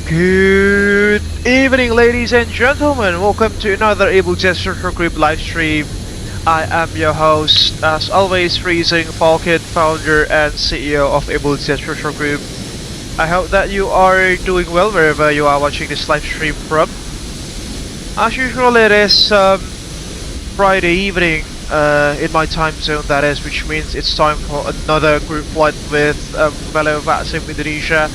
Good evening, ladies and gentlemen. Welcome to another Abel Jets Virtual Group live stream. I am your host, as always, Freezing Falcon, founder and CEO of Abel Jets Virtual Group. I hope that you are doing well wherever you are watching this live stream from. As usual, it is Friday evening in my time zone, that is, which means it's time for another group flight with fellow VATSIM Indonesia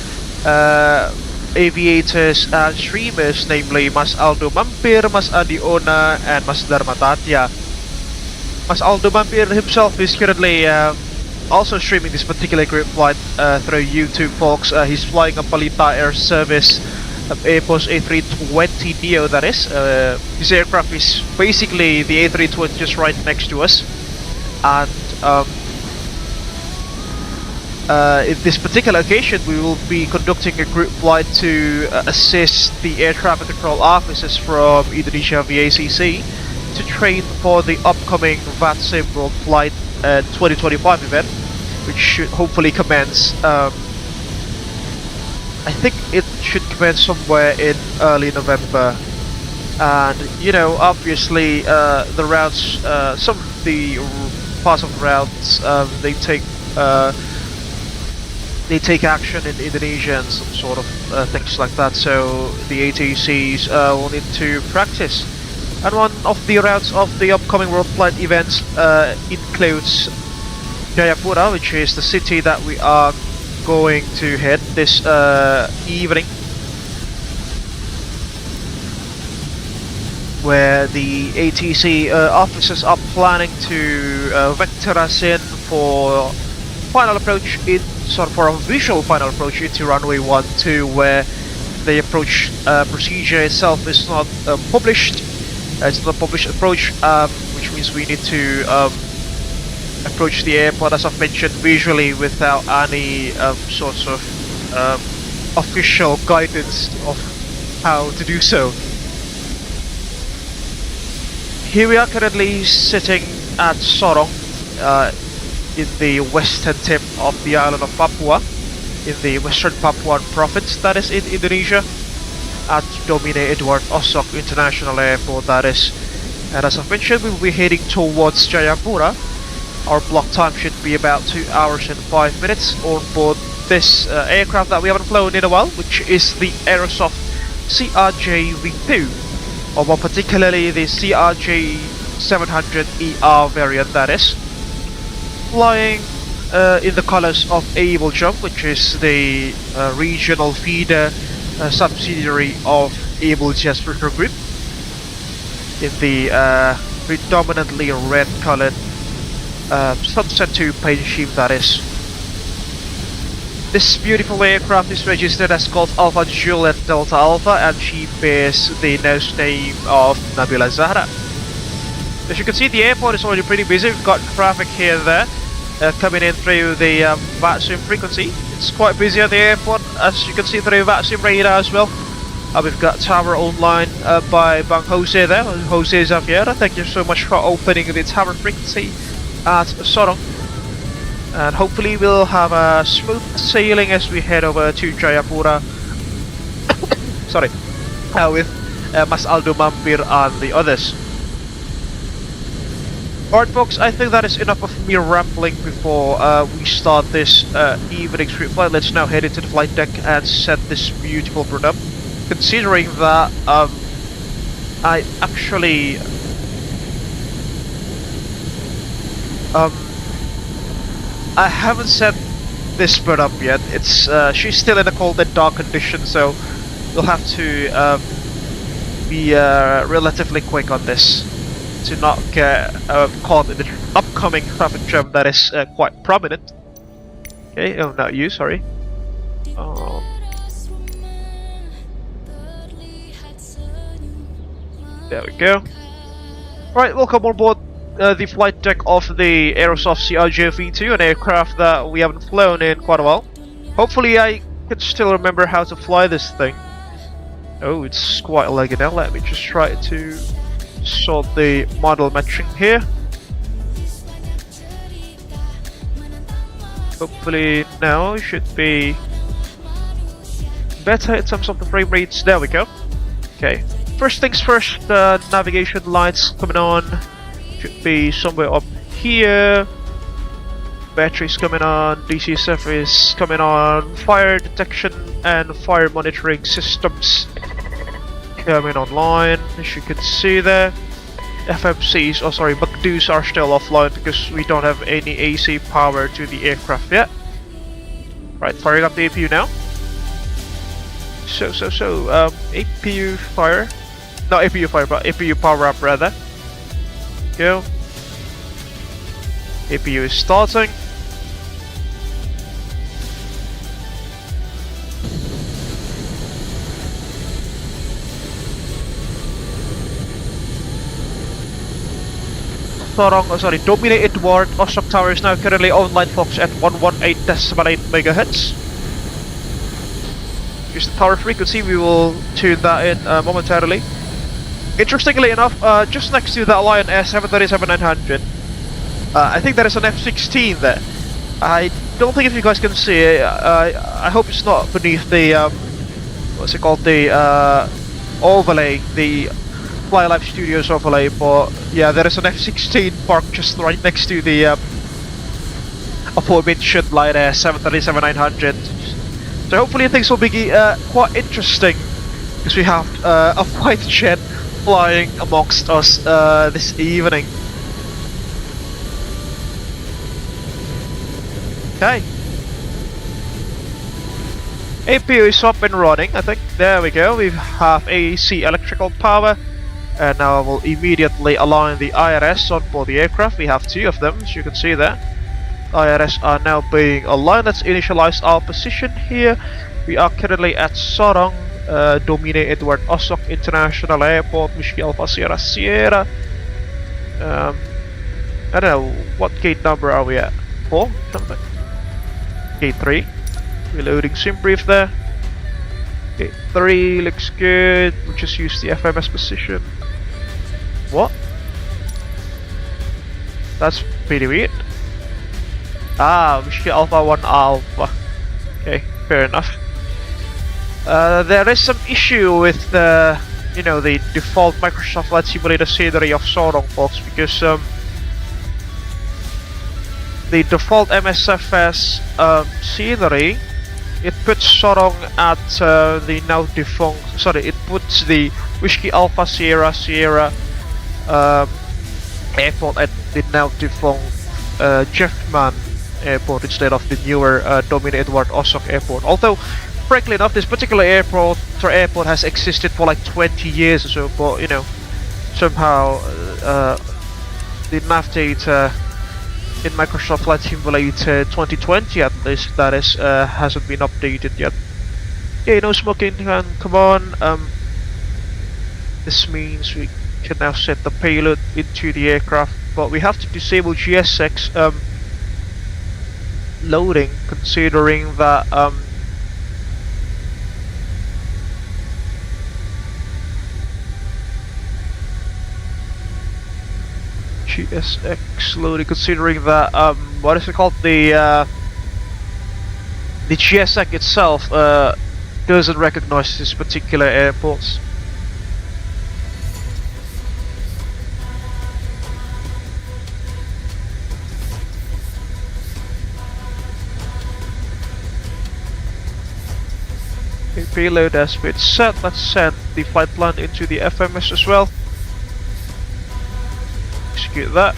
aviators and streamers, namely Mas Aldo Mampir, Mas Adi Ona, and Mas Dharma Tatya. Mas Aldo Mampir himself is currently also streaming this particular group flight through YouTube, folks. He's flying a Palita Air Service Airbus A320 Neo, that is. This aircraft is basically the A320 just right next to us. And in this particular occasion, we will be conducting a group flight to assist the air traffic control officers from Indonesia vACC to train for the upcoming VATSIM World Flight 2025 event, which should hopefully commence. I think it should commence somewhere in early November. And you know, obviously, the routes, some of the parts of the routes, they take action in Indonesia and some sort of things like that. So the ATCs will need to practice. And one of the routes of the upcoming World Flight events includes Jayapura, which is the city that we are going to hit this evening, where the ATC officers are planning to vector us in for final approach for a visual final approach into runway 12, where the approach procedure itself is not published. It's not a published approach, which means we need to approach the airport, as I've mentioned, visually without any sorts of official guidance of how to do so. Here we are currently sitting at Sorong, in the western tip of the island of Papua, in the western Papuan province, that is, in Indonesia, at Domine Edward Osok International Airport, that is. And as I've mentioned, we will be heading towards Jayapura. Our block time should be about 2 hours and 5 minutes on board this aircraft that we haven't flown in a while, which is the Aerosoft CRJ V2, or more particularly the CRJ 700ER variant, that is, flying in the colors of Abel Jump, which is the regional feeder subsidiary of Abel Jets Virtual Group, in the predominantly red colored Sunset 2 paint scheme, that is. This beautiful aircraft is registered as Golf Alpha Juliet Delta Alpha, and she bears the nose name of Nabila Zahra. As you can see, the airport is already pretty busy. We've got traffic here and there coming in through the VATSIM frequency. It's quite busy at the airport, as you can see through VATSIM radar as well. We've got tower online by Bang Jose there, Jose Zaviere. Thank you so much for opening the tower frequency at Sorong. And hopefully we'll have a smooth sailing as we head over to Jayapura. Sorry, with Mas Aldo Mampir and the others. Alright folks, I think that is enough of me rambling before we start this evening's group flight. Let's now head into the flight deck and set this beautiful bird up. Considering that I actually I haven't set this bird up yet. It's she's still in a cold and dark condition, so we'll have to be relatively quick on this to not get caught in the upcoming traffic jam that is quite prominent. Okay, oh, not you, sorry. There we go. Right, welcome on board the flight deck of the Aerosoft CRJ V2, an aircraft that we haven't flown in quite a while. Hopefully I can still remember how to fly this thing. Oh, it's quite leggy now. Let me just try to sort the model matching here. Hopefully now it should be better in terms of the frame rates. There we go. Okay. First things first, the navigation lights coming on. Should be somewhere up here. Batteries coming on, DC surface coming on, fire detection and fire monitoring systems coming online, as you can see there. FMCs, oh sorry, McDoos are still offline because we don't have any AC power to the aircraft yet. Right, firing up the APU now. APU fire. No, APU fire, but APU power up rather. Go. APU is starting. Sorong, oh sorry, Dominate Edward, Osok Tower is now currently online Fox at 118.8 MHz. Use the tower frequency, we will tune that in momentarily. Interestingly enough, just next to the Lion S737-900, I think there is an F-16 there. I don't think if you guys can see it, I hope it's not beneath the, what's it called, the overlay, the Fly Live Studios overlay, but yeah, there is an F-16 parked just right next to the aforementioned Lion S737-900. So hopefully things will be quite interesting, because we have a fighter jet flying amongst us this evening. Okay. APU is up and running, I think. There we go, we have AC electrical power. And now I will immediately align the IRS on board the aircraft. We have two of them, as you can see there. IRS are now being aligned. Let's initialize our position here. We are currently at Sorong, Dominate Edward Osok International Airport, Whiskey Alpha Sierra Sierra. I don't know, what gate number are we at? 4? Something. Gate 3. Reloading sim brief there. Gate 3 looks good. We'll just use the FMS position. What? That's pretty weird. Ah, Whiskey Alpha 1 Alpha. Okay, fair enough. There is some issue with the, you know, the default Microsoft Flight Simulator scenery of Sorong, folks, because the default MSFS scenery, it puts Sorong at the now defunct. Sorry, it puts the Whiskey Alpha Sierra Sierra airport at the now defunct Jeffman airport instead of the newer Dominate Edward Osok airport. Although, frankly enough, this particular airport has existed for like 20 years or so, but you know, somehow the nav data in Microsoft Flight Simulator 2020 at least, that is, hasn't been updated yet. Okay, no smoking, come on. This means we can now set the payload into the aircraft, but we have to disable GSX loading, considering that GSX loading, considering that what is it called, the GSX itself doesn't recognize this particular airports. Okay, payload has been set. Let's send the flight plan into the FMS as well. Execute that.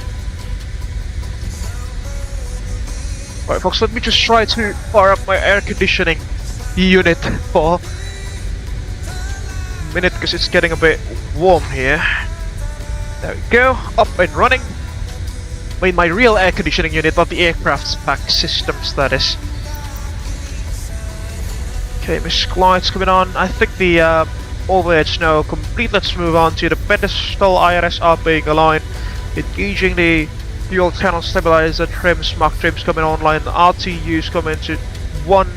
Alright folks, let me just try to fire up my air conditioning unit for a minute, because it's getting a bit warm here. There we go, up and running. I mean my real air conditioning unit, not the aircraft's back systems, that is. Okay, Miss Glide's coming on. I think the overhead's now complete. Let's move on to the pedestal. IRS are being aligned. Engaging the fuel channel stabilizer trims, Mach trims coming online. RTUs coming into 1.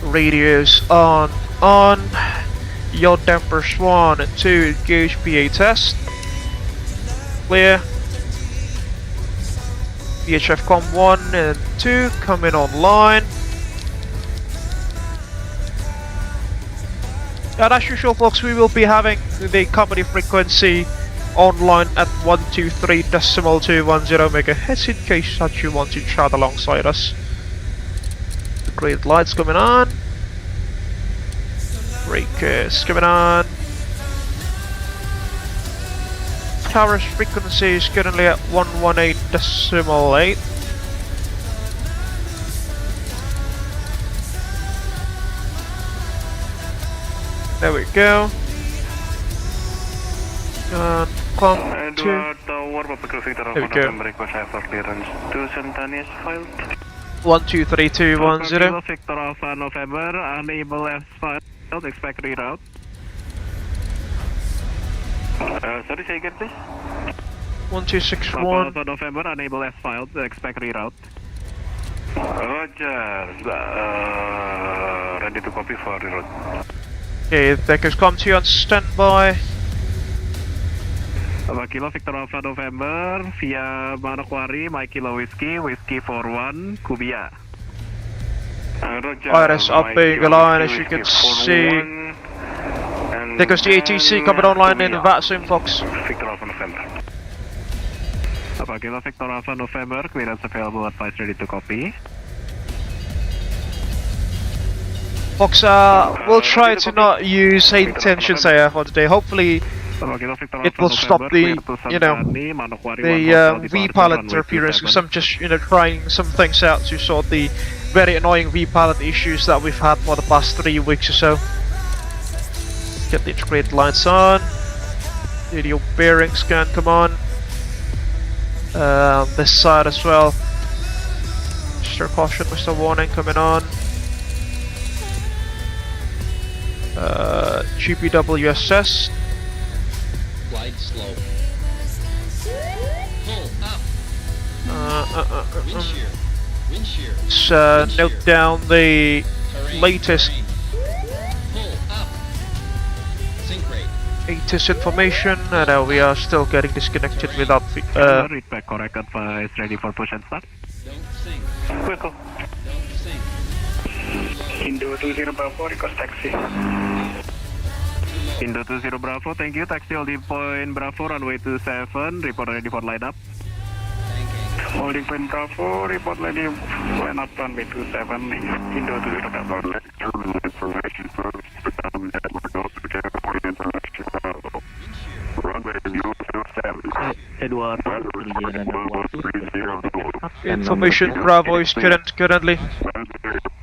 Radios on. Yaw dampers 1 and 2. Engage PA test. Clear. VHF com 1 and 2 coming online. And as usual folks, we will be having the company frequency online at 123.210 MHz in case that you want to chat alongside us. The green lights coming on. Breakers coming on. tower's frequency is currently at 118.8. There we go. And come to... There we go. 123210. Victor Alpha November, unable as filed, expect reroute. Sorry, say again please. 1261. Alpha November, unable as filed, expect reroute. Roger, ready to copy for reroute. Okay, Deckers come to you on standby. Kilo Victor Alpha November via Manokwari, My Kilo Whiskey, Whiskey 41, Kubia. Iris up being aligned, as you can see. There goes the ATC coming online in VATSIM, Fox. Victor Alpha November. Kilo Victor Alpha November, clearance available, advice ready to copy. Fox, we'll try to not use SayIntentions for today. Hopefully, it will stop the, you know, the V-pilot interference, because I'm just, you know, trying some things out to sort the very annoying V-pilot issues that we've had for the past 3 weeks or so. Get the integrated lights on. Radio bearing scan, come on. This side as well. Mr. Caution, Mr. Warning coming on. GPWSS. Glide slope. Pull up. Wind shear. Wind shear. Let's note down the latest ATCOs information, and we are still getting disconnected without read back correct advice ready for push and start. Don't sink. Quick. Don't sink. Indo 20 Bravo, request taxi. Indo 20 Bravo, thank you. Taxi holding point Bravo, runway 27, report ready for line up. Holding point Bravo, report ready line up, runway 27, Indo 20 Bravo. Information first, runway 27. Edward, information Bravo is currently.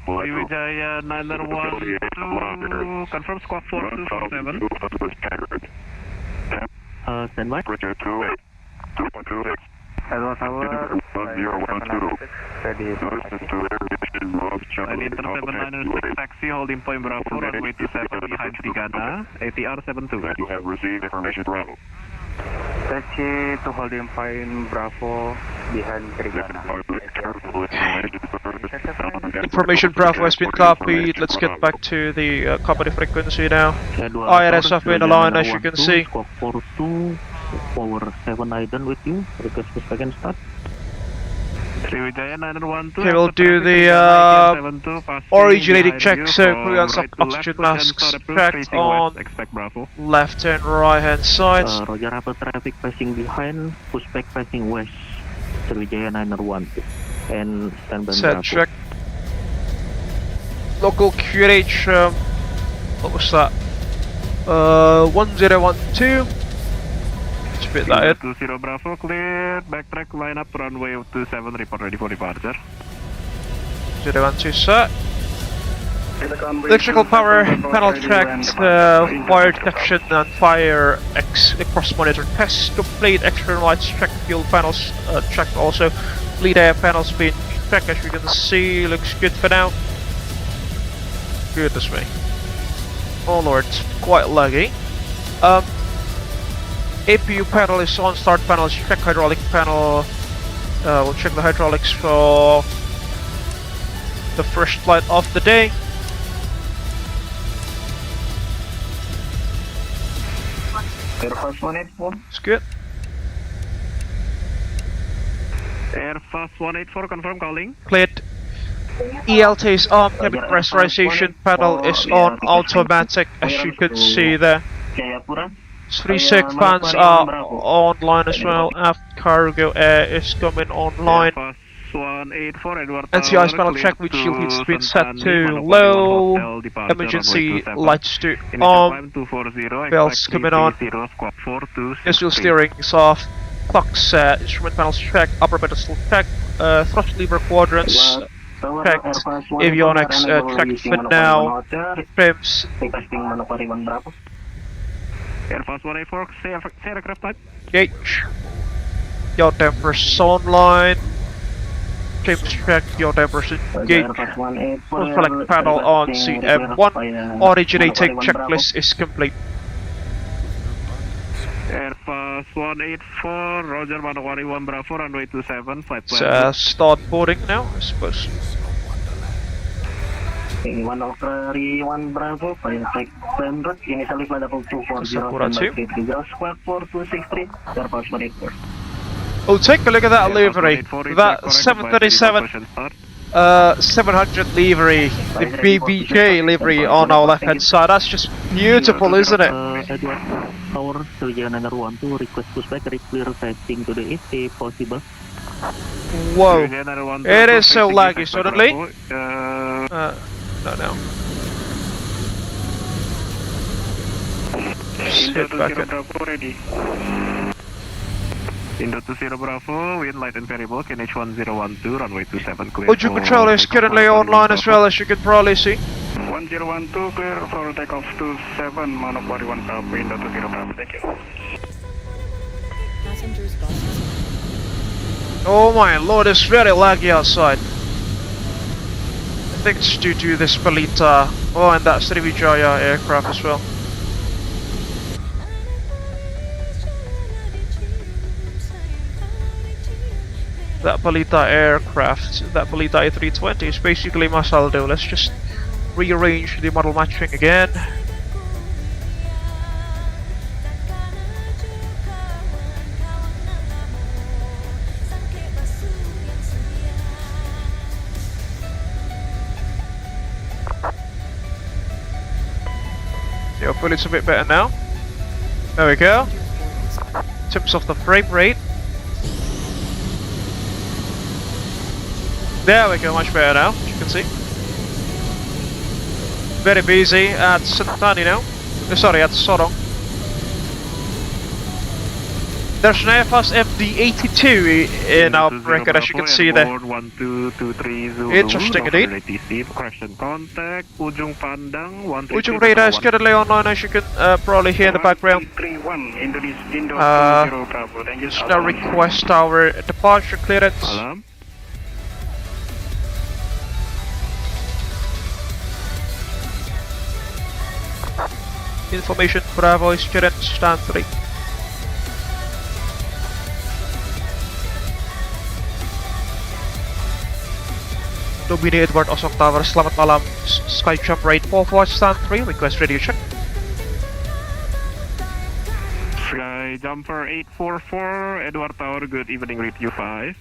Wijaya 912, confirm squawk 4247. Standby. Roger 2.26. Hello Tower, 012. Ready. Intercept taxi holding point Bravo, runway 27 behind Trigana, ATR 72. You have received information Bravo. Taxi to holding point Bravo behind Trigana. Information Bravo has been copied. Let's get back to the company frequency now. IRS have been aligned, as you can see. Squawk 42, power 7 Aiden with you. Request push back and start. Sriwijaya 912. Okay, we'll do the originating check, so clearance of oxygen masks checked on left and right hand sides. Roger, rapid traffic passing behind, pushback passing west. Sriwijaya 912 and standby set check. Local QH, what was that? 1012. Spit that in. 20 Bravo clear, backtrack line up, runway 27, report ready for departure. 012 set. Electrical power panel checked, fire detection and fire cross monitor test complete, external lights checked, fuel panels checked also, lead air panels been checked, as you can see, looks good for now. Goodness me. Oh lord, it's quite laggy. APU panel is on, start panel is check, hydraulic panel, we'll check the hydraulics for the first flight of the day. Airfast 184. It's good. Airfast 184, confirm calling. Cleared. ELT is on, cabin pressurization panel is on automatic, as you can see there. Jayapura. 3 sec fans are online as well, aft cargo air is coming online. Airfast 184 Edward NCI spinal check with shield heat speed set to low. Emergency lights to on. Bells coming on. Visual steering is off. Clock set. Instrument panels check. Upper pedestal check. Thrust lever quadrants checked. Avionics checked for now. Trims. Airfast 184, say aircraft type. Gauge. Yaw dampers online. Trims check. Yaw dampers engage. Full flight panel on CM1. Originating checklist is complete. Airfast 184, Roger, Manokwari 1 Bravo, runway 27, flight plan. Start boarding now, I suppose. 1 Bravo, fire check plan route, initially flight level 240, squad 4263, Airfast 184. Oh, take a look at that livery. That 737 700 livery, the BBJ livery on our left hand side. That's just beautiful, isn't it? Edward Tower, Silvanus Krisna 12, request pushback, clear facing to the east if possible. Whoa, it is so laggy suddenly. No. Just hit back in. Indo 20 Bravo, wind light and variable, KNH 1012, runway 27 clear. Oju Patrol is currently online as well, as you can probably see. 1012 clear for takeoff 27, Manokwari 1 Bravo, Indo 20 Bravo, thank you. Passengers buses. Oh my lord, it's very laggy outside. I think it's due to this Palita. Oh, and that Sriwijaya aircraft as well. That Palita aircraft, that Palita A320 is basically Masaldo. Let's just rearrange the model matching again. Yeah, hopefully it's a bit better now. There we go. Tips off the frame rate. There we go, much better now, as you can see. Very busy at Santani now. Sorry, at Sorong. There's an Airfast MD-82 in our record, as you can see there. Interesting indeed. Ujung radar is currently online, as you can probably hear in the background. Just now request our departure clearance. Information Bravo is current stand 3. Domini Edward Osok Tower, Selamat malam. Sky Jump rate 44 stand 3, request radio check. Sky Jumper 844, Edward Tower, good evening, read you 5.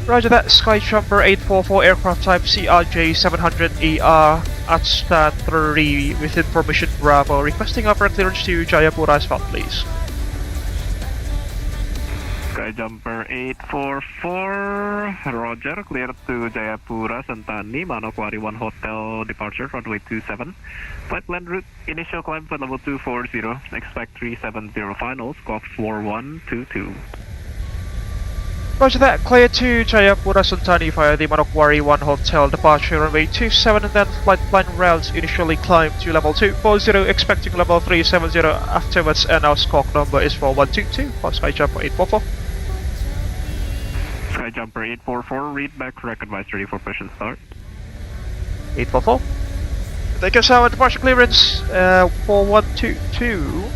Roger that, Sky Jumper 844, aircraft type CRJ700ER at stand 3 with information Bravo, requesting upper clearance to Jayapura as well, please. Sky Jumper 844, Roger, clear to Jayapura, Santani, Manokwari 1 Hotel, departure, runway 27. Flight plan route, initial climb flight level 240, expect 370 final, squawk 4122. Roger that, clear to Jayapura Santani via the Manokwari 1 Hotel, departure runway 27 and then flight plan routes initially climb to level 240, expecting level 370 afterwards, and our squawk number is 4122 for Sky Jumper 844. Sky Jumper 844, read back, record advice ready for push and start. 844. Thank you, sir, departure clearance, 4122.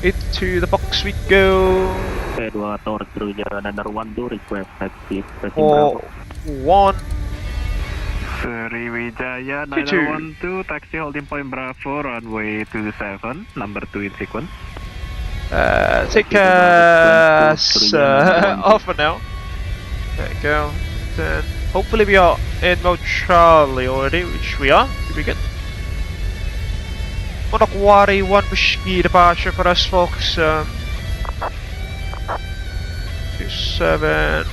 Into the box we go. Edward Tower through another 12, request taxi. 41. Sriwijaya 912, taxi holding point Bravo, runway 27, number 2 in sequence. Take us off for now. There you go. Then hopefully we are in mode Charlie already, which we are. Should be good. Manokwari 1 Whiskey departure for us, folks. 27.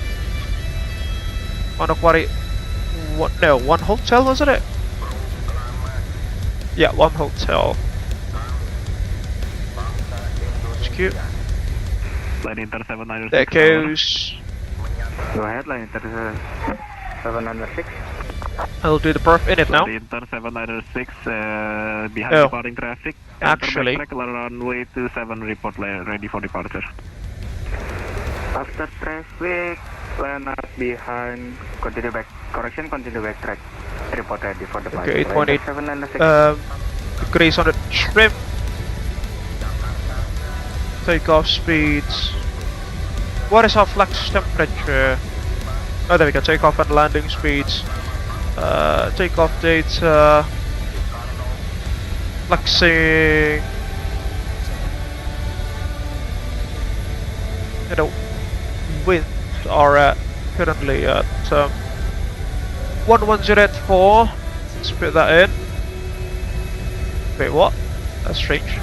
Manokwari. What? No, one hotel, wasn't it? Yeah, one hotel. It's cute. Line Inter 796. There goes. Go ahead, Line Inter 796. I'll do the perf in it now. Line Inter 796, behind Oh. departing traffic. Actually. Enter backtrack, runway 27, report ready for departure. After traffic, line up behind, continue back, correction, continue backtrack. Report ready for departure. Okay, 8.8 796. degrees on the trim. Takeoff speeds. What is our flex temperature? Oh, there we go. Takeoff and landing speeds. Takeoff data. Flexing. You know, winds are currently at 11084. Let's put that in. Wait, what? That's strange.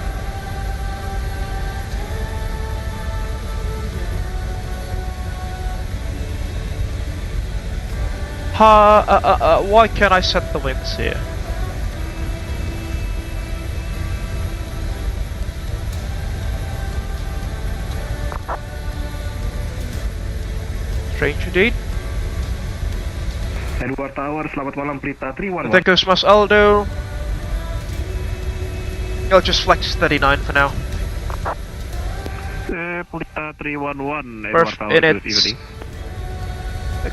Why can't I set the winds here? Strange indeed. Edward Tower, selamat malam, Pelita 311. Thank you so much, Aldo. I'll just flex 39 for now. Pelita 311, Edward Perfect Tower, in good it. evening.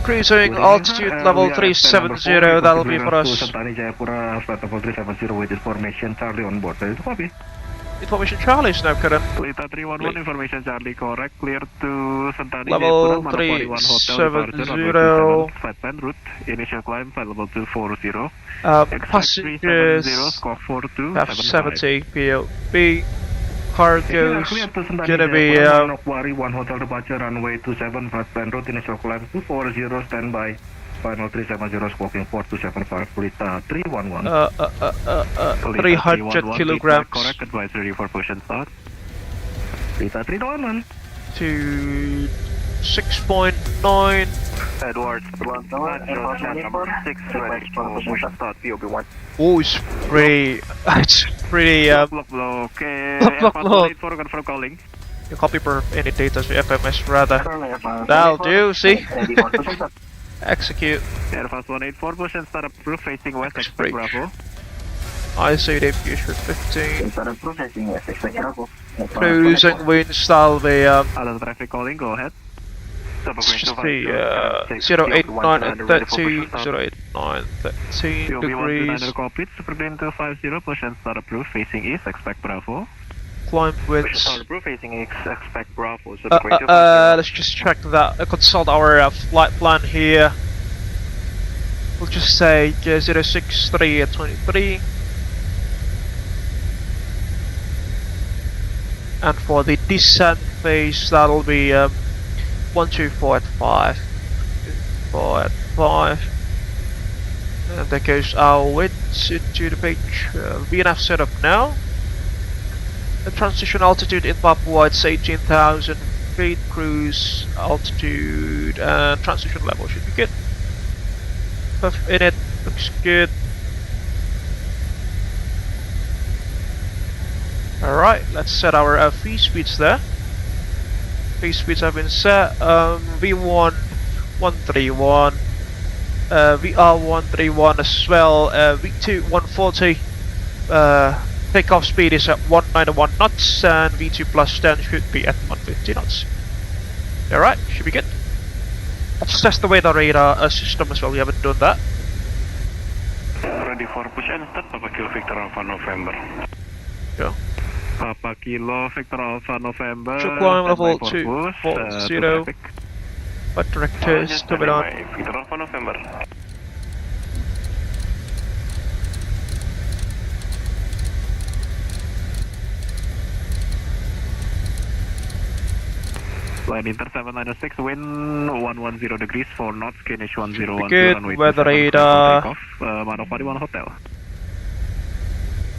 Cruising altitude level 370, that'll be for us. Jayapura, flight level 370 with information, Charlie on board. Ready to copy. Information Charlie is now current. Pelita 311, information Charlie, correct. Clear to Sentani Level Jayapura, Manokwari 1 Hotel, 370. flight plan route, initial climb, flight level 240. Passengers have 70 POB. Cargo's gonna be Manokwari 1 Hotel departure, runway 27, flight plan route, initial climb 240, standby. Final 370, squawking 4275, Pelita 311. 300 kilograms Correct, advisory for push and start. Pelita 311. to 6.9. Edwards, number 6, ready for push and start, POB1. Oh, it's pretty. It's pretty. Block, okay. Block. For confirm calling. You copy per any data to FMS rather. That'll do. See. Execute. Air Fast 184, push and start approved, facing west, expect Break. Bravo. I say debut for 15. Processing west, expect Bravo. Cruising winds, that'll be Other traffic calling, go ahead. just be 089 and 13, 089, 13 degrees. Copied, Super Green 250, push and start approved, facing east, expect Bravo. Climb Push and winds. start approved, facing east, expect Bravo. Super Green 250. Let's just check that. Consult our flight plan here. We'll just say 063 at 23. And for the descent phase, that'll be 124 at 5. 4 at 5. And there goes our winds into the page. VNAV setup now. The transition altitude in Papua, it's 18,000 feet. Cruise altitude and transition level should be good. Puff in it, looks good. Alright, let's set our V speeds there. V speeds have been set. V1 131, VR 131 as well. V2 140. Takeoff speed is at 191 knots, and V2 plus 10 should be at 150 knots. Alright, should be good. Let's test the weather radar system as well. We haven't done that. Ready for push and start, Papa Kilo Victor Alpha November. Go. Papa Kilo Victor Alpha November. Should climb level standby for 240. push, But directors to it on. Victor Alpha November. Line Inter 796, wind 110 degrees, 4 knots, Kenish 1010, Good, runway weather 27, radar. takeoff, Manokwari 1 Hotel.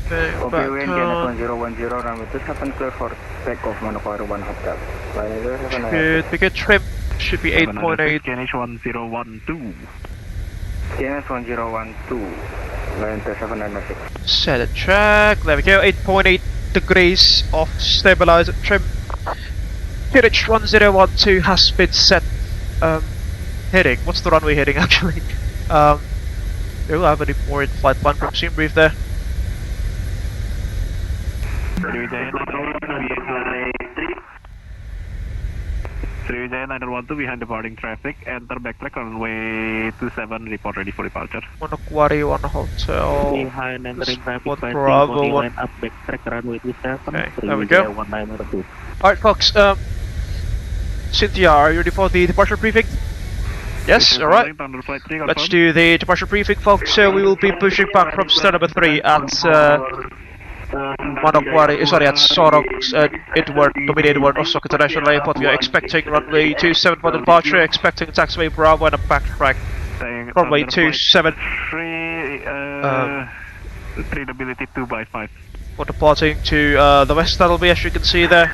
Okay, wind Kenish 1010, runway 27, clear for takeoff, Manokwari 1 Hotel. Line Inter 796. Good, we get trim should be 8.8. KNH 1012. KNH 1012. Line to 796. Set a track. There we go. 8.8 degrees of stabilizer trim. KNH 1012 has been set. Heading. What's the runway heading actually? We'll have a report flight plan from Sim Brief there. Sriwijaya 912 behind departing traffic. Enter backtrack on runway 27. Report ready for departure. Manokwari 1 Hotel. Behind entering traffic. Bravo 1. Up backtrack runway 27. Okay, there we go. 1902. Alright folks, Cynthia, are you ready for the departure briefing? Yes, alright. Let's do the departure briefing folks. So we will be pushing back from star number 3 at Manokwari, sorry, at Sorong, Edward, Osaka International Airport. We are expecting runway 27 for departure, expecting taxiway Bravo and a backtrack. Runway 27. 3 ability 2x5. For departing to the west, that'll be as you can see there.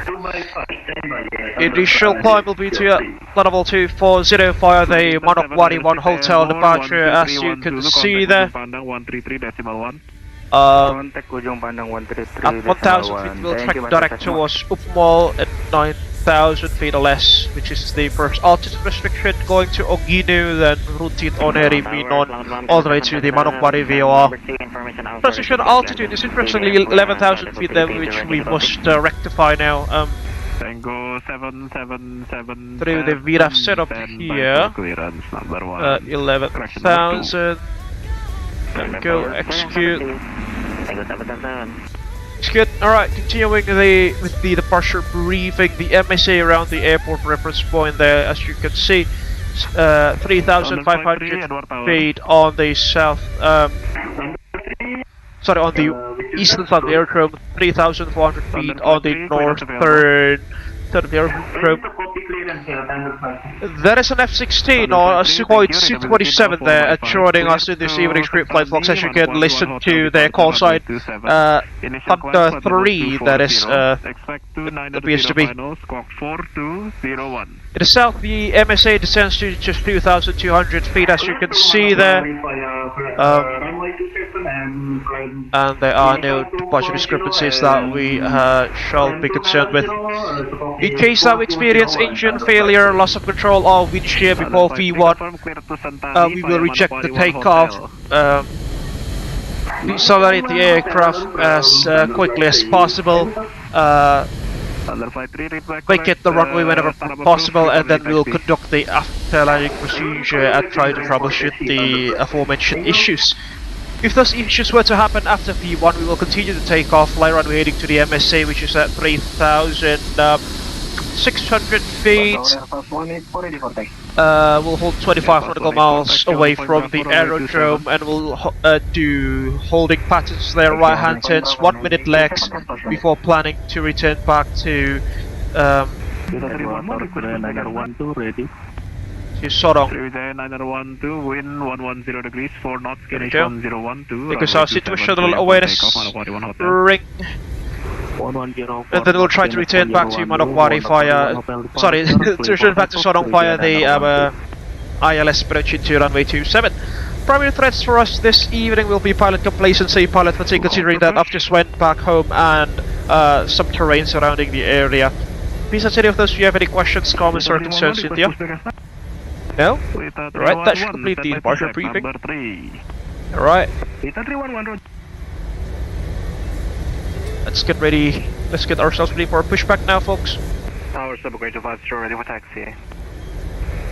Initial climb will be to level 240 via the Manokwari 1 Hotel departure as you can see there. Pandang 133.1. Contact ujung Pandang 133. At 1000 feet we'll track direct towards Upmall at 9000 feet or less, which is the first altitude restriction, going to Oginu, then routine Oneri Minon, all the way to the Manokwari VOR. Transition altitude is interestingly 11,000 feet there, which we must rectify now. Tango 777 Through the VRAF setup here, clearance number 11,000. Then go execute. Tango 777. Execute. Alright, continuing with the departure briefing. The MSA around the airport reference point there, as you can see, 3,500 feet on the south. Sorry, on the eastern side of the aerodrome, 3,400 feet on the northern side of the aerodrome. There is an F-16 or a Sukhoi Su-27 there joining us in this evening's group flight vlogs, as you can listen to their call sign Thunder 3, that is appears to be. In the south, the MSA descends to just 2,200 feet, as you can see there. And there are no departure discrepancies that we shall be concerned with. In case that we experience engine failure, loss of control or wind shear before V1, we will reject the takeoff. Decelerate the aircraft as quickly as possible. Vacate the runway whenever possible, and then we will conduct the after landing procedure and try to troubleshoot the aforementioned issues. If those issues were to happen after V1, we will continue to take off, fly runway heading to the MSA, which is at 3,600 feet. We'll hold 25 nautical miles away from the aerodrome, and we'll do holding patterns there, right hand turns, 1 minute legs, before planning to return back to Sorong. Sriwijaya 912, wind 110 degrees, 4 knots, KNH 1012. Because our situational awareness ring. And then we'll try to return back to Manokwari via, sorry, to return back to Sorong via the ILS approach to runway 27. Primary threats for us this evening will be pilot complacency, pilot fatigue, considering that I've just went back home and some terrain surrounding the area. Please answer any of those if you have any questions, comments or concerns, Cynthia. No? Alright, that should complete the departure briefing. Alright. Let's get ready. Let's get ourselves ready for a pushback now, folks. Tower Supergrade 250, ready for taxi.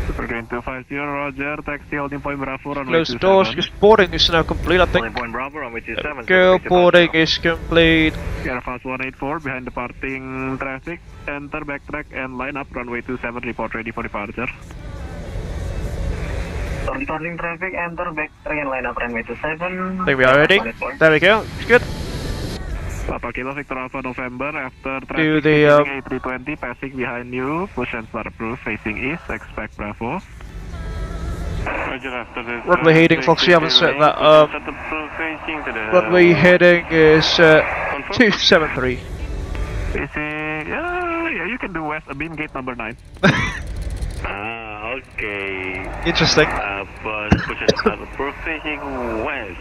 Supergrade 250, roger. Taxi holding point Bravo, runway 27. Close the doors, because boarding is now complete, I think. Holding point Bravo, runway 27. Go, boarding is complete. Airfast 184, behind departing traffic. Enter, backtrack, and line up, runway 27, report ready for departure. Starting traffic, enter, backtrack, and line up, runway 27. There we are ready. There we go, it's good. Papa Kilo Victor Alpha November, after traffic Do the A320 passing behind you, push and start approved, facing east, expect Bravo. Roger, after this. Runway heading, folks, we haven't set that up. Runway heading is 273. Facing, yeah, you can do west, beam gate number 9. Okay. Interesting. Approve facing west.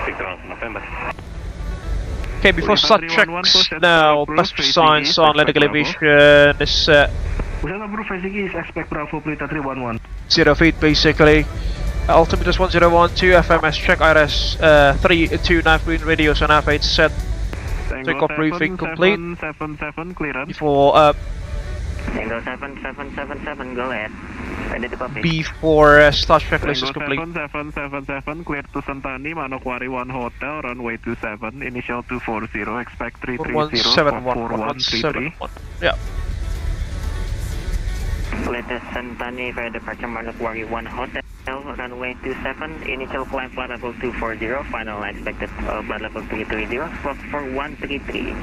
Victor November. Okay, before start checks now, passenger signs on landing elevation is set. Approve facing east, expect Bravo Plita 311. 0 feet basically. Altimeter is 1012, FMS check, IRS 329 green radios on F8 set. Takeoff briefing complete. 777 clearance. Before Tango 7777, go ahead. Ready to copy. before start checklist is complete. 7777 clear to Santani, Manokwari 1 Hotel, runway 27, initial 240, expect 330 4133. Yeah. Clear to Santani for departure Manokwari 1 Hotel, runway 27, initial climb flight level 240, final expected flight level 330, squawk for 133,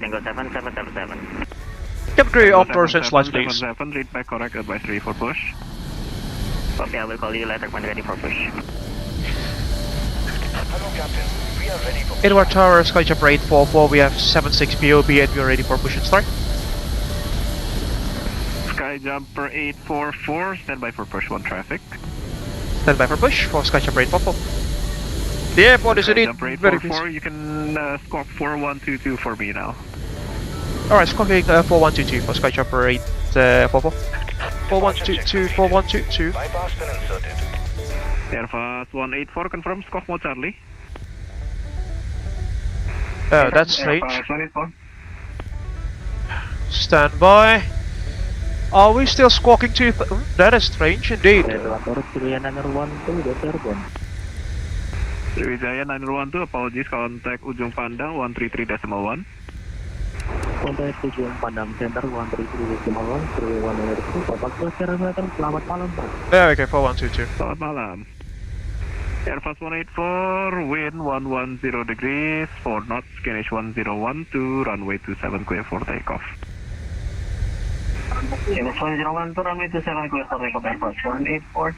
Tango 7777. Cabin crew off doors and slides please. 777, read back correct, advisory for push. Copy, I will call you later when ready for push. Hello, Captain. We are ready for Edward Tower, Skyjumper 844, we have 76 POB and we are ready for push and start. Skyjumper 844, standby for push 1 traffic. Stand by for push for Skyjumper 844. The airport is indeed Skyjumper very 844, busy. you can squawk 4122 for me now. Alright, squawking 4122 for Skyjumper 844. 4122, 4122. bypass been inserted. Airfast 184, confirm squawk mode Charlie. Oh, that's strange. 184. Stand by. Are we still squawking to that is strange indeed. Sriwijaya 912, apologies, contact Ujung Pandang 133.1. Contact Ujung Pandang Center 133.1, 311, Bapak Kilometer, selamat malam Pak. There we go, 4122. Selamat malam. Airfast 184, wind 110 degrees, 4 knots, Ganesh 1012, runway 27 clear for takeoff. Ganesh 101 to runway 27 clear for takeoff, Airfast 184.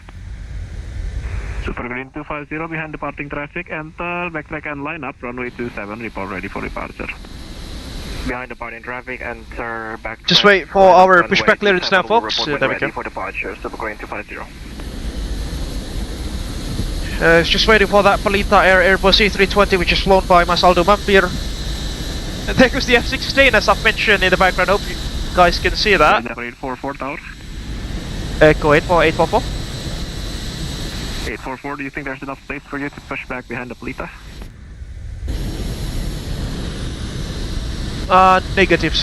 Super Green 250 behind departing traffic, enter, backtrack and line up, runway 27, report ready for departure. Behind departing traffic, enter, backtrack. Just wait for our pushback clearance now, folks. There we go. For departure, Super Green 250. Just waiting for that Palita Airbus A320 which is flown by Masaldo Mampir. And there goes the F-16 as I've mentioned in the background. Hope you guys can see that. 844 Tower. Go ahead for 844. 844, do you think there's enough space for you to push back behind the Palita? Negatives,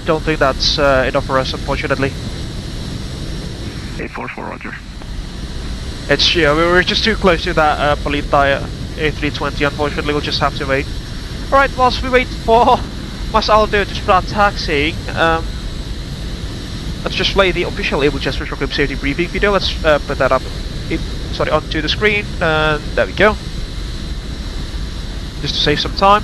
don't think that's enough for us unfortunately. 844, roger. It's, yeah, we were just too close to that Palita A320, unfortunately we'll just have to wait. Alright, whilst we wait for Masaldo to start taxiing, let's just play the official Abel Jets Virtual Group safety briefing video. Let's put that up, onto the screen, and there we go. Just to save some time.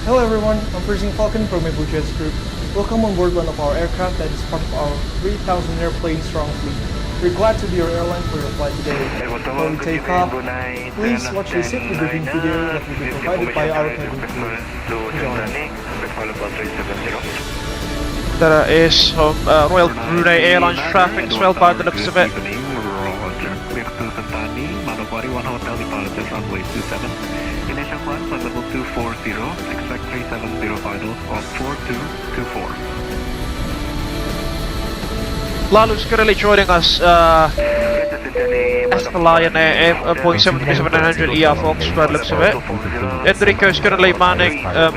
Hello everyone, I'm Freezing Falcon from Abel Jets Group. Welcome on board one of our aircraft that is part of our 3,000 airplane strong fleet. We're glad to be your airline for your flight today. When we take off, please watch the safety briefing video that will be provided by our cabin crew. Enjoy. There is some Royal Brunei Airlines traffic as well by the looks of it. Roger. Clear to Santani, Manokwari 1 Hotel departure, runway 27. Initial climb flight level 240, expect 370 final, squawk 4224. Lalu's currently joining us as the Lion Air Boeing 737-900 ER Fox by the looks of it. Enrico is currently manning all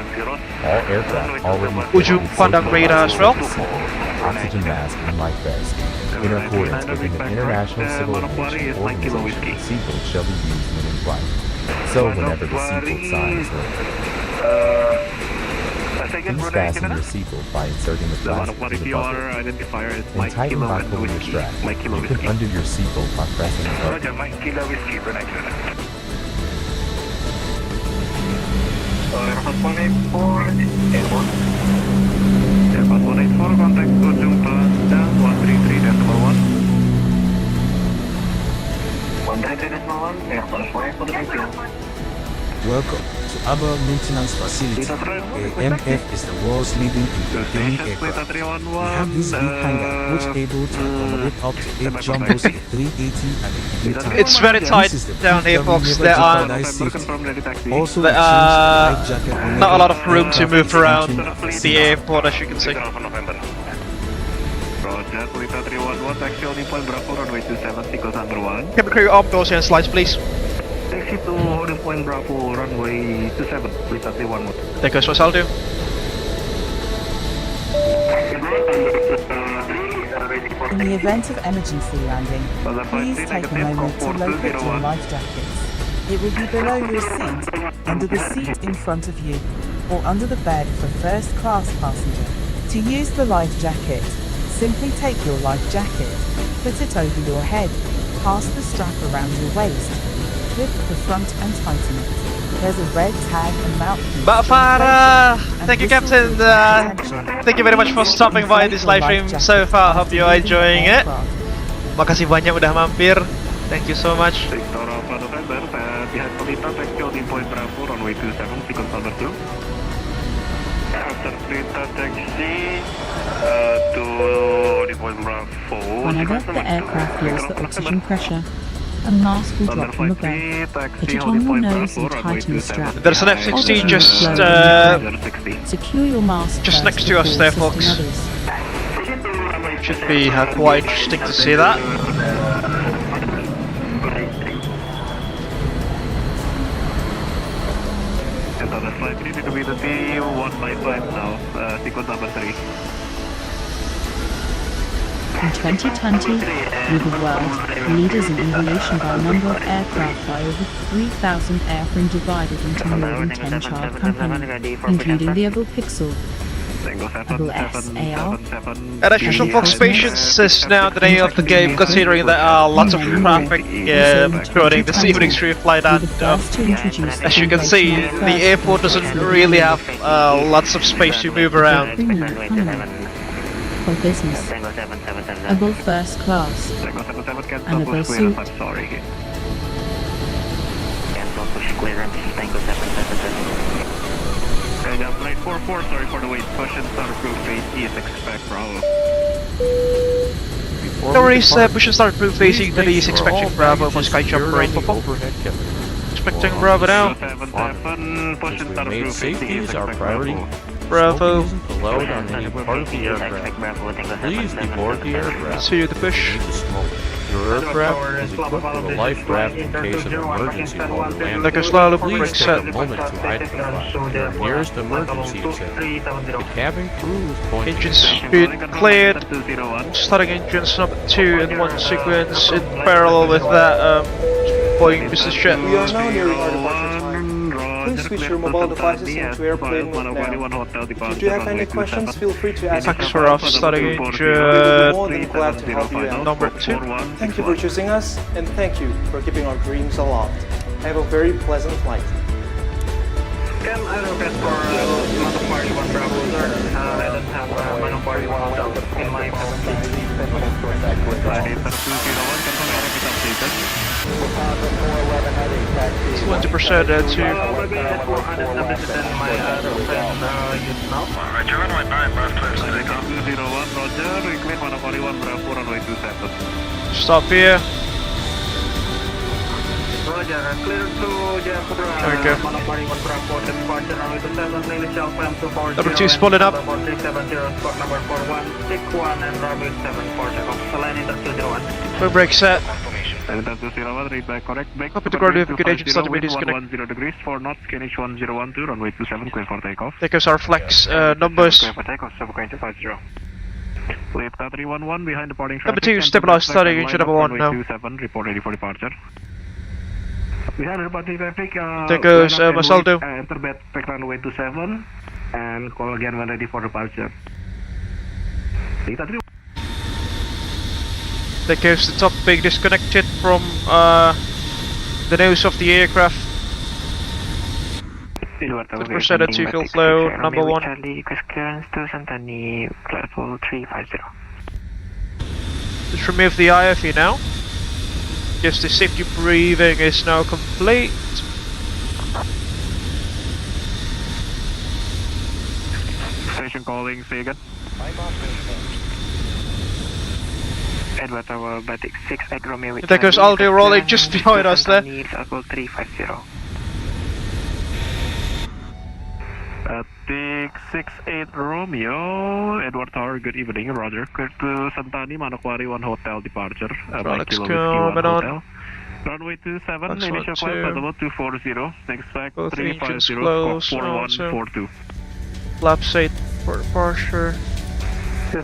aircraft already Ujung Pandang radar as well. Oxygen mask and life vest. In accordance with the International Civil Aviation Organization, seatbelts shall be used when in flight. So whenever the seatbelt sign is lit, please fasten your seatbelt by inserting the plastic to the buckle and tighten by pulling the strap. You can undo your seatbelt by pressing the button. Airfast 184, airport. Airfast 184, contact Ujung Pandang 133.1. 133.1, Airfast 184, thank you. Welcome to Abel Maintenance Facility. AMF is the world's leading in maintaining aircraft. We have this big hangar which is able to accommodate up to 8 jumbos at 380 and a time. It's very tight down here, folks. There are not a lot of room to move around the airport, as you can see. Roger, Pelita 311, taxi holding point Bravo, runway 27, sequence number 1. Cabin crew up, doors and slides, please. Taxi to holding point Bravo, runway 27, Pelita 311. There goes what's I'll do. In the event of emergency landing, please take a moment to locate your life jackets. It will be below your seat, under the seat in front of you, or under the bed for first class passenger. To use the life jacket, simply take your life jacket, put it over your head, pass the strap around your waist, clip the front and tighten it. There's a red tag and mouthpiece. Mbak Farah! Thank you, Captain. Thank you very much for stopping by this live stream so far. Hope you're enjoying it. Makasih banyak udah mampir. Thank you so much. Victor Alpha November, behind Pelita, taxi holding point Bravo, runway 27, sequence number 2. After Pelita taxi to holding point Bravo. Whenever the aircraft feels the oxygen pressure, a mask will drop from above. Put it on your nose and tighten the strap. There's an F-16 just secure your mask just next to us there, folks. Should be quite interesting to see that. And on the flight 3 to be the T195 now, sequence number 3. In 2020, we were world leaders in aviation by number of aircraft by over 3,000 airframe divided into more than 10 child companies, including the Abel Pixel, Abel SAR. And as usual, folks, patience is now the name of the game, considering there are lots of traffic running this evening's free flight, and as you can see, the airport doesn't really have lots of space to move around. For business, Abel First Class, and Abel Suite. Flight 44, sorry for the wait. Push and start approved phase E is expect Bravo. No worries, push and start approved facing to the East, expecting Bravo for Sky Jump right for expecting Bravo now. 777, push and start approved phase E Safety is our priority. Bravo. Smoking isn't allowed on any part of the aircraft. Please deboard the aircraft. See you the push. You need to smoke. Your aircraft is equipped with a life raft in case of emergency while you're landing. Like a Lalu, Please break take set. a moment to identify your nearest emergency exit. The cabin crew is pointing Engine speed cleared. Starting engines number 2 in one sequence in parallel with that Boeing business jet. We are now nearing our departure time. Please switch your mobile devices into airplane mode now. If you have any questions, feel free to ask. Thanks for off, starting We will be engine more than glad to help you out. number 2. Thank you for choosing us, and thank you for keeping our dreams aloft. Have a very pleasant flight. Can I request for Mono Party 1 Bravo, sir? I don't have Mono Party 1 hotel in my cabin. Flight 201, confirm Arief is updated. 20% to Maybe that's what I established in my friend use now. Roger, runway 9, Bravo 201, Roger, request Mono Party 1 Bravo, runway 27. Stop here. Roger, clear to Jayapura. There we go. Mono Party 1 Bravo, departure runway 27, initial climb 240. Number 2 split up. Number 370, spot number 4161, and runway 74 check-off. Align into 201. Quick brake set. And that's 201, read back correct. Break Copy to guard if good agent start to be disconnected. 110 degrees, 4 knots, KNH 1012, runway 27, clear for takeoff. There goes our flex numbers. Clear for takeoff, subsequent to 50. Fleet 311, behind departing Number traffic. 2, stabilize, starting engine number 1 now. Runway 27, report ready for departure. Behind departing traffic, There goes Masaldo. enter back runway 27, and call again when ready for departure. Fleet 311. There goes the top being disconnected from the nose of the aircraft. 50% at 2 fuel flow, number 1. Charlie, request clearance to Santani, level 350. Let's remove the IFE now. Yes, the safety briefing is now complete. calling, say again. Edward Tower, Batik 68 Romeo with Attackers Aldi rolling just behind us there. Circle 350. Batik 68 Romeo, Edward Tower, good evening, roger. Clear to Santani, Manokwari 1 Hotel departure. Let's go, Hotel. Runway 27, initial flight level 240, next back 350, close, 4142. Flaps 8 for departure.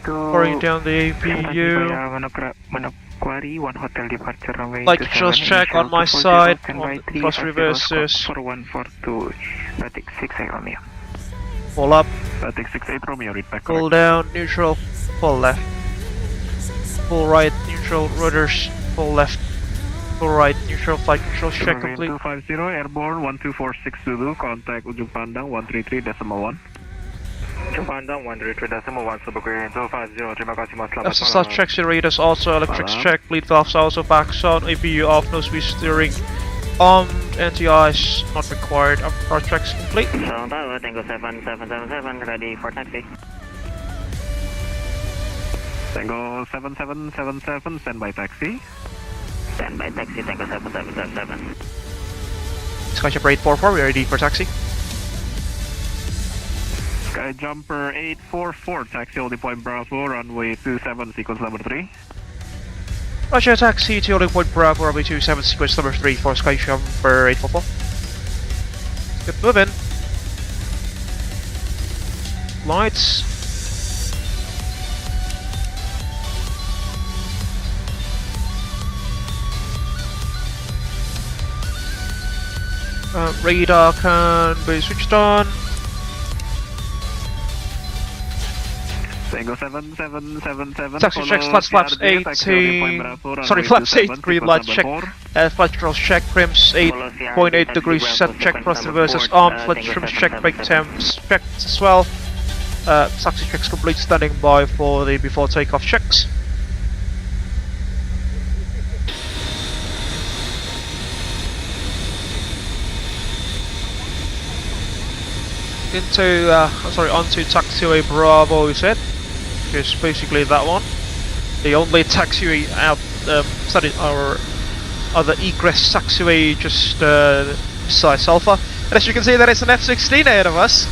Pouring down the APU. Manokwari 1 Hotel departure, runway Like just check on my side, on the cross reverses. 4142, Batik 68 Romeo. Pull up, Batik 68 Romeo, read back. pull down, neutral, pull left. Pull right, neutral, rudders, pull left. Pull right, neutral, flight control check complete. 250, airborne 1246 Zulu, contact Ujung Pandang 133.1. Ujung Pandang 133.1, Subagri 250, terima kasih mas, selamat malam. SSR checks your radars, also electrics check, bleed valves also back on, APU off, no speed steering. Anti-ice not required, our checks complete. Sorong Tower, Tango 7777, ready for taxi. Tango 7777, standby taxi. Standby taxi, Tango 7777. Skyjumper 844, we're ready for taxi. Skyjumper 844, taxi holding point Bravo, runway 27, sequence number 3. Roger, taxi to holding point Bravo, runway 27, sequence number 3 for Skyjumper 844. Good moving. Lights. Radar can be switched on. Tango 7777. Taxi checks, flaps 18. Sorry, flaps 8, green lights check. Flight controls check, prims 8.8 degrees, set check, thrust reverses armed, flight trims check, brake temps checked as well. Taxi checks complete, standing by for the before takeoff checks. Onto taxiway Bravo is it, which is basically that one. The only taxiway out, our other egress taxiway just besides Alpha. And as you can see, there is an F-16 ahead of us.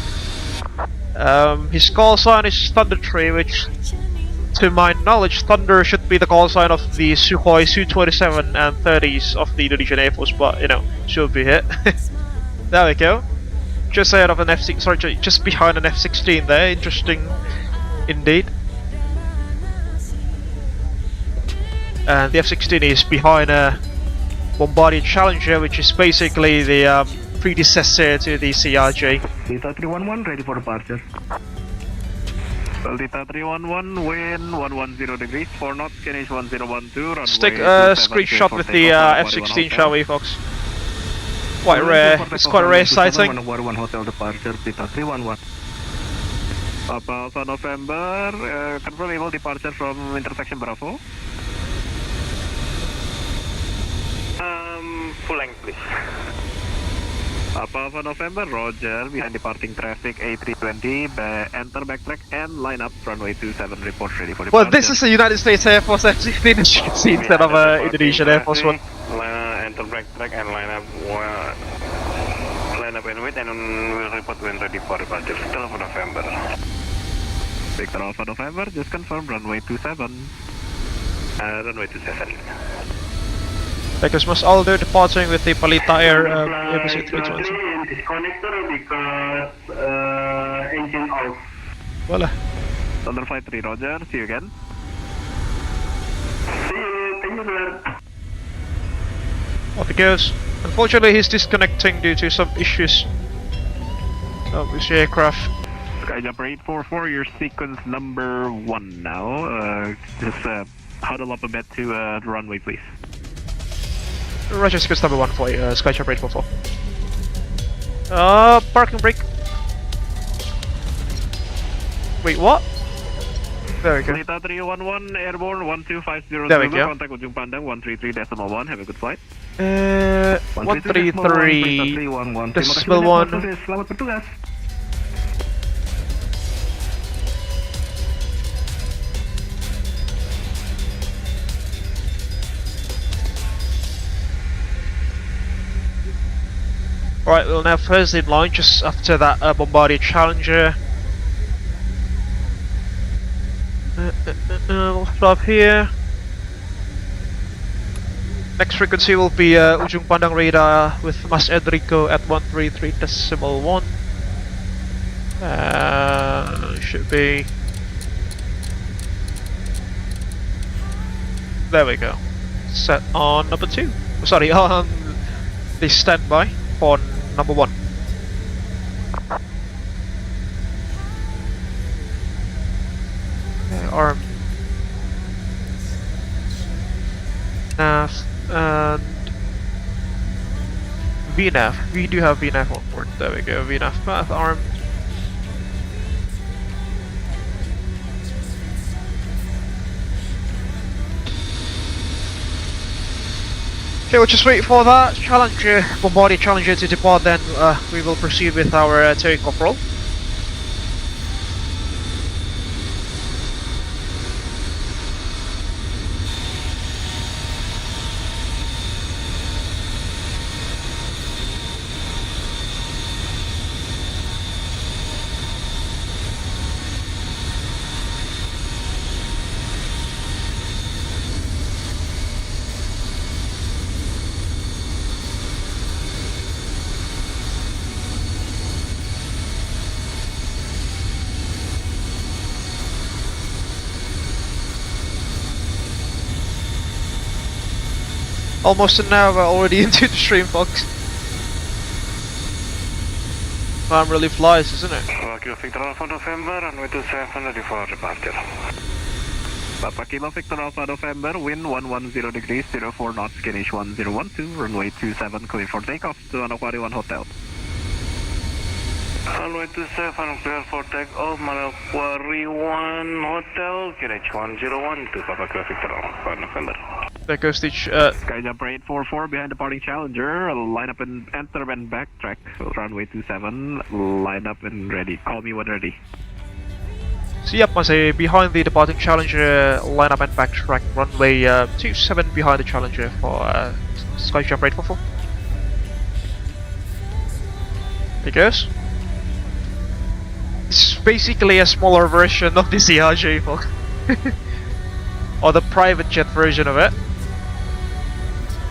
His call sign is Thunder Tree, which, to my knowledge, Thunder should be the call sign of the Sukhoi Su-27 and 30s of the Indonesian Air Force, but you know, should be hit. There we go. Just ahead of an F-16, sorry, just behind an F-16 there, interesting indeed. And the F-16 is behind a Bombardier Challenger, which is basically the predecessor to the CRJ. Delta 311, ready for departure. Delta 311, wind 110 degrees, 4 knots, KNH 1012, runway. Stick a screenshot with the F-16, shall we, folks? Quite rare. It's quite a rare sighting. Hotel departure, Delta 311. Alpha November, confirm able departure from intersection Bravo. Full length, please. Alpha November, roger, behind departing traffic A320, enter backtrack and line up, runway 27, report ready for departure. Well, this is a United States Air Force F-16 as you can see instead of an Indonesian Air Force one. Enter backtrack and line up and wait, and we'll report when ready for departure. Still Alpha November. Victor Alpha November, just confirm runway 27. Runway 27. Because must all do departing with the Palita Air ABC 320. Disconnector because engine off. Voila. Thunder Flight 3, roger. See you again. See you. Thank you, sir. Off he goes. Unfortunately, he's disconnecting due to some issues with the aircraft. Skyjumper 844, your sequence number 1 now. Just huddle up a bit to the runway, please. Roger, sequence number 1 for Skyjumper 844. Parking brake. Wait, what? There we go. Delta 311, airborne 1250. There we go. Contact Ujung Pandang 133.1. Have a good flight. 133 decimal 1. Selamat bertugas. Right, we'll now first in line just after that Bombardier Challenger. We'll stop here. Next frequency will be Ujung Pandang radar with Mas Enrico at 133.1. Should be. There we go. Set on number 2. Sorry, on the standby for number 1. Arm. NAV and VNAV. We do have VNAV on board. There we go. VNAV path arm. Okay, we'll just wait for that Challenger, Bombardier Challenger to depart, then we will proceed with our takeoff roll. Almost an hour already into the stream, folks. Time really flies, isn't it? Kilo Victor Alpha November, runway 27, ready for departure. Papa Kilo Victor Alpha November, wind 110 degrees, 04 knots, Kenish 1012, runway 27, clear for takeoff to Manokwari 1 Hotel. Runway 27, clear for takeoff, Manokwari 1 Hotel, Kenish 101 to Papa Kilo Victor Alpha November. There goes the Skyjump 844 behind departing Challenger. Line up and enter and backtrack. Runway 27. Line up and ready. Call me when ready. So yep, I say behind the departing Challenger, line up and backtrack. Runway 27 behind the Challenger for Skyjump 844. There it goes. It's basically a smaller version of the CRJ, folks. Or the private jet version of it.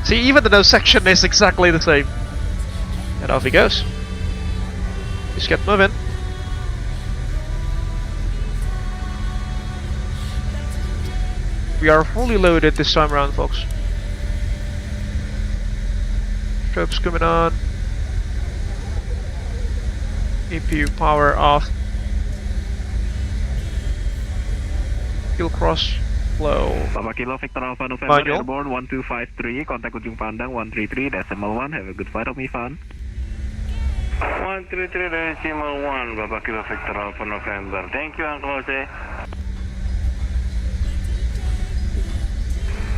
See, even the nose section is exactly the same. And off he goes. Just get moving. We are fully loaded this time around, folks. Strobes coming on. EPU power off. Fuel cross. Low. Papa Kilo Victor Alpha November Airborne 1253, contact Ujung Pandang 133.1. Have a good flight, Omifan. 133.1, Papa Kilo Victor Alpha November. Thank you, Uncle Jose.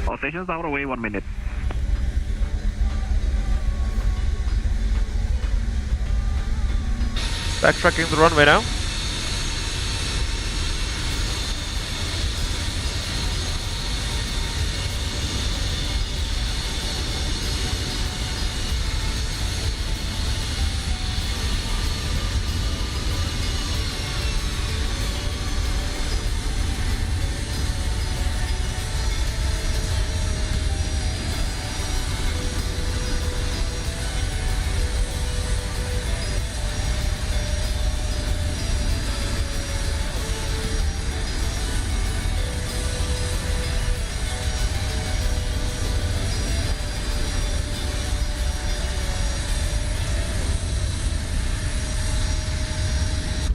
All stations are away 1 minute. Backtracking the runway now.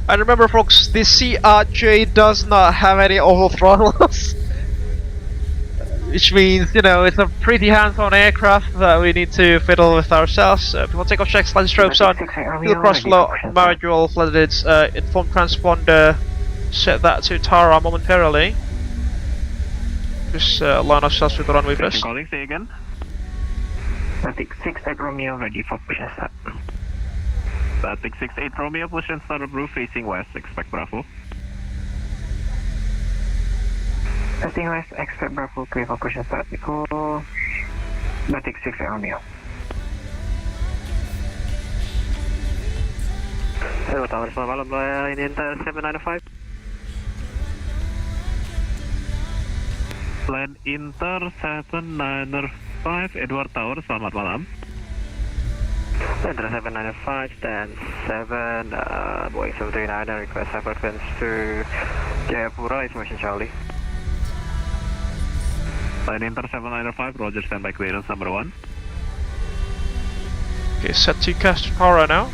And remember, folks, the CRJ does not have any auto throttles. Which means, you know, it's a pretty hands-on aircraft that we need to fiddle with ourselves. Before takeoff checks, land strobes on, fuel cross low, manual flooded, inform transponder, set that to Tara momentarily. Just line ourselves with the runway first. Calling, say again. Static 68 Romeo, ready for push and start. Static 68 Romeo, push and start approved, facing west, expect Bravo. Facing west, expect Bravo, clear for push and start. Echo, Static 68 Romeo. Tower, selamat malam, ini Inter 795. Line Inter 795, Edward Tower, selamat malam. Inter 795, stand 7, Boeing 739, request hyperfence to Jayapura, information Charlie. Line Inter 795, Roger, standby clearance number 1. Okay, set to cast power right now.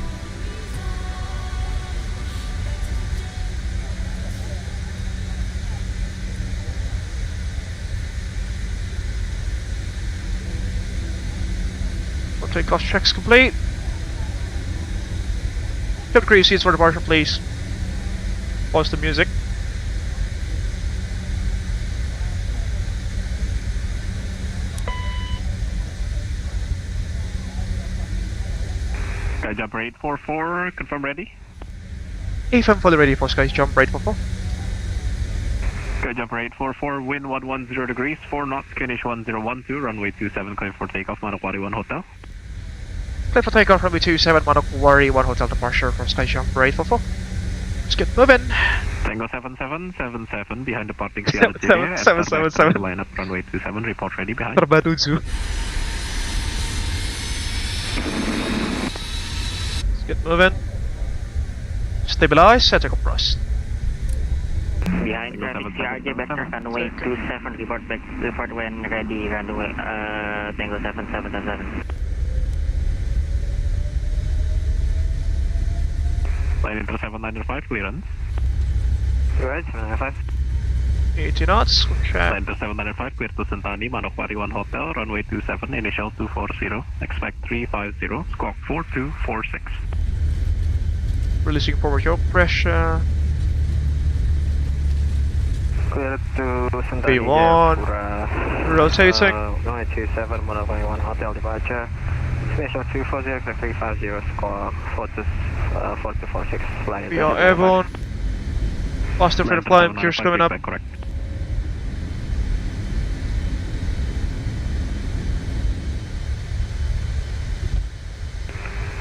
Takeoff checks complete. Keep crew seats for departure, please. Pause the music. Sky Jump 844, confirm ready. AFM fully ready for Sky Jump 844. Sky Jump 844, wind 110 degrees, 4 knots, Kinish 1012, runway 27, clear for takeoff, Manokwari 1 Hotel. Clear for takeoff, runway 27, Manokwari 1 Hotel departure for Sky Jump 844. Let's get moving. Tango 7777, behind departing Zaviere. 777. Line up, runway 27, report ready behind. Terbaduzu. Let's get moving. Stabilize, set takeoff thrust. Behind traffic CRJ back to runway 27, report when ready, runway Tango 7777. Line Inter 795, clearance. Right, 795. 80 knots, track. Line Inter 795, clear to Sentani, Manokwari 1 Hotel, runway 27, initial 240, expect 350, squawk 4246. Releasing forward yoke pressure. Clear to Sentani, V1. Rotating. Runway 27, Manokwari 1 Hotel, departure. Initial 240, expect 350, squawk 4246. We are airborne. Faster for the climb, gears coming up. Correct.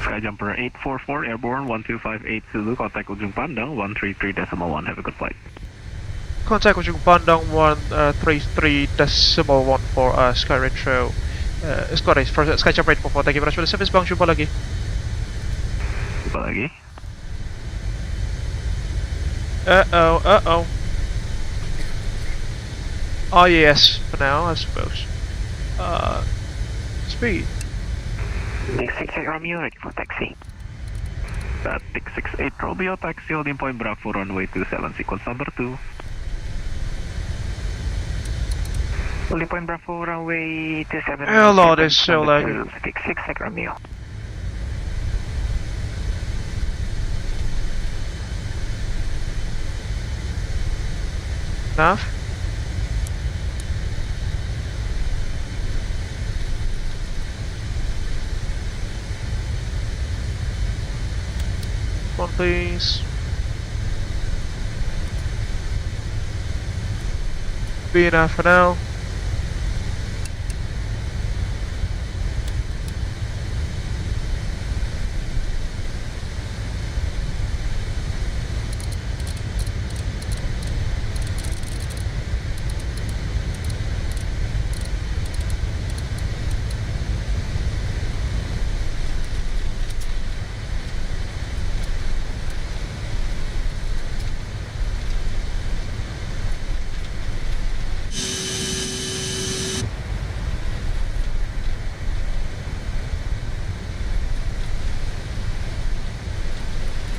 Skyjumper 844, airborne 1258 Zulu, contact Ujung Pandang 133.1, have a good flight. Contact Ujung Pandang 133.1 for Sky Retro. Squad for Skyjump 844, thank you very much for the service, bang, jumpa lagi. Jumpa lagi. Uh-oh. Oh yes, for now, I suppose. Speed. Take 68 Romeo, ready for taxi. Take 68 Romeo, taxi, holding point Bravo, runway 27, sequence number 2. Holding point Bravo, runway 27. Hello, this is so laggy. Take 68 Romeo. Nav. One please. Be enough for now.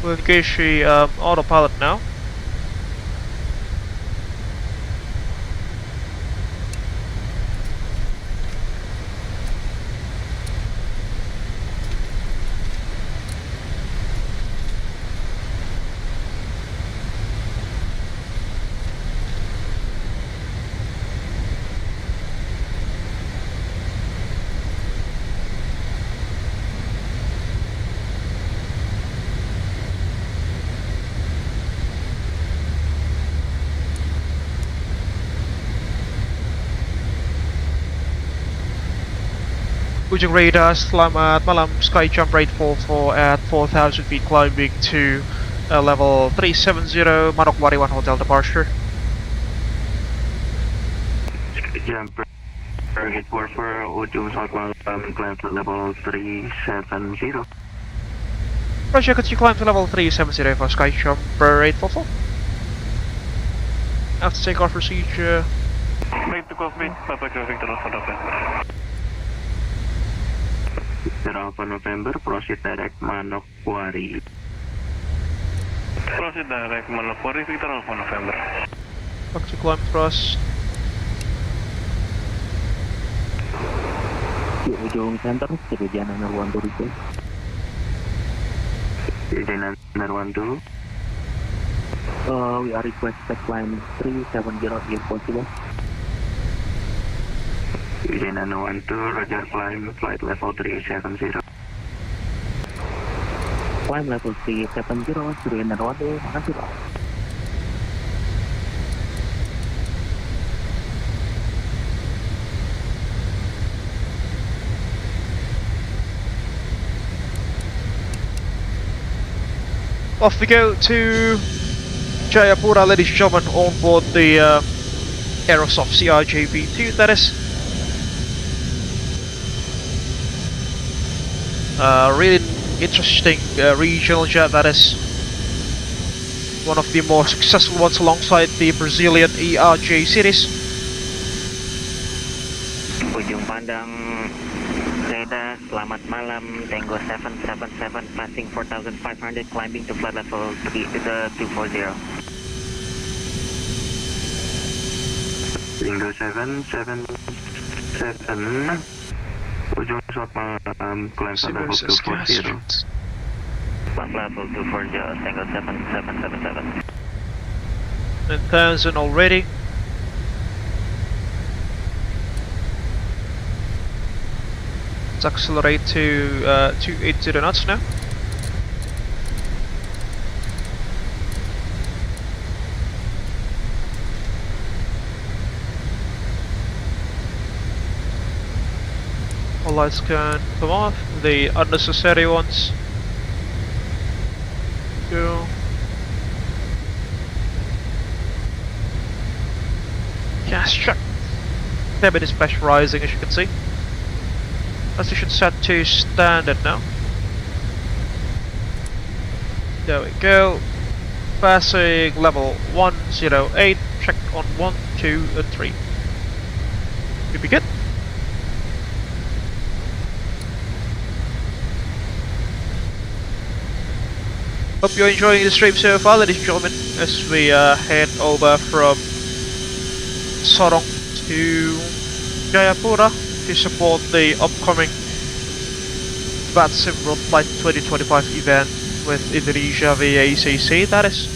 We'll engage the autopilot now. Ujung radar, selamat malam, sky jump rate 44 at 4,000 feet climbing to level 370, Manokwari 1 hotel departure. Jump target for Ujung Selamat malam, climb to level 370. Roger, could you climb to level 370 for sky jump rate 44? After takeoff procedure. Make the coffee, Papa Victor Alpha November. Victor Alpha November, proceed direct Manokwari. Proceed direct Manokwari, Victor Alpha November. Back to climb thrust. Ujung center, kejadian number 1 to Kejadian number 1 to. We are requested climb 370 if possible. Kejadian number 1 to, Roger, climb flight level 370. Climb level 370, Julian Dre, makasih Pak. Off we go to Jayapura, ladies and gentlemen, on board the Aerosoft CRJV2, that is. Really interesting regional jet, that is. One of the more successful ones alongside the Brazilian ERJ series. Ujung pandang radar, selamat malam, Tango 777, passing 4,500, climbing to flight level 240. Tango 777, Ujung Selamat climb to level 240. Flight level 240, Tango 7777. 9,000 already. Let's accelerate to 280 knots now. All lights can come off, the unnecessary ones go. Gas check. Cabin is pressurizing, as you can see. Position set to standard now. There we go. Passing level 108. Check on 1, 2, and 3. Should be good. Hope you're enjoying the stream so far, ladies and gentlemen, as we head over from Sorong to Jayapura to support the upcoming VATSIM World Flight 2025 event with Indonesia vACC, that is.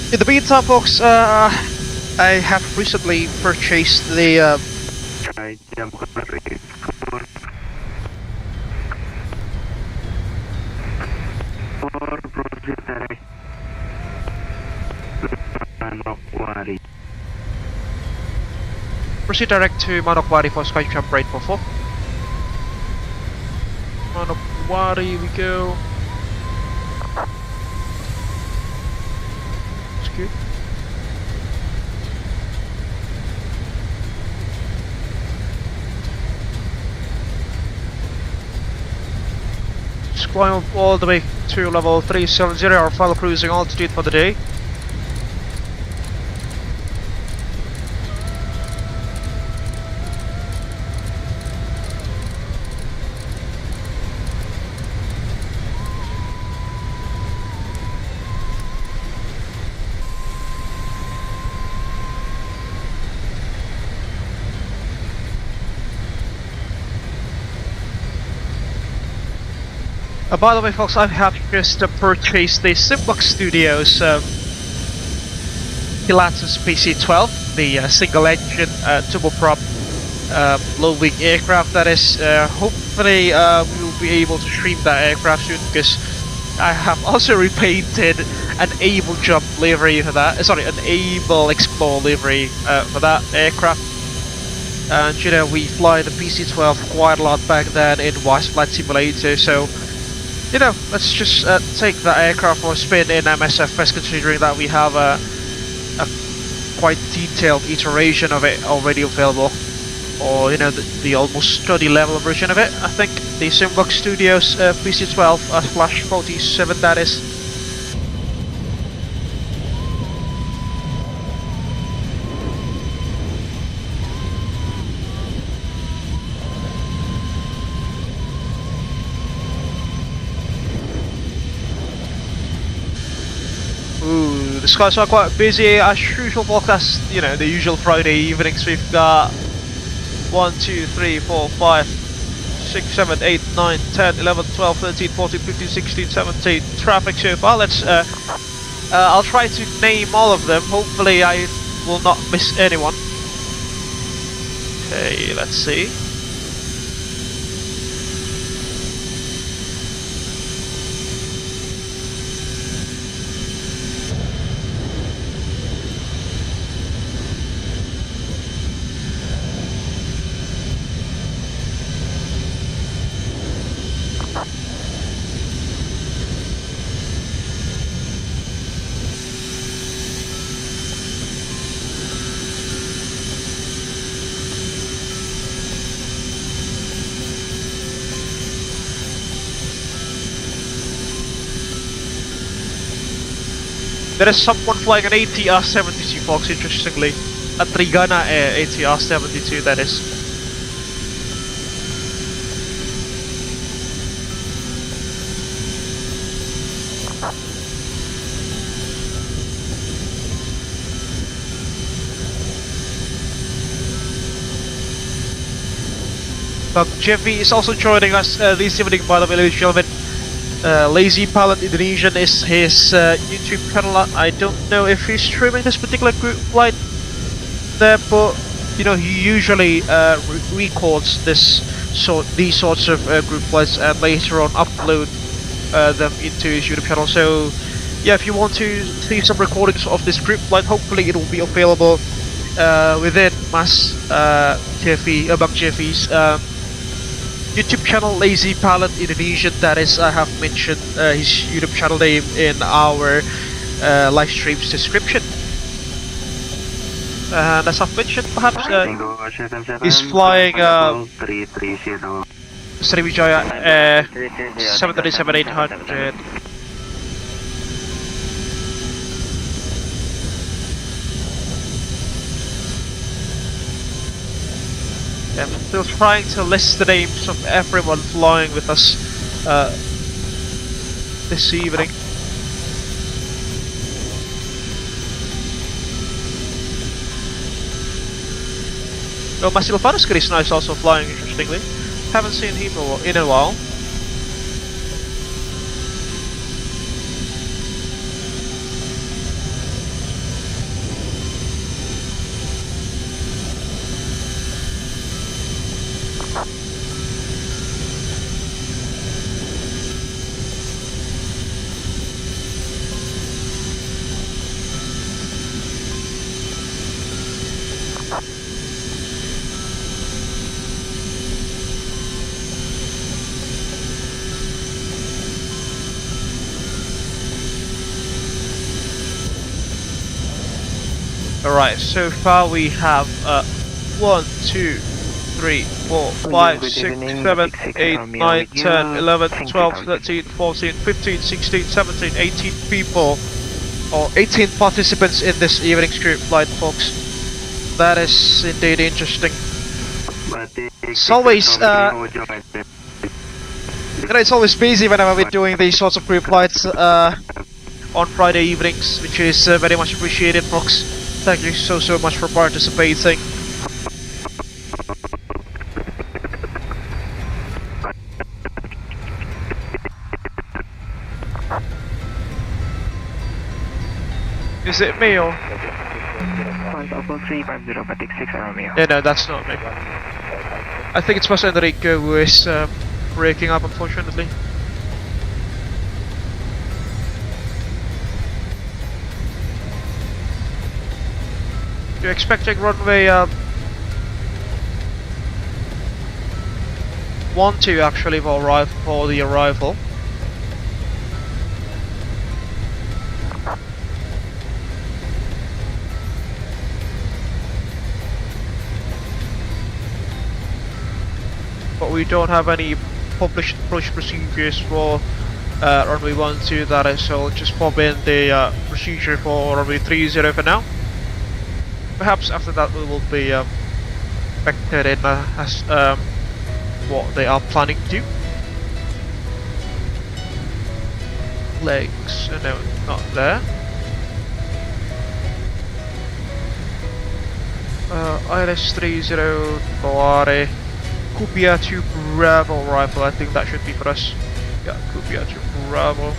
In the meantime, folks, I have recently purchased the proceed direct to Manokwari for sky jump rate 44. Manokwari we go. Good. Just climb up all the way to level 370, our final cruising altitude for the day. By the way, folks, I have just purchased the Simbox Studios Pilatus PC-12, the single-engine turboprop low-wing aircraft. That is, hopefully we will be able to stream that aircraft soon, because I have also repainted an Abel Jump livery for that. Sorry, an Abel Explore livery for that aircraft. And you know, we fly the PC-12 quite a lot back then in Wise Flight Simulator, so you know, let's just take that aircraft for a spin in MSFS, considering that we have a quite detailed iteration of it already available, or you know, the almost study level version of it. I think the Simbox Studios PC-12 Flash 47, that is. Ooh, the skies are quite busy as usual, folks. That's, you know, the usual Friday evenings. We've got 1, 2, 3, 4, 5, 6, 7, 8, 9, 10, 11, 12, 13, 14, 15, 16, 17 traffic so far. Let's I'll try to name all of them. Hopefully I will not miss anyone. Okay, let's see. There is someone flying an ATR-72, folks, interestingly. A Trigana ATR-72, that is. But Jeffy is also joining us this evening, by the way, ladies and gentlemen. Lazy Pilot Indonesian is his YouTube channel. I don't know if he's streaming this particular group flight there, but you know, he usually records these sorts of group flights and later on upload them into his YouTube channel. So yeah, if you want to see some recordings of this group flight, hopefully it will be available within Mas Abang Jeffy's YouTube channel, Lazy Pilot Indonesian. That is, I have mentioned his YouTube channel name in our live stream's description. And as I've mentioned, perhaps he's flying Sriwijaya 737-800. I'm still trying to list the names of everyone flying with us this evening. Oh, my Silvanus Krisna is also flying, interestingly. Haven't seen him in a while. Alright, so far we have 1, 2, 3, 4, 5, 6, 7, 8, 9, 10, 11, 12, 13, 14, 15, 16, 17, 18 people, or 18 participants in this evening's group flight, folks. That is indeed interesting. It's always, you know, it's always busy whenever we're doing these sorts of group flights on Friday evenings, which is very much appreciated, folks. Thank you so much for participating. Is it me or? Apple 350, Batik 6 Romeo. Yeah, no, that's not me. I think it was Enrico who is breaking up, unfortunately. You're expecting runway 12 actually for the arrival. But we don't have any published approach procedures for runway 12, that is, so just pop in the procedure for runway 30 for now. Perhaps after that we will be factored in as what they are planning to do. Legs, no, not there. ILS 30 Loare. Kupia to Bravo rifle, I think that should be for us. Yeah, Kupia to Bravo.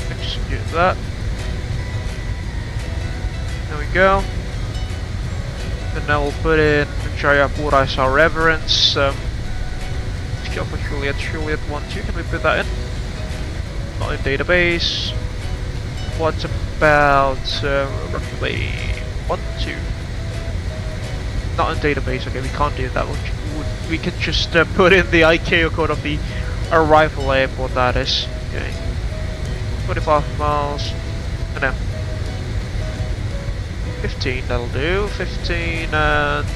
Execute that. There we go. And now we'll put in Jayapura as our reverence. Skill for Juliet 1-2, can we put that in? Not in database. What about runway 1-2? Not in database, okay, we can't do that. We can just put in the ICAO code of the arrival airport, that is. Okay. 25 miles. No. 15, that'll do. 15 and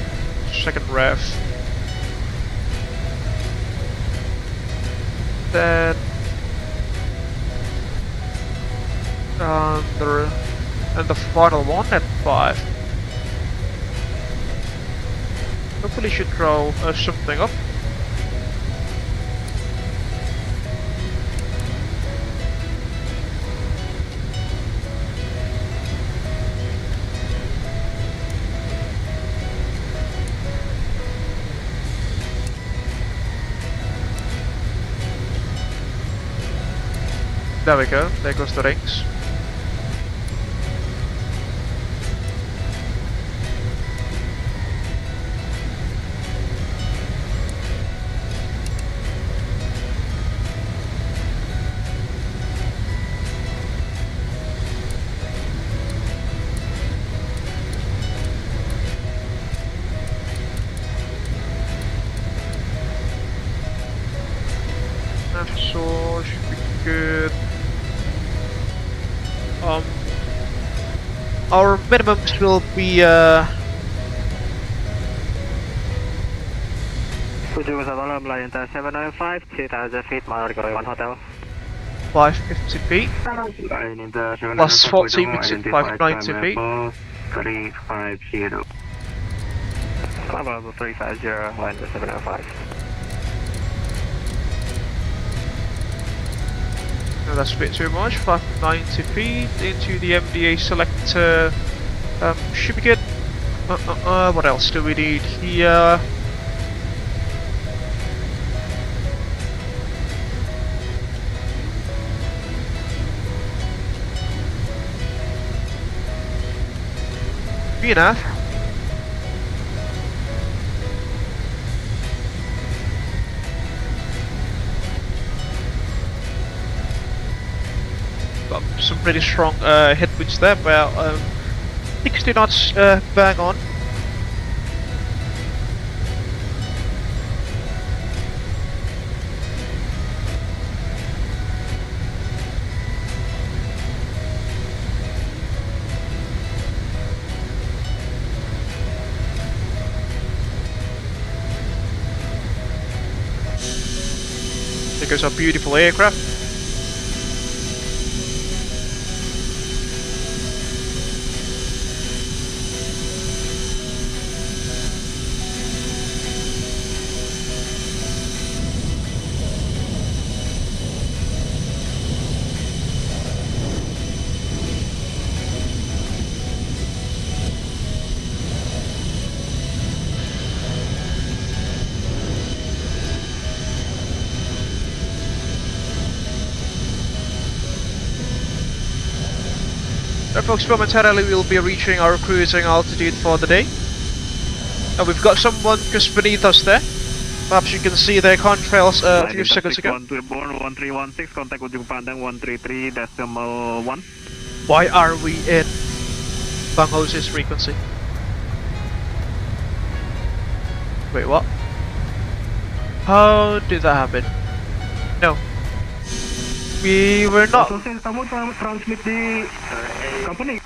second ref. Then and the final one at 5. Hopefully should throw something up. There we go, there goes the rings. So should be good. Our minimums will be Lion 705, 2000 feet, Margaret 1 Hotel. 550 feet. Plus 40 makes it 590 feet. 350. About 350, Lion 705. No, that's a bit too much. 590 feet into the MDA selector. Should be good. What else do we need here? Be enough. Got some pretty strong headwinds there, about 60 knots bang on. There goes our beautiful aircraft. Alright folks, momentarily we'll be reaching our cruising altitude for the day. And we've got someone just beneath us there. Perhaps you can see their contrails a few seconds ago. 1316, contact ujung pandang 133.1. Why are we in Bang Jose's frequency? Wait, what? How did that happen? No. We were not. Kamu transmit di company.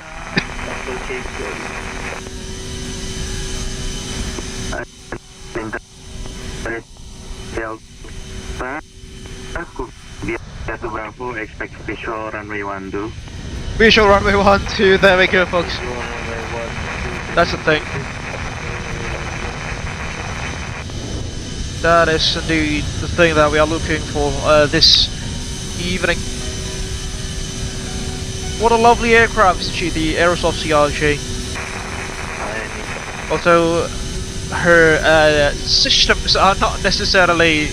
Delta Bravo, expect visual runway 12. Visual runway 12, there we go folks. That's the thing. That is indeed the thing that we are looking for this evening. What a lovely aircraft, the Aerosoft CRJ. Although her systems are not necessarily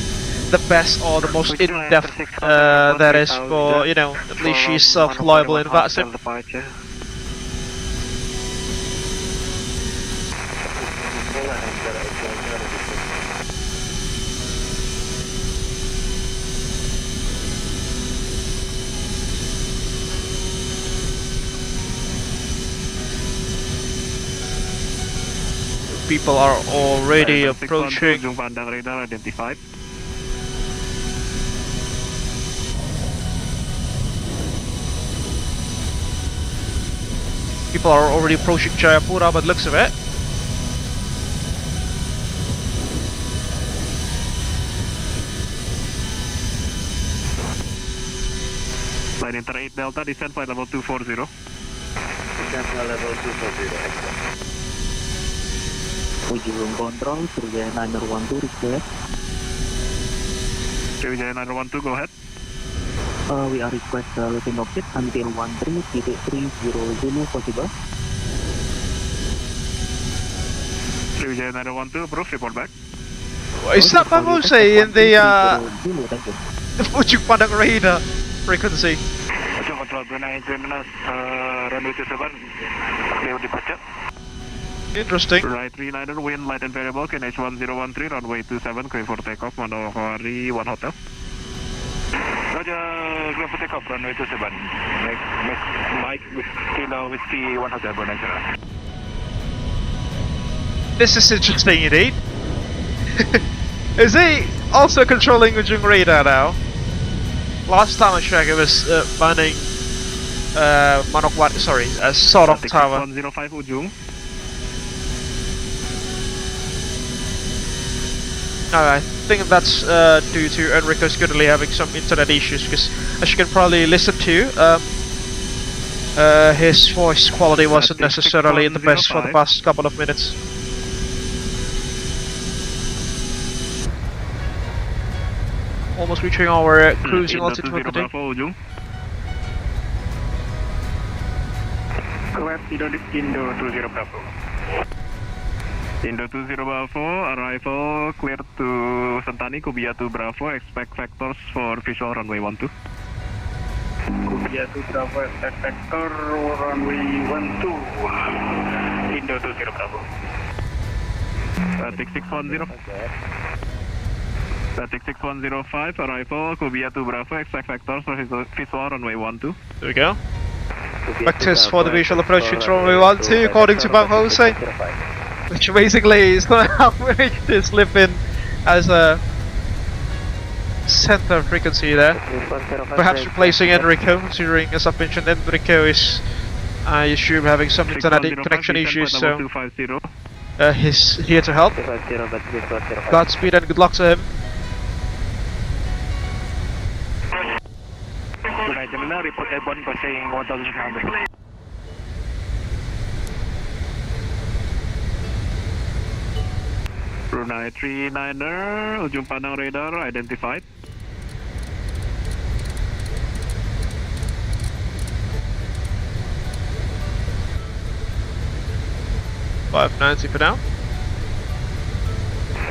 the best or the most in-depth, that is for, you know, at least she's self-reliable in VATSIM. People are already approaching. Pandang radar identified. People are already approaching Jayapura, but looks of it. Line Inter 8 Delta, descend flight level 240. Descend flight level 240, Ujung control, Sriwijaya 912 request. Sriwijaya 912, go ahead. We are request looking object until 13.30 Zulu possible. Sriwijaya 912, approve, report back. Is that Bang Jose in the Ujung Pandang radar frequency? Ujung control, runway 27, clear departure. Interesting. Right 39er, wind light and variable, KNH 1013, runway 27, clear for takeoff, Manokwari 1 hotel. Roger, clear for takeoff, runway 27. Mike, Kilo Whiskey 1 hotel, go next. This is interesting indeed. Is he also controlling Ujung radar now? Last time I checked it was manning Manokwari, sorry, Sorong Tower. 105 Ujung. No, I think that's due to Enrico currently having some internet issues, because as you can probably listen to, his voice quality wasn't necessarily the best for the past couple of minutes. Almost reaching our cruising altitude for the day. Correct, Indo 20 Bravo. Indo 20 Bravo, arrival clear to Sentani, Kubia 2 Bravo, expect factors for visual runway 12. Kubia 2 Bravo, expect factor runway 12. Indo 20 Bravo. Static 610. Static 6105, arrival, Kubia 2 Bravo, expect factors for visual runway 12. There we go. Practice for the visual approach to runway 12 according to Bang Jose. Which basically is going to help me to slip in as a center frequency there. Perhaps replacing Enrico, considering, as I've mentioned, Enrico is, I assume, having some internet connection issues, so he's here to help. Godspeed and good luck to him. Report airborne passing 1,600. Brunei 39er, ujung pandang radar identified. $590 for now.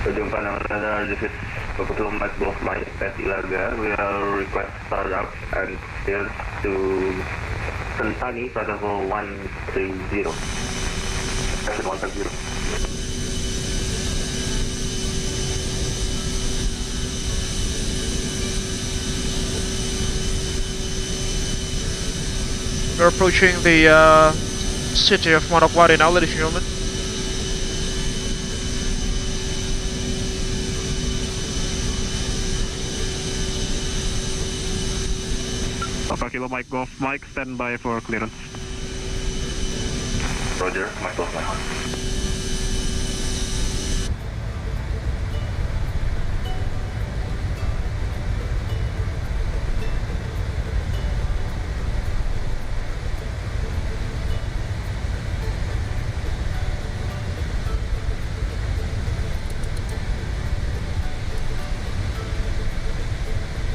Ujung pandang radar, this is Kebetul Mat Block My Pet Ilaga. We are request startup and still to Sentani, flight level 130. Exit 150. We're approaching the city of Maulatama now, ladies and gentlemen. Papa Kilo Mike Golf Mike, stand by for clearance. Roger, Mike Golf Mike.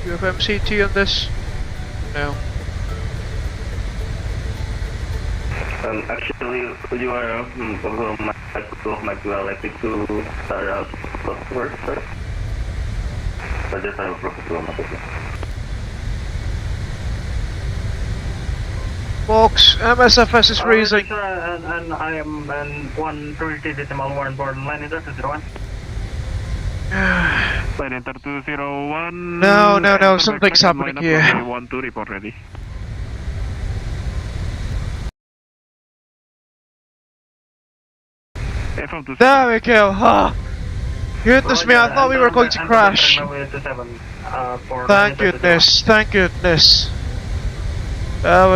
Do you have MCT on this? No. Actually, you are Mike well likely to start out first, sir. Roger, sir, Folks, MSFS is freezing. Sir, and I am in 130.1 borderline, is that 201? Line enter 201. No, something's happening here. 12 report ready. There we go. Ah. Goodness me, I thought we were going to crash. Thank goodness, thank goodness. That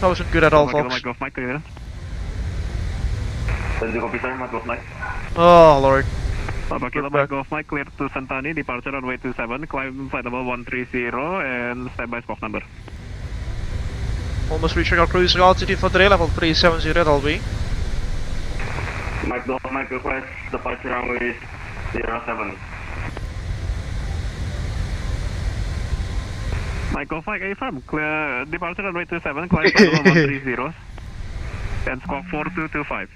wasn't good at all, folks. Oh Lord. Papa Kilo Mike Golf Mike, clear to Sentani, departure on way 27, climb flight level 130 and standby Spock number. Almost reaching our cruising altitude for today, level 370, that'll be. Mike Golf Mike request departure on way 07. Mike Golf Mike, affirm, clear departure on way 27, climb flight level 130 and squawk 4225.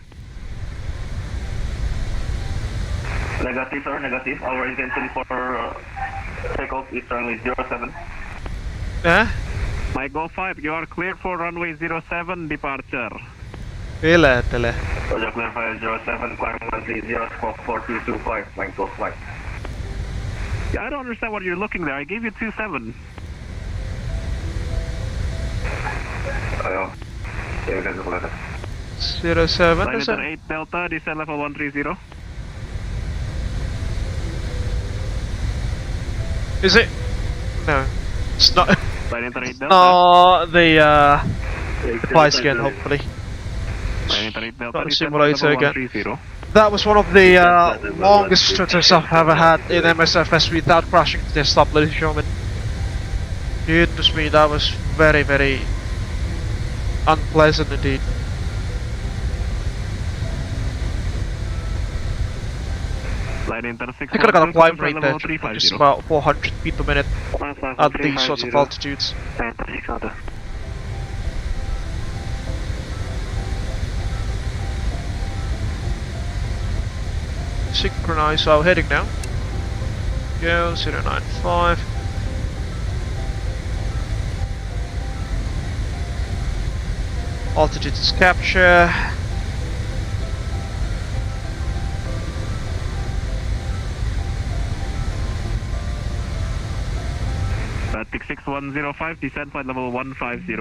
Negative, sir, negative. Our intention for takeoff is runway 07. Mike Golf 5, you are clear for runway 07 departure. Tele. Roger, clear for 07, climb 130, squawk 4225, Mike Golf 5. Yeah, I don't understand what you're looking there. I gave you 27. Oh, yeah, that's the letter. 07, Line is enter it? 8 Delta, descend level 130. Is it? No. It's not. Line enter 8 Delta. Oh, the fly skin, hopefully. Line enter 8 Delta, Got the descend simulator level again. 130. That was one of the longest tutters I've ever had in MSFS without crashing to this stop, ladies and gentlemen. Goodness me, that was very, very unpleasant indeed. Line enter 6. I could have got a climb rate there, just about 400 feet per minute at these sorts of altitudes. Synchronize our heading now. Go 095. Altitude is capture. Batik 6105, descend flight level 150.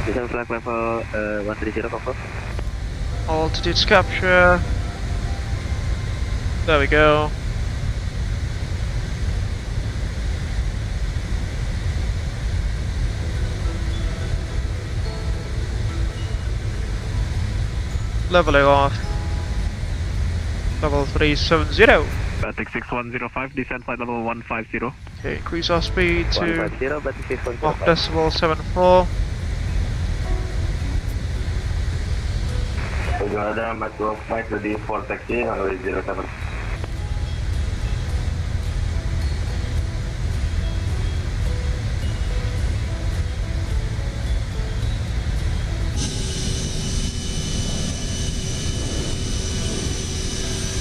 Descend flight level 130, confirm. Altitude capture. There we go. Leveling off. Level 370. Batik 6105, descend flight level 150. Okay, increase our speed to 150, Batik 6105. Mach decimal 74. Sudah ada Mike Golf Mike ready for taxi runway 07.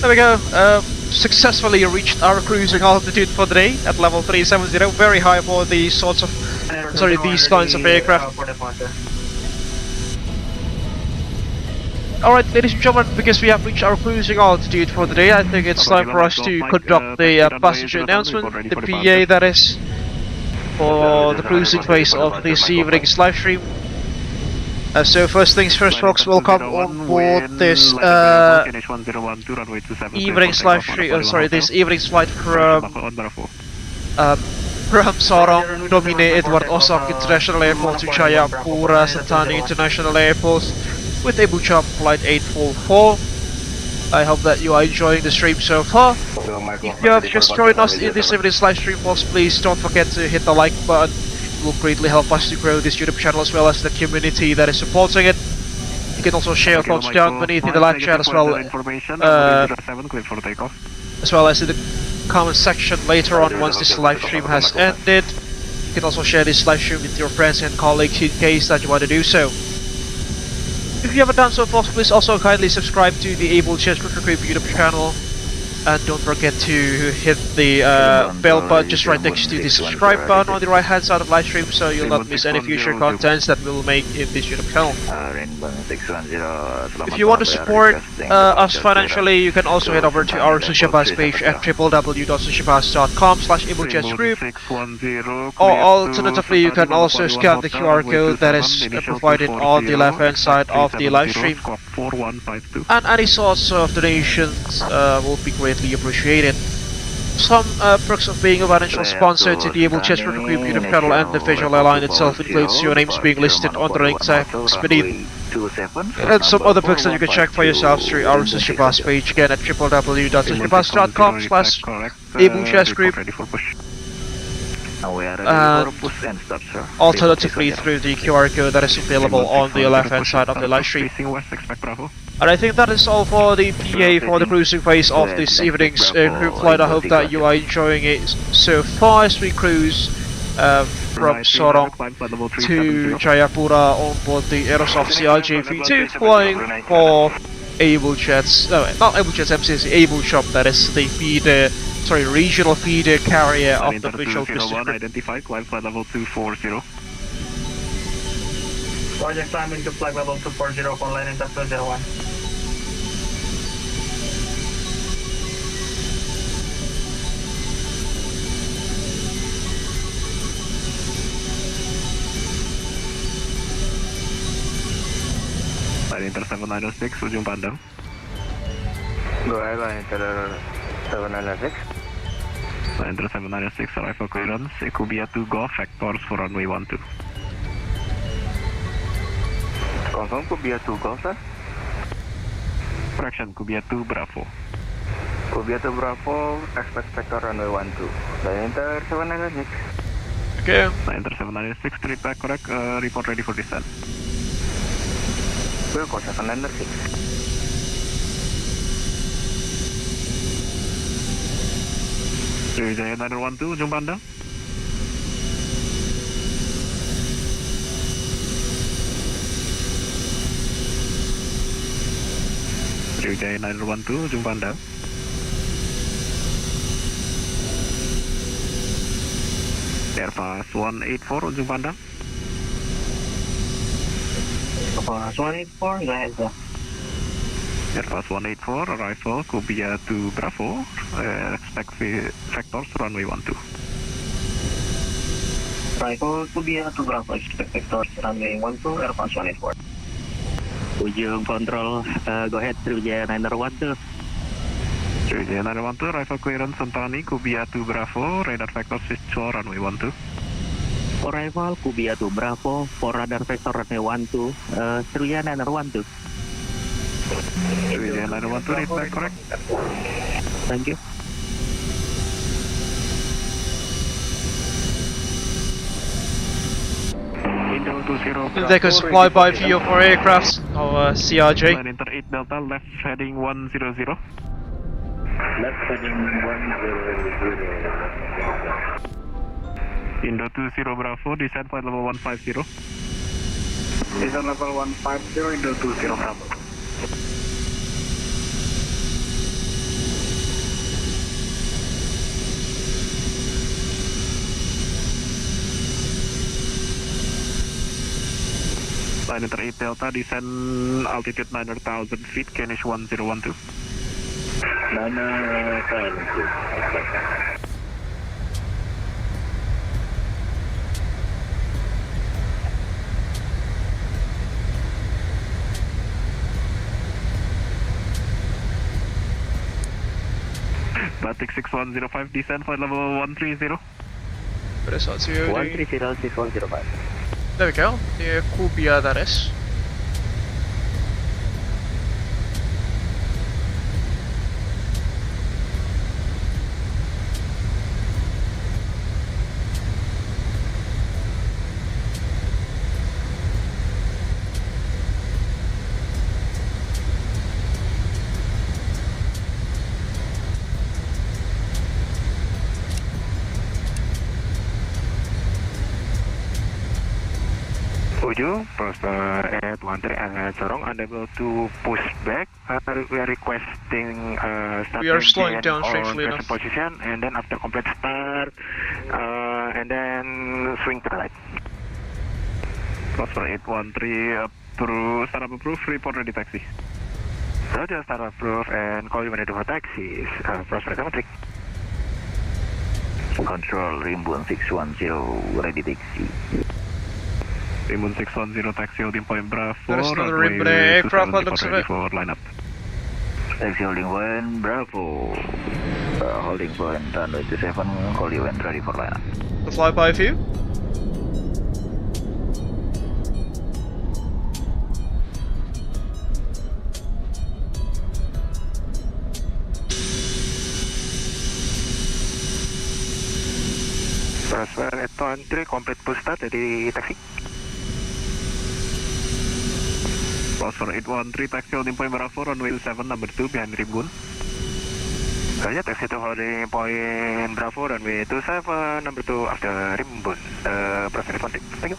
There we go. successfully reached our cruising altitude for the day at level 370, very high for these kinds of aircraft. Alright, ladies and gentlemen, because we have reached our cruising altitude for the day, I think it's time for us to conduct the passenger announcement, the PA that is, for the cruising phase of this evening's live stream. So first things first, folks, welcome on board this evening's live stream. This evening's flight from Sorong, Domine Edward Osok International Airport to Jayapura Sentani International Airport with Abel Jump Flight 844. I hope that you are enjoying the stream so far. If you have just joined us in this evening's live stream, folks, please don't forget to hit the like button. It will greatly help us to grow this YouTube channel as well as the community that is supporting it. You can also share your thoughts down beneath in the live chat as well, as well as in the comment section later on once this live stream has ended. You can also share this live stream with your friends and colleagues in case that you want to do so. If you haven't done so, folks, please also kindly subscribe to the Abel Jets Virtual Group YouTube channel. And don't forget to hit the bell button just right next to the subscribe button on the right hand side of live stream so you'll not miss any future contents that we'll make in this YouTube channel. If you want to support us financially, you can also head over to our Sushabas page at www.sushabas.com/AbelJetsGroup, or alternatively you can also scan the QR code that is provided on the left hand side of the live stream. And any sorts of donations will be greatly appreciated. Some perks of being a financial sponsor to the Abel Jets Virtual Group YouTube channel and the visual airline itself includes your names being listed on the link text beneath, and some other perks that you can check for yourselves through our Sushabas page again at www.sushabas.com/AbelJetsGroup, and alternatively through the QR code that is available on the left hand side of the live stream. And I think that is all for the PA for the cruising phase of this evening's group flight. I hope that you are enjoying it so far as we cruise from Sorong to Jayapura on board the Aerosoft CRJ-V2, flying for Abel Jets, no, not Abel Jets MCC, Abel Jump, that is the feeder, regional feeder carrier of the Visual Business Identified, climb flight level 240. Project climbing to flight level 240 for landing at 201. Line Inter 7906, ujung pandang. Go ahead, Line Inter 7906. Line Inter 7906, arrival clearance, Kubia 2 Golf, vectors for runway 12. Confirm Kubia 2 Golf, sir. Correction, Kubia 2 Bravo. Kubia 2 Bravo, expect vector runway 12. Line Inter 7906. Okay. Line Inter 7906, street back correct, report ready for descent. Wilco 796. Sriwijaya 912, ujung pandang. Sriwijaya 912, ujung pandang. Airbus 184, ujung pandang. Airbus 184, go ahead, sir. Airbus 184, arrival, Kubia 2 Bravo, expect vectors, runway 12. Arrival, Kubia 2 Bravo, expect vectors, runway 12, Airbus 184. Ujung control, go ahead, Sriwijaya 912. Sriwijaya 912, arrival clearance Sentani, Kubia 2 Bravo, radar vector visual, runway 12. Arrival, Kubia 2 Bravo, for radar vector runway 12, Sriwijaya 912. Sriwijaya 912, read back correct. Thank you. Take a supply by view for aircrafts, our CRJ. Line Inter 8 Delta, left heading 100. Left heading 100. Indo 20 Bravo, descent flight level 150. Descent level 150, Indo 20 Bravo. Line enter 8 Delta, descend altitude 900,000 feet, Kenish 1012. 9,000. Batik 6105, descend flight level 130. Press out to 130, 6105. There we go, near Kubia that is. Uju, prosper at 13 and Sorong, unable to push back. We are requesting We are slowing down strangely enough. Position, and then after complete start, and then swing to the right. Prosper 813, approve, start up approved, report ready taxi. Roger, start up approved, and call you when ready for taxis. Prosper Telemetric. Control Rimbun 610, ready taxi. Rimbun 610, taxi holding point Bravo. There is another Rimbun aircraft by the looks of it. For lineup. Taxi holding point Bravo. Holding point runway 27, call you when ready for lineup. The flyby view. Prosper 813, complete push start dari taxi. Prosper 813, taxi holding point Bravo, runway 27, number 2 behind Rimbun. Roger, taxi to holding point Bravo, runway 27, number 2 after Rimbun. Prosper 813, thank you.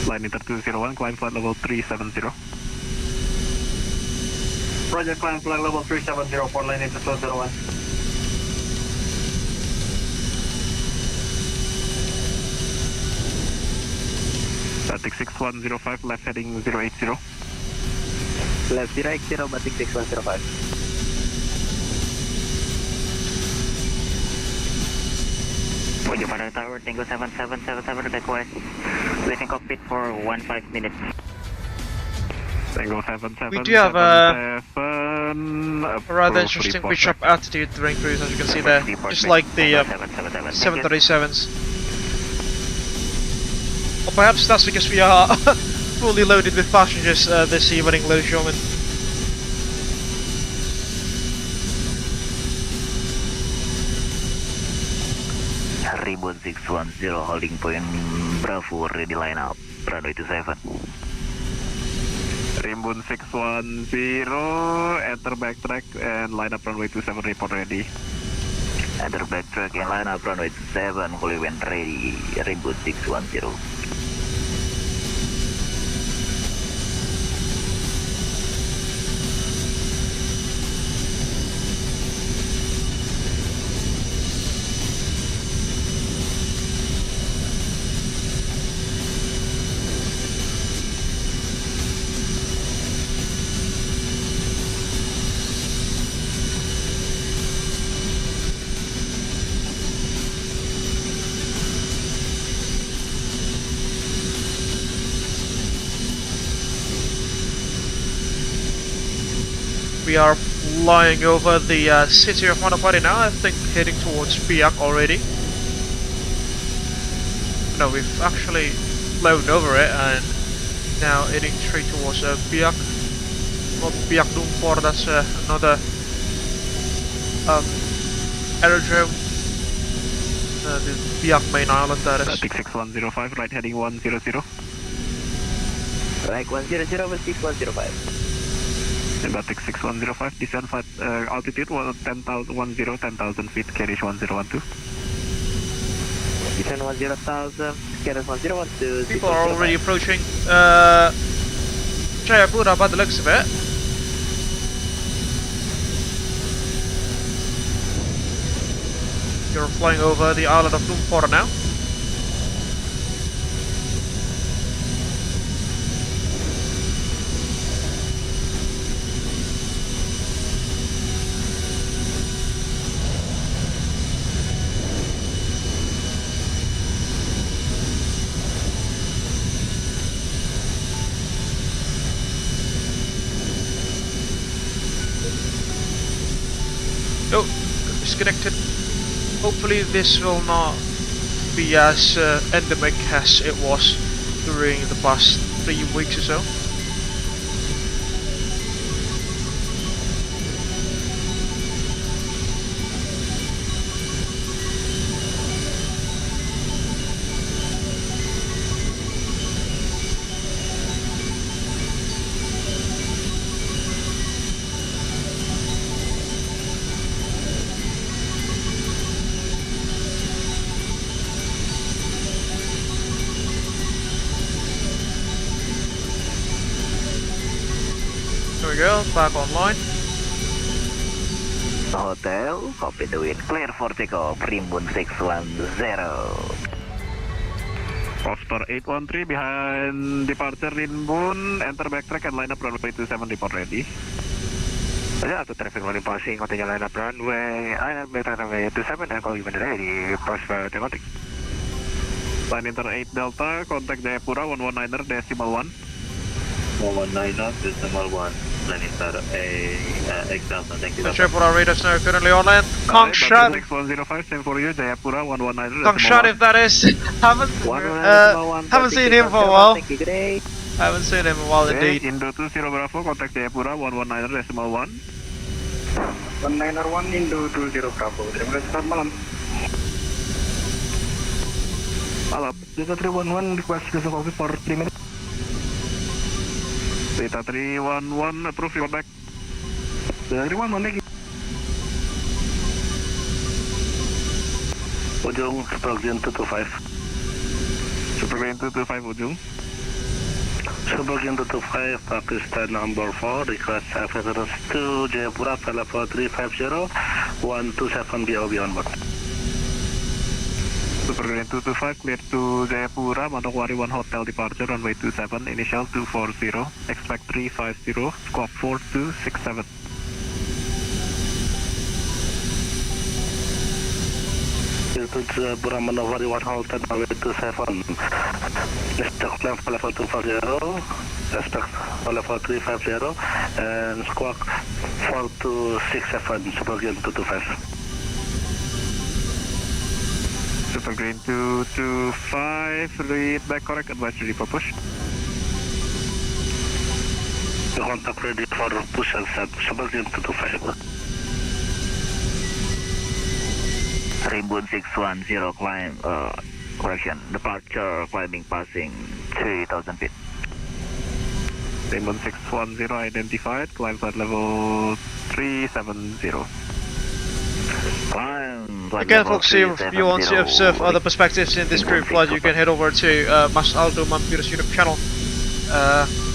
Line inter 201, climb flight level 370. Roger, climb flight level 370 for line inter 201. Batik 6105, left heading 080. Left 080, Batik 6105. Roger, Padang Tower, Tango 7777, request leaving cockpit for 15 minutes. Tango 7777. We do have a rather interesting pitch up attitude during cruise, as you can see there, just like the 737s. Or perhaps that's because we are fully loaded with passengers this evening, ladies and gentlemen. Rimbun 610, holding point Bravo, ready line up, runway 27. Rimbun 610, enter backtrack and line up runway 27, report ready. Enter backtrack and line up runway 27, fully when ready, Rimbun 610. We are flying over the city of Maulatama now, I think heading towards Biak already. No, we've actually flown over it and now heading straight towards Biak. Not Biak Dumpor, that's another aerodrome. The Biak main island, that is. Batik 6105, right heading 100. Right 100, 6105. Batik 6105, descend flight altitude 10,000 feet, carriage 1012. Descend 10,000, carriage 1012. People are already approaching Jayapura by the looks of it. You're flying over the island of Lumpur now. Oh, disconnected. Hopefully this will not be as endemic as it was during the past 3 weeks or so. There we go, back online. Hotel, copy the wind, clear for takeoff, Primbun 610. Oscar 813 behind departure Rinbun, enter backtrack and line up runway 27, report ready. Yeah, to traffic volume passing, continue line up runway, backtrack runway 27 and call you when ready, press for contact. Line inter 8 Delta, contact Jayapura 119er decimal 1. 119er decimal 1. Line inter example, thank you. Jayapura radars now currently on land. Kongshan! 6105, same for you, Jayapura 119er. Kongshan, if that is. Haven't seen him for a while. Haven't seen him in a while indeed. Indo 20 Bravo, contact Jayapura 119er decimal 1. 119er 1 Indo 20 Bravo. Terima kasih, selamat malam. Malam. Delta 311 request closing coffee for 3 minutes. Delta 311 approve, report back. Delta 311 lagi. Ujung Supergreen 225. Supergreen 225 Ujung. Supergreen 225 Pakistan number 4 request service to Jayapura Flight 4350 127 BOB on board. Supergreen 225 clear to Jayapura, Manokwari 1 Hotel departure runway 27, initial 240, expect 350, squawk 4267. To Jayapura, Manokwari 1 Hotel runway 27, expect climb for level 240, expect for level 350, and squawk 4267, Supergreen 225. Supergreen 225, read back correct, advisory for push. The contact ready for push and set, Supergreen 225. Primbun 610, climb, correction, departure, climbing, passing 3000 feet. Primbun 610 identified, climb at level 370. Again, folks, if you want to observe other perspectives in this group flight, you can head over to Mas Aldo Mampiro's YouTube channel.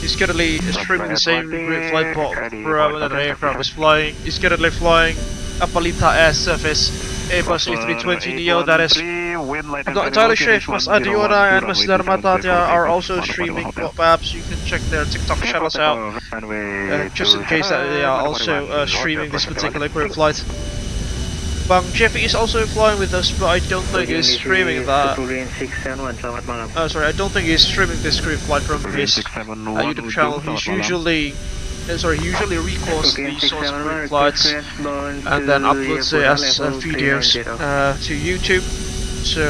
He's currently streaming the same group flight for when the aircraft is flying. He's currently flying a Palita Air Surface Airbus A320 Neo, that is. I'm not entirely sure if Mas Adiora and Mas Dharmatadya are also streaming, but perhaps you can check their TikTok channels out, just in case that they are also streaming this particular group flight. Bang Jeffy is also flying with us, but I don't think he's streaming that. Sorry, I don't think he's streaming this group flight from his YouTube channel. He usually records these sorts of group flights and then uploads it as videos to YouTube. So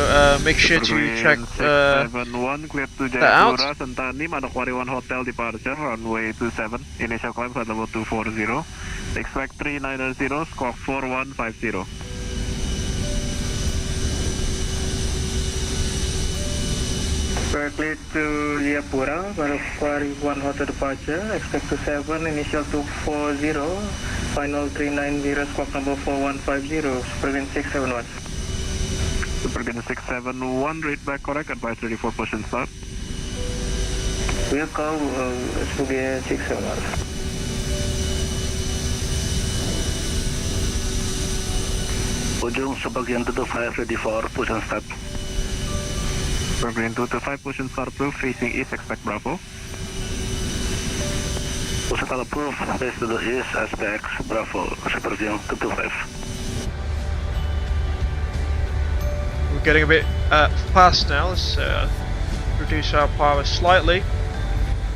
make sure to check that out. Sentani, Manokwari 1 Hotel departure, runway 27, initial climb at level 240, expect 390, squawk 4150. Clear to Jayapura, Manokwari 1 Hotel departure, expect to 7, initial 240, final 390, squawk number 4150, Supergreen 671. Supergreen 671, read back correct, advise ready for push and start. We'll call Supergreen 671. Ujung Supergreen 225 ready for push and start. Supergreen 225, push and start proof, facing east, expect Bravo. Push and start proof, face to the east, SPX, Bravo, Supergreen 225. We're getting a bit fast now. Let's reduce our power slightly.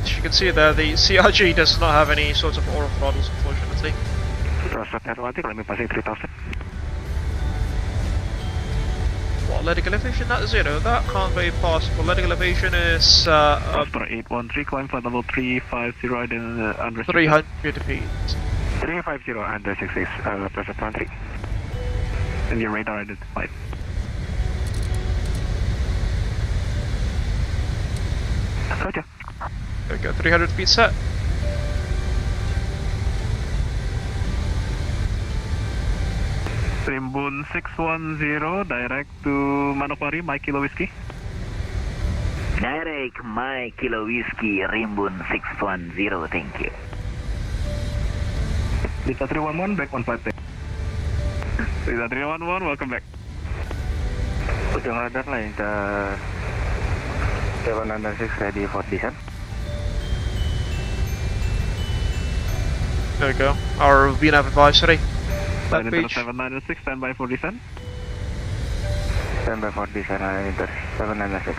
As you can see there, the CRG does not have any sort of auto throttles, unfortunately. Prospect Atlantic, let me passing 3000. What, letting elevation at 0? That can't be possible. Letting elevation is Prosper 813, climb for level 350 under 300 feet. 350 under 66, Prospect 13. And your radar identified. Roger. There we go, 300 feet set. Rimbun 610, direct to Manokwari, Mike Kilo Whiskey. Direct Mike Kilo Whiskey, Rimbun 610, thank you. Delta 311, back 150. Delta 311, welcome back. Ujung radar line, 706 ready for descent. There we go, our VNAV advisory. That page. 796, stand by for descent. Stand by for descent, enter 796.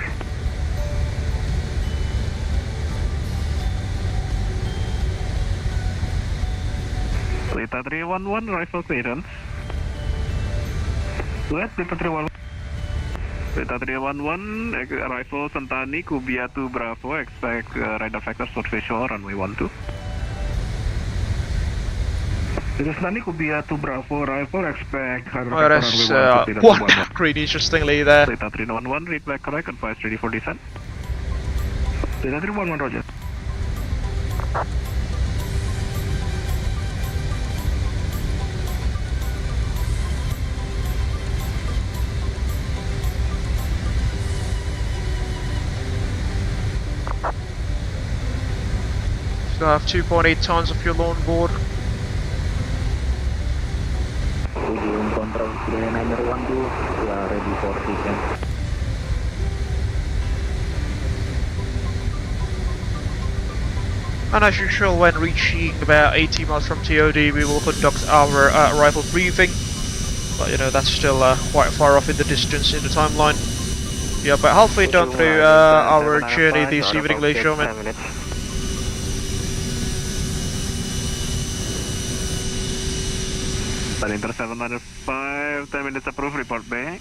Delta 311, rifle clearance. Let Delta 311. Delta 311, rifle Sentani, Kubia 2 Bravo, expect radar factor short visual, runway 12. Delta Sentani, Kubia 2 Bravo, rifle, expect radar factor runway 12. What? Pretty interestingly there. Delta 311, read back correct, advise ready for descent. Delta 311, roger. Still have 2.8 tons of fuel on board. Ujung control 3912, we are ready for descent. And as usual, when reaching about 80 miles from TOD, we will conduct our arrival briefing. But you know, that's still quite far off in the distance in the timeline. Yeah, but halfway done through our journey this evening, ladies and gentlemen. Inter 795, 10 minutes approved, report back.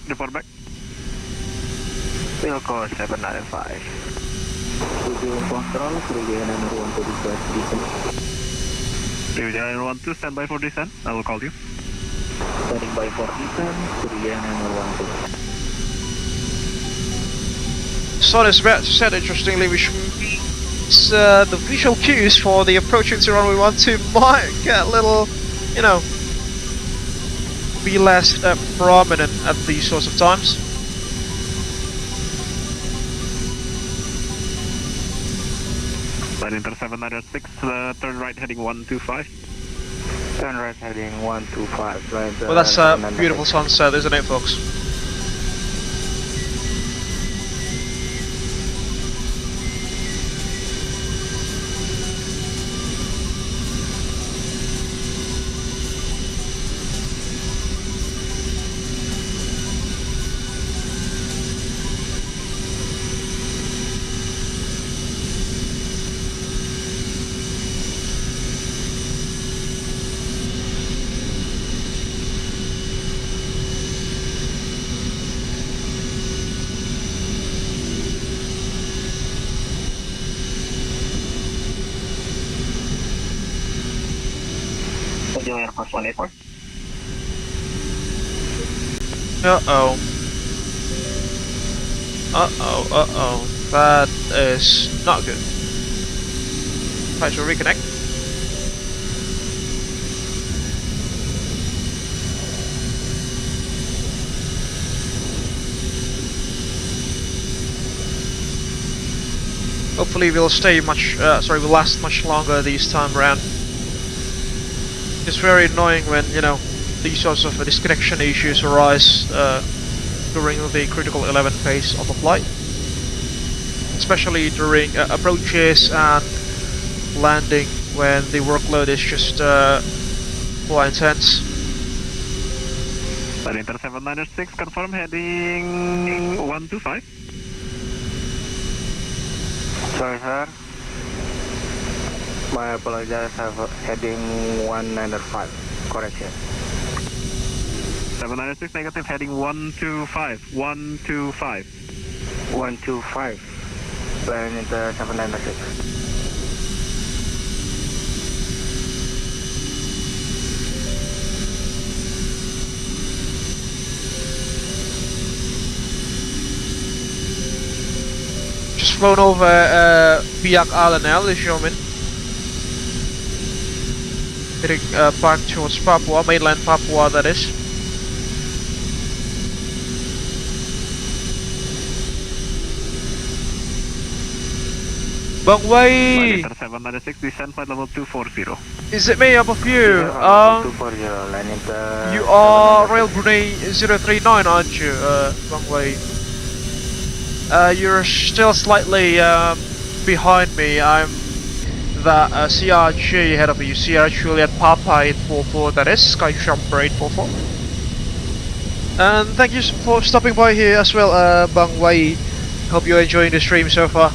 Wilco 795. Ujung control, Julian Dre to request descent. Julian Dre, stand by for descent, I will call you. Standing by for descent, Julian Dre. Sun is about to set, interestingly, which means the visual cues for the approaching to runway 12 might get a little, you know, be less prominent at these sorts of times. Inter 796, turn right heading 125. Turn right heading 125. Right, well, that's a beautiful sunset, isn't it, folks? Air Force 184. That is not good. Try to reconnect. Hopefully we'll we'll last much longer this time around. It's very annoying when, you know, these sorts of disconnection issues arise during the critical 11 phase of the flight. Especially during approaches and landing when the workload is just quite intense. Inter 796, confirm heading 125. Sorry, sir. My apologies, have heading 195. Correct, yes. 796 negative, heading 125. 125. 125. Flying into 796. Just flown over Biak Island now, ladies and gentlemen. Heading back towards Papua, mainland Papua that is. Bang Widyatmoko! 796, descent flight level 240. Is it me above you? 240, landing You are Rail Brunei 039, aren't you, Bang Widyatmoko? You're still slightly behind me. I'm that CRG ahead of you, Sierra Juliet Papa 844, that is, Sky Jumper 844. And thank you for stopping by here as well, Bang Widyatmoko. Hope you're enjoying the stream so far.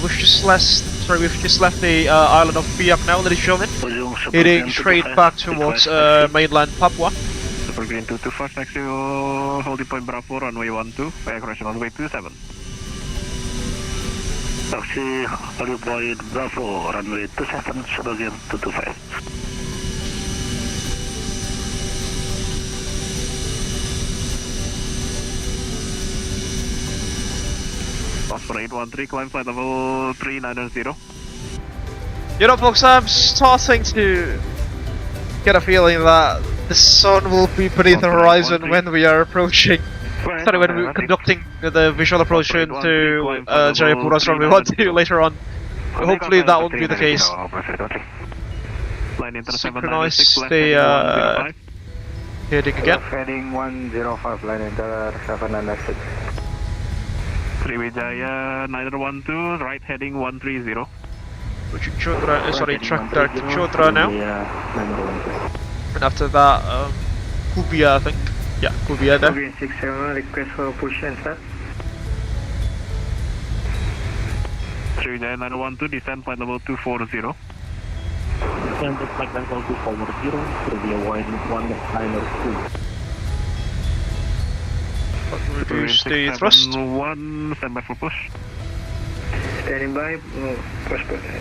We've just left the island of Biak now, ladies and gentlemen. Heading straight back towards mainland Papua. Super Green 225, taxi holding point Bravo, runway 12, via correction runway 27. Taxi holding point Bravo, runway 27, Super Green 225. Oscar 813, climb flight level 390. You know, folks, I'm starting to get a feeling that the sun will be beneath the horizon when we are approaching. Sorry, when we're conducting the visual approach into Jayapura's runway 12 later on. Hopefully that won't be the case. Synchronize the heading again. Heading 105, line enter 796. Sriwijaya 912, right heading 130. Sorry, track direct to Chodra now. And after that, Kubia, I think. Yeah, Kubia there. 67, request for push and start. Sriwijaya 912, descend flight level 240. Descend to flight level 240, Sriwijaya 192. Reduce the thrust. 1, stand by for push. Standing by,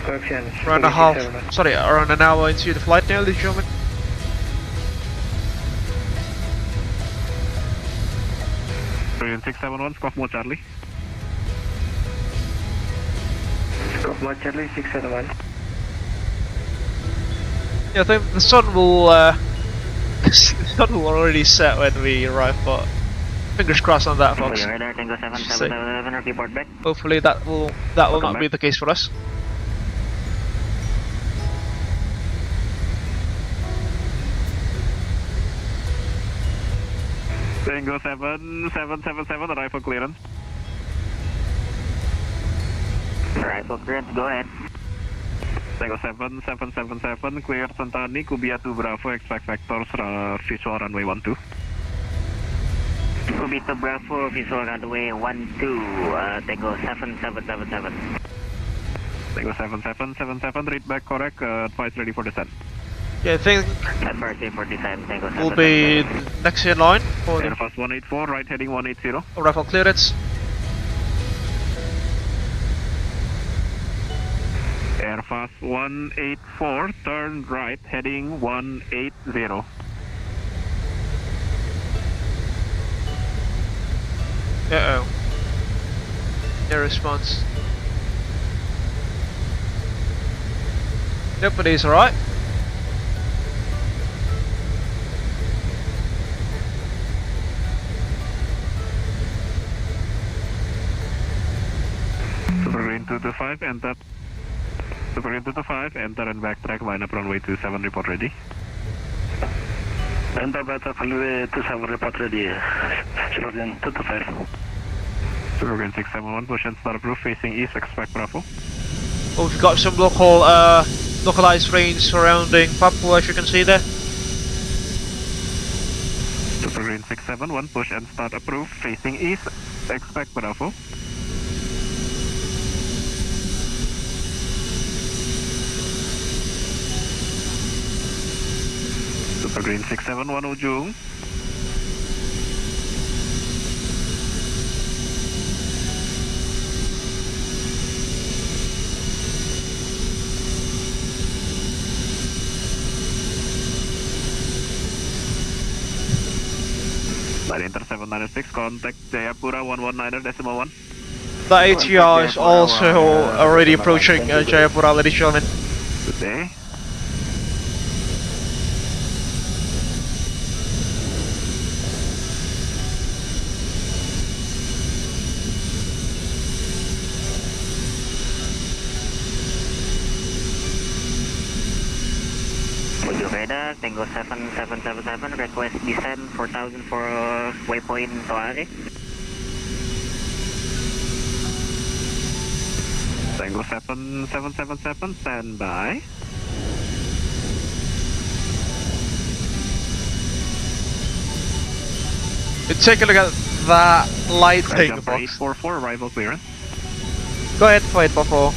correction. Around a half, sorry, around an hour into the flight now, ladies and gentlemen. Brilliant 671, squawk mode Charlie. Squawk mode Charlie 671. Yeah, I think the sun will, the sun will already set when we arrive, but fingers crossed on that, folks. Hopefully that will not be the case for us. Tango 7777, arrive for clearance. Arrive for clearance, go ahead. Tango 7777, clear Santani, Kubia 2 Bravo, expect vectors, visual runway 12. Kubia 2 Bravo, visual runway 12, Tango 7777. Tango 7777, read back correct, advise ready for descent. Yeah, I think advise ready for descent, Tango 777. we'll be next in line for the Airfast 184, right heading 180. arrival clearance. Airfast 184, turn right, heading 180. Uh-oh. No response. Nope, but he's alright. Super Green 225, enter. Super Green 225, enter and backtrack, line up runway 27, report ready. Enter backtrack runway 27, report ready. Super Green 225. Super Green 671, push and start approved, facing east, expect Bravo. Well, we've got some localized range surrounding Papua, as you can see there. Super Green 671, push and start approved, facing east, expect Bravo. Super Green 671 ujung. Inter 796, contact Jayapura 119.1. The ATR is also already approaching Jayapura, ladies and gentlemen. Good day. Radar, Tango 7777, request descent 4000 for waypoint Toare. Tango 7777, stand by. Take a look at that lighting box. 844, arrival clearance. Go ahead for 844.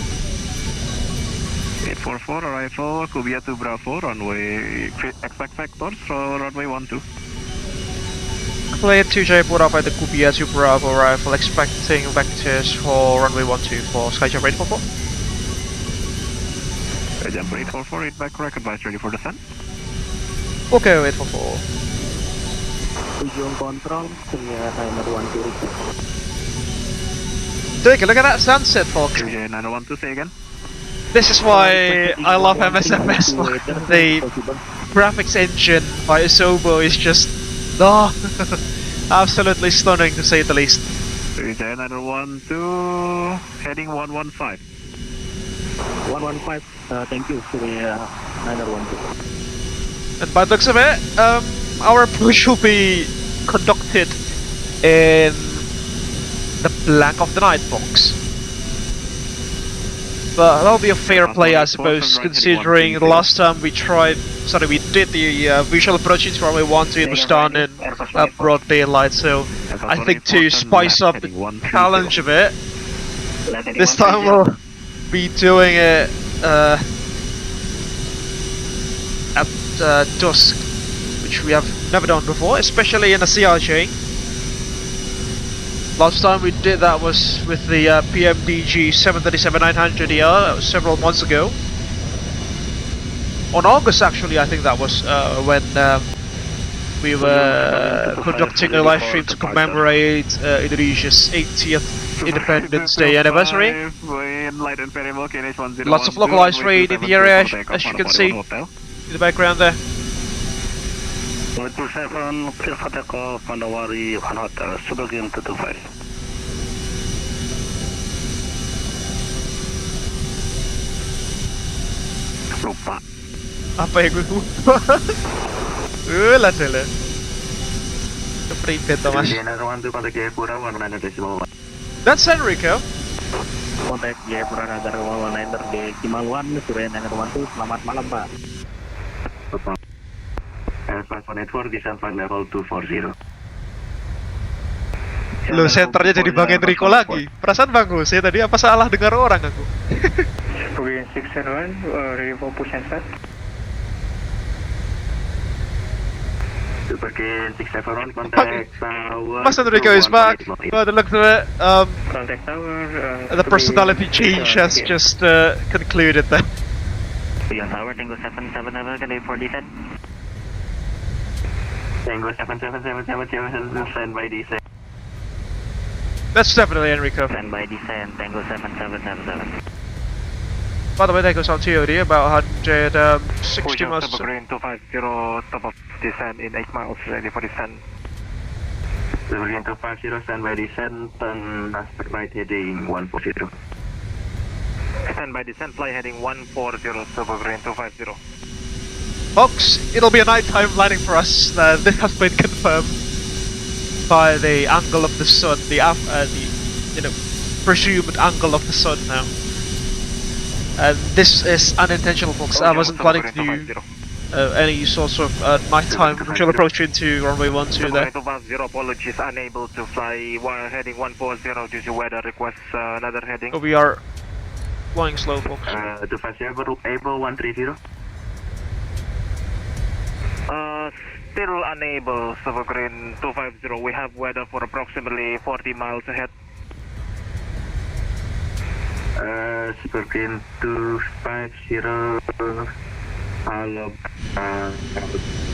844, arrival, Kubia to Bravo, runway, expect vectors, runway 12. Clear to Jayapura by the Kubia to Bravo rifle, expecting vectors for runway 12 for Skyjump 844. Skyjump 844, 8 back, record advice ready for descent. Okay, 844. Ujung control, clear timer 12. Take a look at that sunset, folks. 912, say again. This is why I love MSFS. The graphics engine by Asobo is just absolutely stunning to say the least. 912, heading 115. 115, thank you, Surya 912. And by the looks of it, our approach will be conducted in the black of the night box. But that'll be a fair play, I suppose, considering the last time we did the visual approach into runway 12, it was done in broad daylight, so I think to spice up the challenge a bit, this time we'll be doing it at dusk, which we have never done before, especially in a CRJ. Last time we did that was with the PMDG 737-900ER, that was several months ago. On August actually, I think that was when we were conducting a live stream to commemorate Indonesia's 80th Independence Day anniversary. Lots of localized raid in the area, as you can see in the background there. 127, clear for takeoff, Mandawari 1 Hotel, Suburban 225. Lupa. Apa yang gue lupa? Lah dele. Kepribet Thomas. That's Enrico. Contact Jayapura radar 119 di Kimaluan, Surya 912, selamat malam Pak. L584 descent flight level 240. Lo senternya jadi Bang Enrico lagi. Perasaan bagus ya tadi, apa salah dengar orang aku? Green 601, ready for push and start. Super Green 671, contact tower. Mas Enrico is back. By the look of it, Contact tower. the personality change has just concluded then. Beyond tower, Tango 777, ready for descent. Tango 77777, stand by descent. That's definitely Enrico. Stand by descent, Tango 7777. By the way, that goes on TOD, about 160 miles. Super Green 250, top of descent in 8 miles, ready for descent. Super Green 250, stand by descent, turn aspect right heading 140. Stand by descent, fly heading 140, Super Green 250. Folks, it'll be a nighttime landing for us. This has been confirmed by the angle of the sun, the presumed angle of the sun now. And this is unintentional, folks. I wasn't planning to do any sorts of nighttime visual approach into runway 12 there. 250, apologies, unable to fly heading 140 due to weather, request another heading. We are flying slow, folks. 250, Abel 130. Still unable, Silver Green 250, we have weather for approximately 40 miles ahead. Silver Green 250, hello,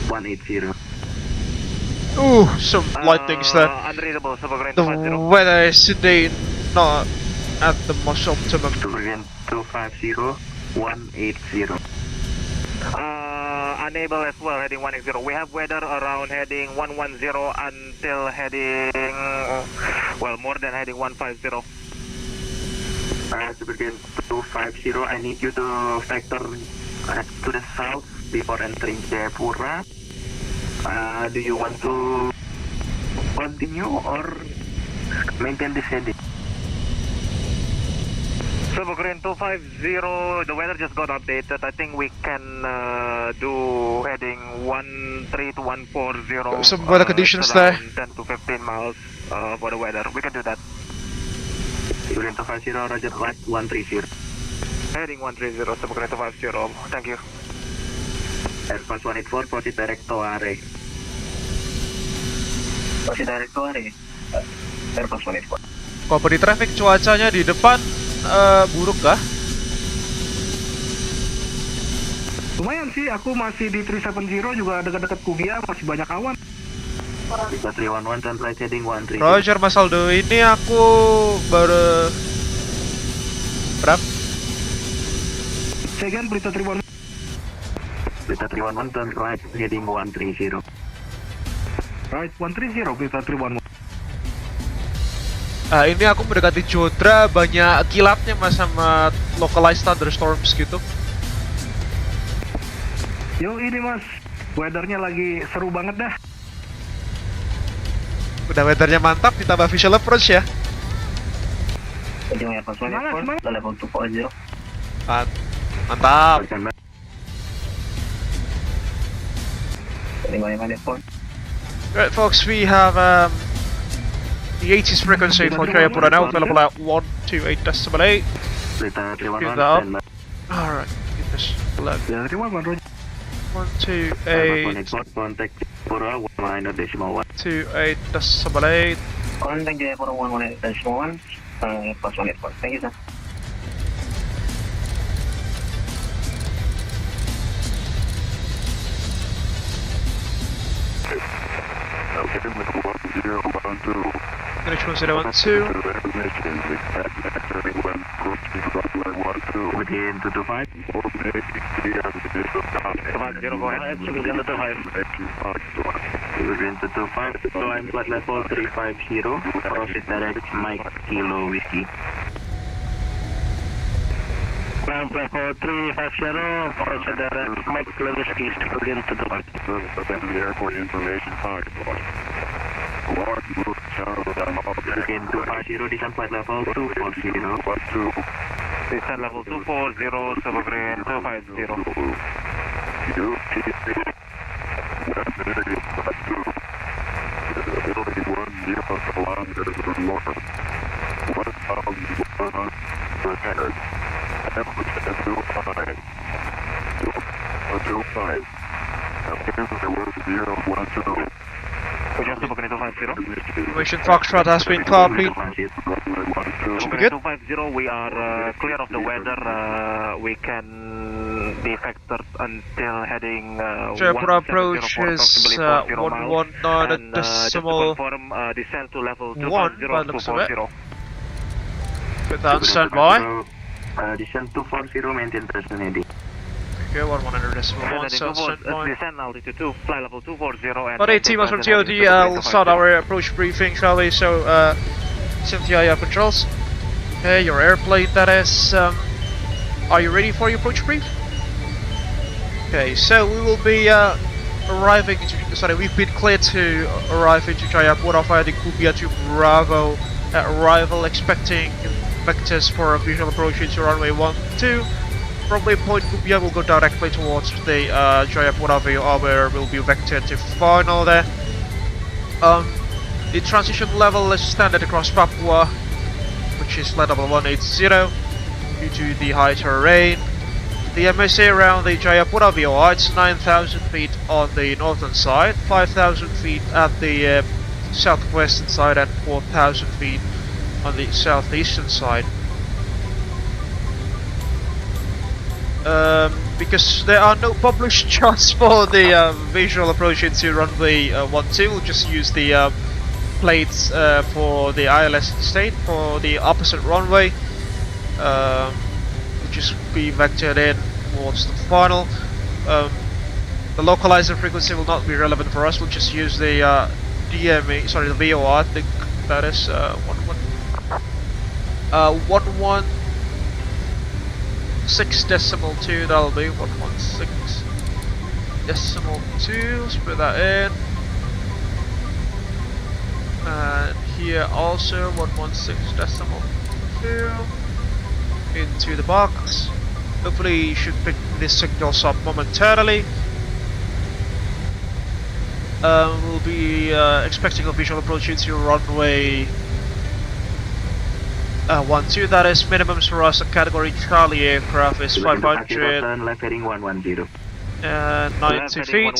180. Ooh, some lightnings there. Unreadable, Silver Green The 250. weather is today not at the most optimum. Silver Green 250, 180. Unable as well, heading 180. We have weather around heading 110 until heading, well, more than heading 150. Silver Green 250, I need you to factor to the south before entering Jayapura. Do you want to continue or maintain this heading? Silver Green 250, the weather just got updated. I think we can do heading 13 to 140. Some weather conditions there. 10 to 15 miles for the weather. We can do that. Silver Green 250, roger, right 130. Heading 130, Silver Green 250, thank you. Airbus 184, proceed direct to Waie. Proceed direct to Waie. Airbus 184. Kalau di traffic cuacanya di depan buruk kah? Lumayan sih, aku masih di 370 juga dekat-dekat Kugia, masih banyak awan. 311 dan flight heading 130. Roger Mas Aldo, ini aku baru berapa? Second, Berita 311. Berita 311 dan right heading 130. Right, 130, Berita 311. Ini aku mendekati Jodra, banyak kilatnya mas sama localized thunderstorms gitu. Yo ini mas, weathernya lagi seru banget dah. Udah weathernya mantap, ditambah visual approach ya. Level 240. Mantap. Right folks, we have the 80s frequency for Jayapura now, available at 128.8. Give that up. Alright, give this 11. 128. 28.8. Contact Jayapura 118.1, plus 184. Thank you, sir. Finish 1012. Within 225. Go ahead, within 225. Within 225, climb flight level 350, proceed direct Mike Kilo Whiskey. Climb level 350, proceed direct Mike Kilo Whiskey, within 225. The airport information target. Within 250, descend flight level 240. Descend level 240, Silver Green 250. Mission Foxtrot has been copied. Good. 250, we are clear of the weather. We can be factored until heading Jayapura approach is 119 and just to confirm, descent to level 250, 240. Put on standby. Descent 240, maintain present heading. Okay, 100.1, so standby. Descent altitude 2, fly level 240 and... But 18 miles from TOD, we'll start our approach briefing, shall we? So, Cynthia Patrols. Okay, your airplane, that is. Are you ready for your approach brief? Okay, so we will be arriving into... Sorry, we've been cleared to arrive into Jayapura via the Kugia to Bravo arrival, expecting vectors for a visual approach into runway 12. Probably Point Gubia will go directly towards the Jayapura VOR, where we'll be vectored to final there. The transition level is standard across Papua, which is level 180 due to the high terrain. The MSA around the Jayapura VOR, it's 9,000 feet on the northern side, 5,000 feet at the southwestern side, and 4,000 feet on the southeastern side. Because there are no published charts for the visual approach into runway 12, we'll just use the plates for the ILS state for the opposite runway. We'll just be vectored in towards the final. The localizer frequency will not be relevant for us, we'll just use the DME, sorry, the VOR, I think that is 116.2, that'll be 116.2, let's put that in. And here also 116.2 into the box. Hopefully you should pick these signals up momentarily. We'll be expecting a visual approach into runway 12, that is minimums for us. A category Charlie aircraft is 590 feet,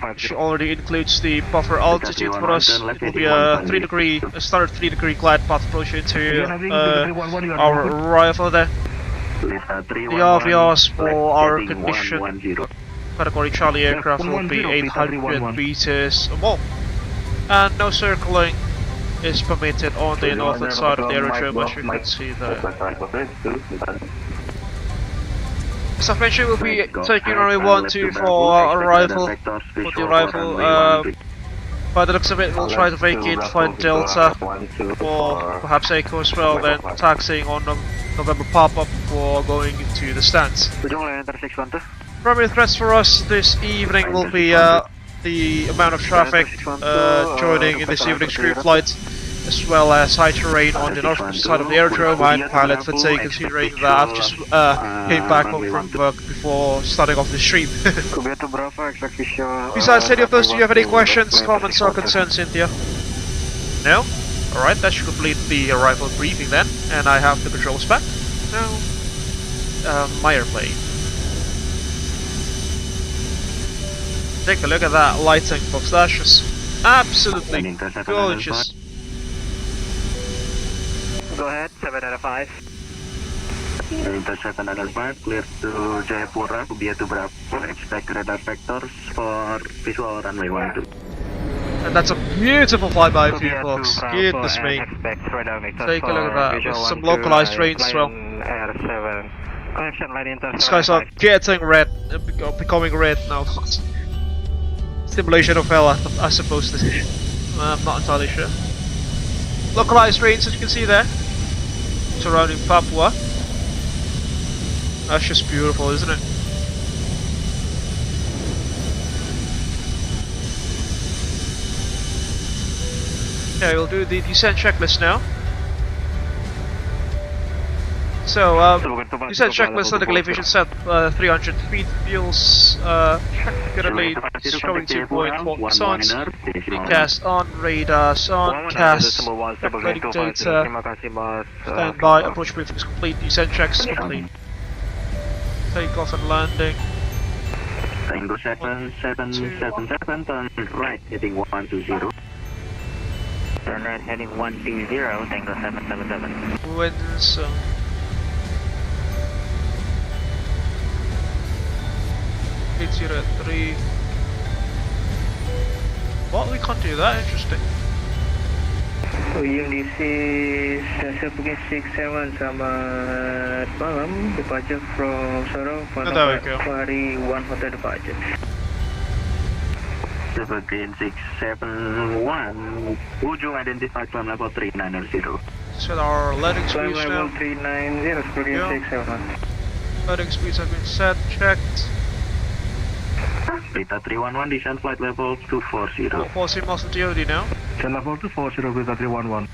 which already includes the buffer altitude for us. It will be a standard 3-degree glide path approach into our arrival there. The RVRs for our condition category Charlie aircraft will be 800 meters or more, and no circling is permitted on the northern side of the aerodrome, as you can see there. As I mentioned, we'll be taking runway 12 for our arrival. By the looks of it, we'll try to vacate, find Delta, or perhaps Echo as well, then taxiing on November pop-up before going into the stands. Primary threats for us this evening will be the amount of traffic joining in this evening's crew flight, as well as high terrain on the northern side of the aerodrome and pilot fatigue, considering that I've just came back home from work before starting off the stream. Besides any of those, do you have any questions, comments or concerns, Cynthia? No? Alright, that should complete the arrival briefing then, and I have the controls back. Now, my airplane. Take a look at that lighting, folks. That's just absolutely gorgeous. Go ahead, 7 out of 5. Intercept another 5, clear to Jayapura, Gubia to Bravo, expect radar vectors for visual runway 12. And that's a beautiful flyby for you folks, goodness me. Take a look at that, with some localized rains as well. The skies are getting red, becoming red now. Simulation of hell, I suppose this is. I'm not entirely sure. Localized rains, as you can see there, surrounding Papua. That's just beautiful, isn't it? Okay, we'll do the descent checklist now. So, descent checklist on the elevation set 300 feet, fuels currently showing 2.4 tons, cast on, radars on, cast, calculating data, standby, approach briefing is complete, descent checks complete. Takeoff and landing. Tango 7777, turn right heading 120. Turn right heading 120, Tango 777. Winds. 803. Well, we can't do that, interesting. This is Pagi 67, selamat malam, departure from Sorong for Quarry 1 Hotel departure. 17671, ujung identified from level 390. Set our landing speeds now. Level 390, Pagi 67. Landing speeds have been set, checked. Beta 311, descent flight level 240. 240 miles to DOD now. Descent level 240, Beta 311.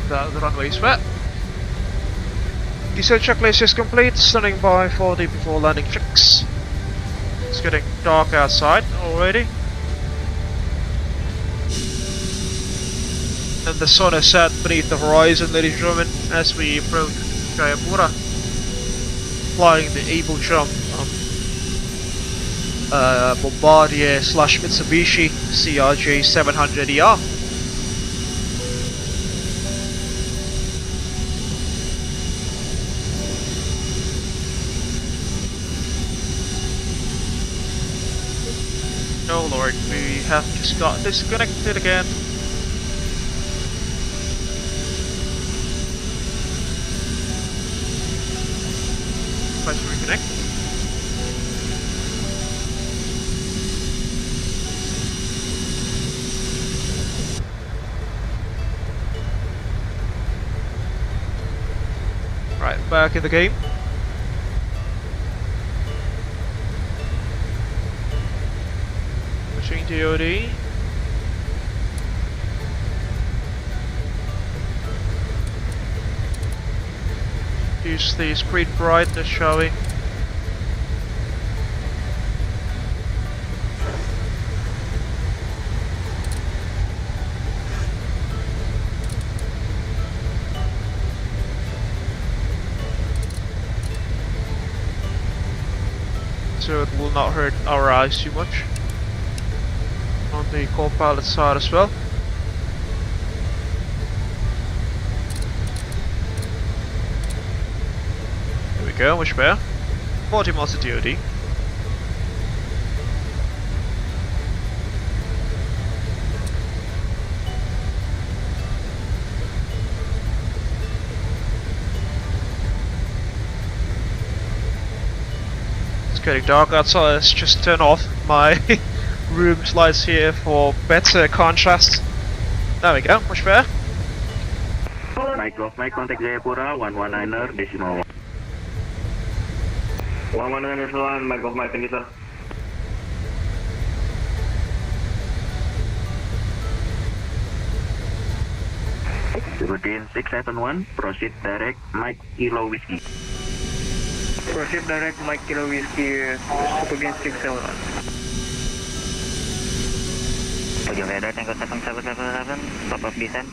that the runway is wet. Descent checklist is complete, standing by for the before landing checks. It's getting dark outside already. And the sun is set beneath the horizon, ladies and gentlemen, as we approach Jayapura, flying the Abel Jump Bombardier / Mitsubishi CRJ 700ER. Oh lord, we have just got disconnected again. Try to reconnect. Right, back in the game. Pushing DOD. Use the screen brightness showing. So it will not hurt our eyes too much. On the co-pilot side as well. There we go, much better. 40 miles to DOD. It's getting dark outside, let's just turn off my room's lights here for better contrast. There we go, much better. Mike contact Jayapura 119er decimal 119er Mike thank you sir. Routine 671, proceed direct Mike Kilo Whiskey. Proceed direct Mike Kilo Whiskey, Supergain 671. Ujung radar Tango 7777, stop off descent.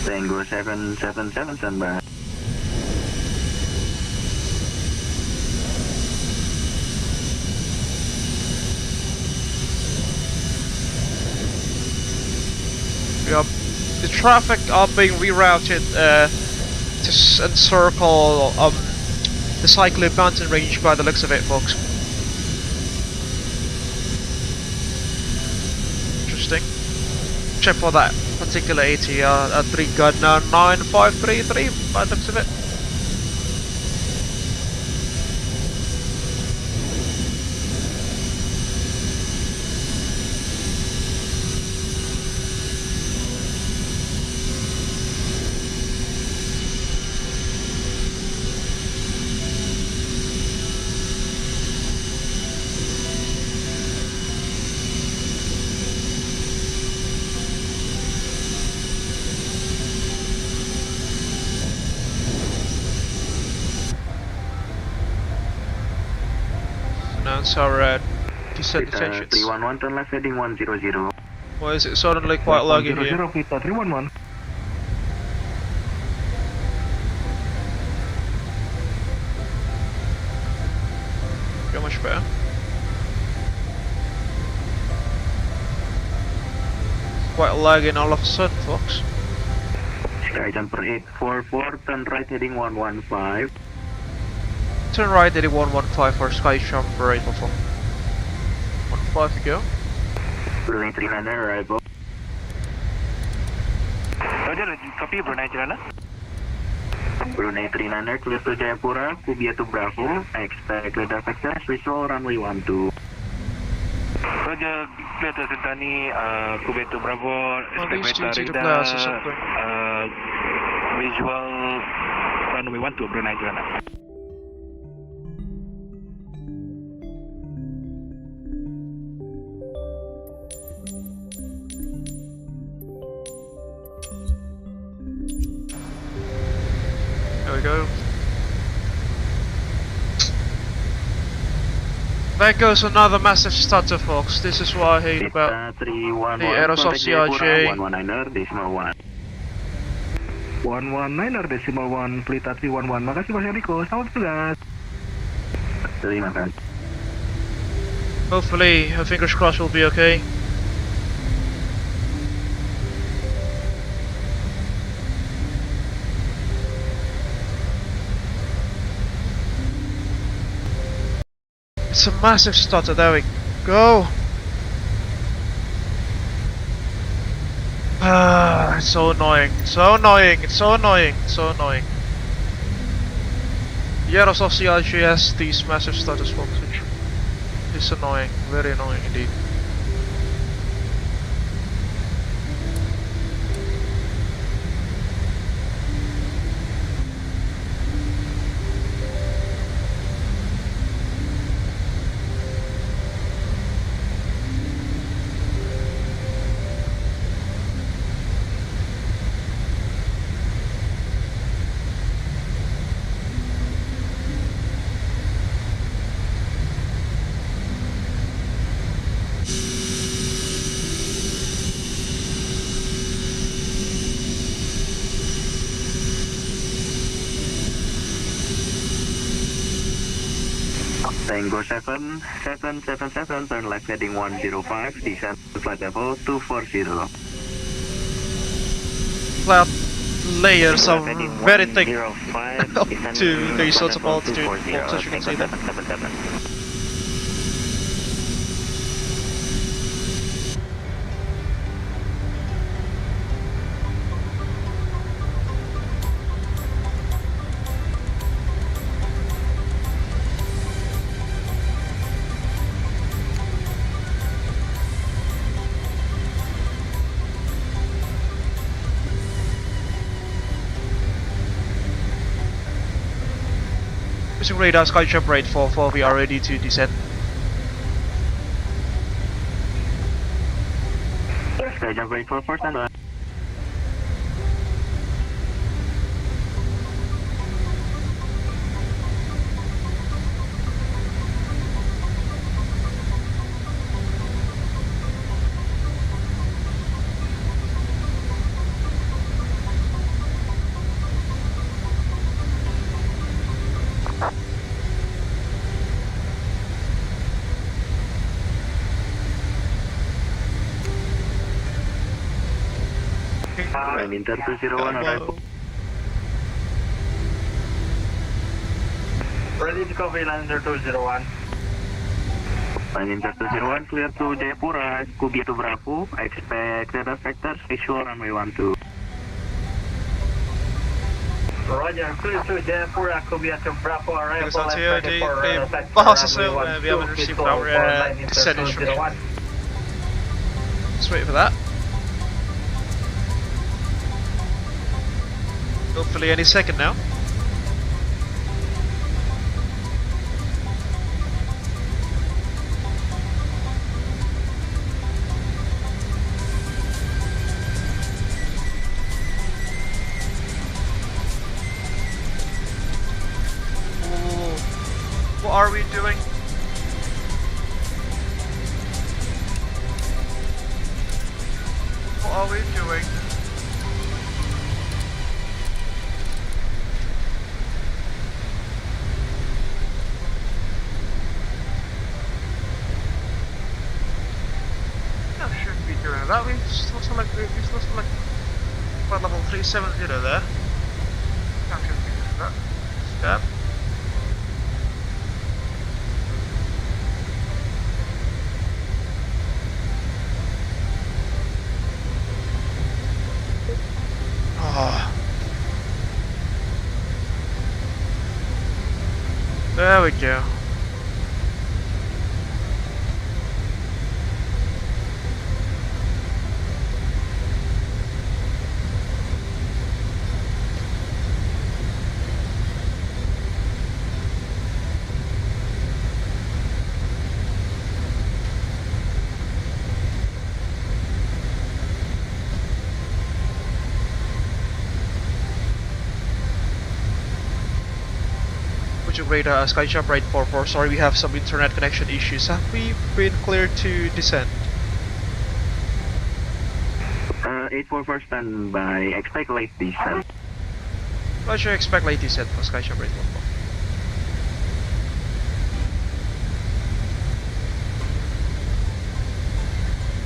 Tango 777 standby. Yep. The traffic are being rerouted to encircle the Cyclone mountain range by the looks of it, folks. Interesting. Check for that particular ATR at 3 gun 9533 by the looks of it. Announce our descent intentions. 311 turn left heading 100. Why is it suddenly quite laggy here? 100 Vita 311. Go much better. Quite lagging all of a sudden, folks. Skyjumper 844, turn right heading 115. Turn right heading 115 for Skyjumper 844. 15 to go. Brunei 39er arrival. Roger, copy Brunei 39er. Brunei 39er clear to Jayapura, Kubia to Bravo. Expect radar access, visual runway 12. Roger, clear to Sentani, Kubia to Bravo. Expect radar, visual runway 12, Brunei 39er. There goes another massive stutter, folks. This is what I hate about the Aerosoft CRJ. 119er decimal 1. 119er decimal 1, Pelita 311. Makasih Mas Enrico, selamat tugas. Terima kasih. Hopefully, fingers crossed, will be okay. It's a massive stutter, there we go. Ah, it's so annoying, so annoying, it's so annoying, so annoying. Aerosoft CRJ has these massive stutters, folks, which is annoying, very annoying indeed. Tango 7777, turn left heading 105, descend to flight level 240. Flat layers are very thick up to these sorts of altitude, as you can see there. Using radar Skyjump rate 44, we are ready to descend. Skyjump rate 44, stand by. Inter 201 arrival. Ready to copy Inter 201. Inter 201 clear to Jayapura, Scooby to Bravo. Expect data vectors visual runway 12. Roger, clear to Jayapura, Scooby to Bravo. Arrival Because and the ready for passes we haven't received our descent instruction. Let's wait for that. Hopefully any second now. Ooh. What are we doing? What are we doing? That we still select flight level 370 there. Can't confuse that. Step. Oh. There we go. Would you rate Sky Jump Rate 44? Sorry, we have some internet connection issues. Have we been cleared to descend? 844 stand by. Expect late descent. Roger, expect late descent for Sky Jump Rate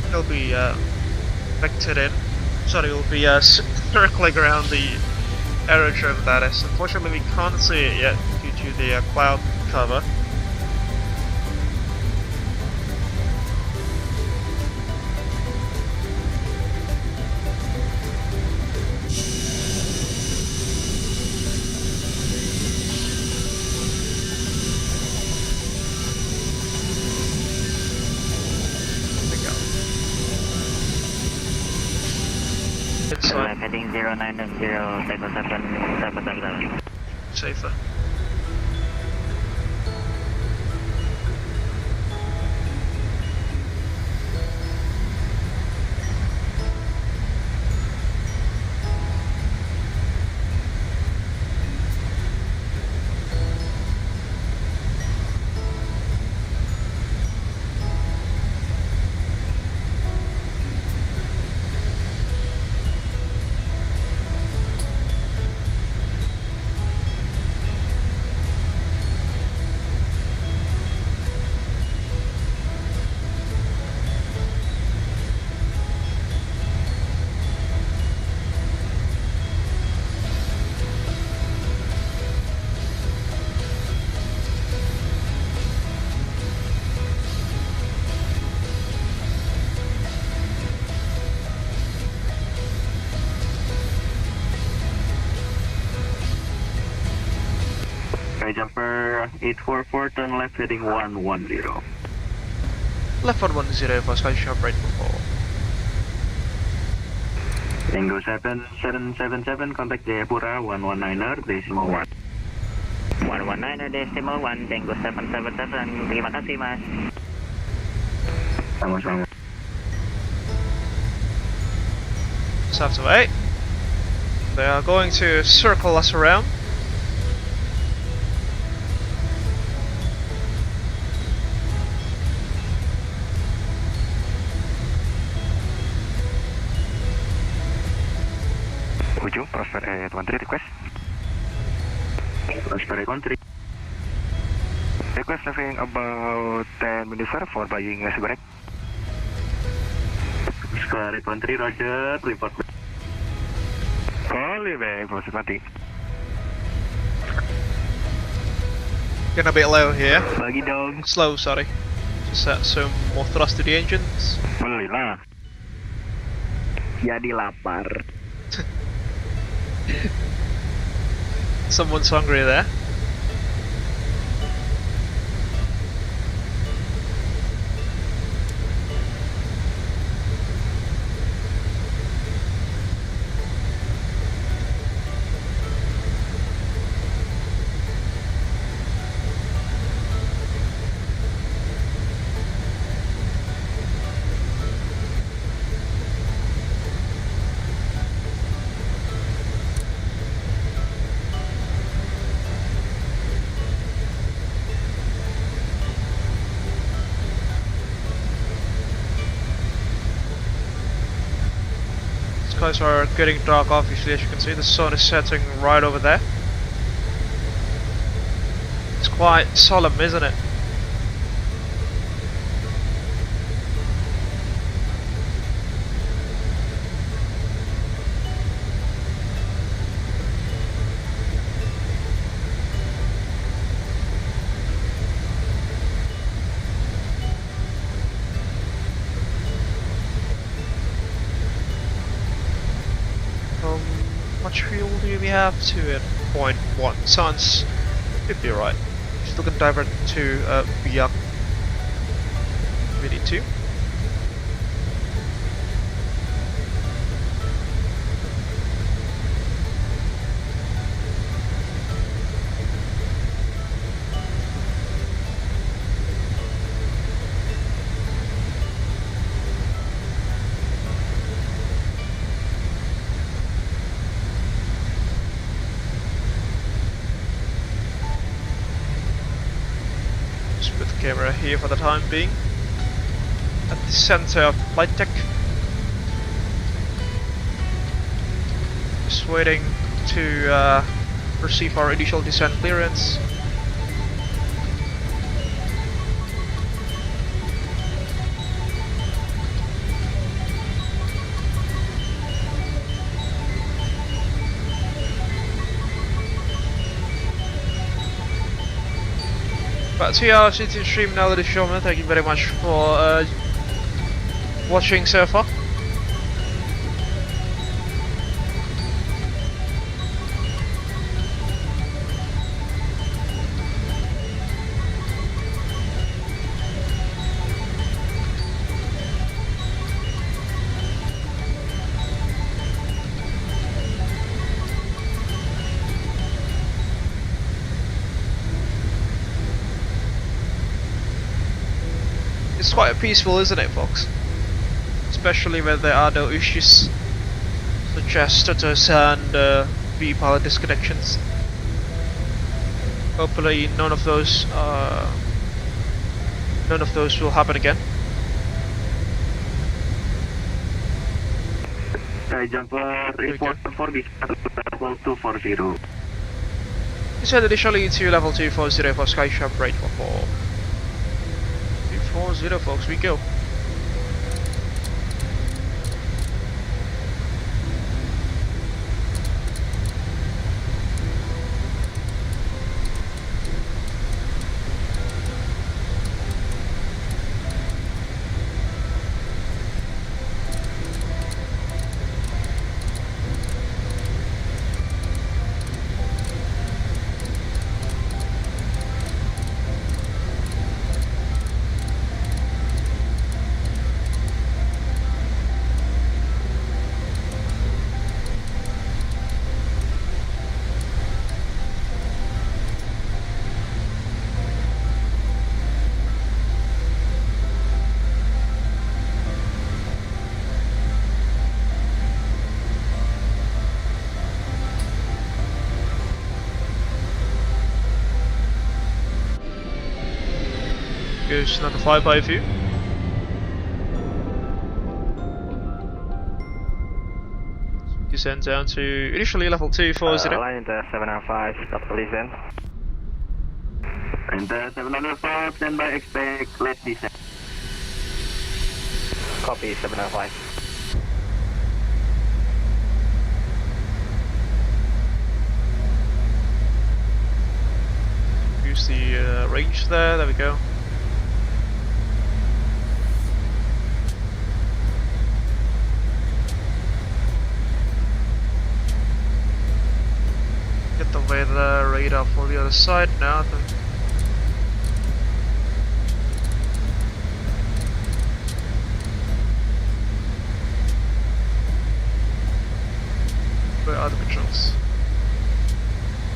44. It'll be vectored in. Sorry, we'll be circling around the aerodrome, that is. Unfortunately, we can't see it yet due to the cloud cover. Heading 090, Echo 7, Safer. Jumper 844, turn left heading 110. Left 110 for Sky Jump Rate 44. Tango 7777, contact Jayapura 119er, decimal 1. 119er, decimal 1, Tango 777, terima kasih mas. Sama-sama. South to 8. They are going to circle us around. Ujung, Prosper 813 request. Prosper 813. Request having about 10 minutes sir for buying a cigarette. Prosper 813, roger, report. Holy back, proses mati. Getting a bit low here. Bagi dong. Slow, sorry. Just set some more thrust to the engines. Belilah. Jadi lapar. Someone's hungry there. Skies are getting dark, obviously. As you can see, the sun is setting right over there. It's quite solemn, isn't it? Much fuel do we have? 2.1 tons. Should be right. Still gonna divert to vACC VD2. here for the time being. At the center of flight deck. Just waiting to receive our initial descent clearance. But to our city stream now, ladies and gentlemen, thank you very much for watching so far. It's quite peaceful, isn't it, folks? Especially when there are no issues such as stutters and V-pilot disconnections. Hopefully none of those will happen again. Jumper report for this level 240. You said initially to level 240 for Sky Jump rate for 4. 240 folks, we go. Goes another flyby view. Descend down to initially level 240. Line 705, stop please then. And 705, stand by, expect, let's descend. Copy 705. Use the range there we go. Get the weather radar for the other side now. Where are the controls?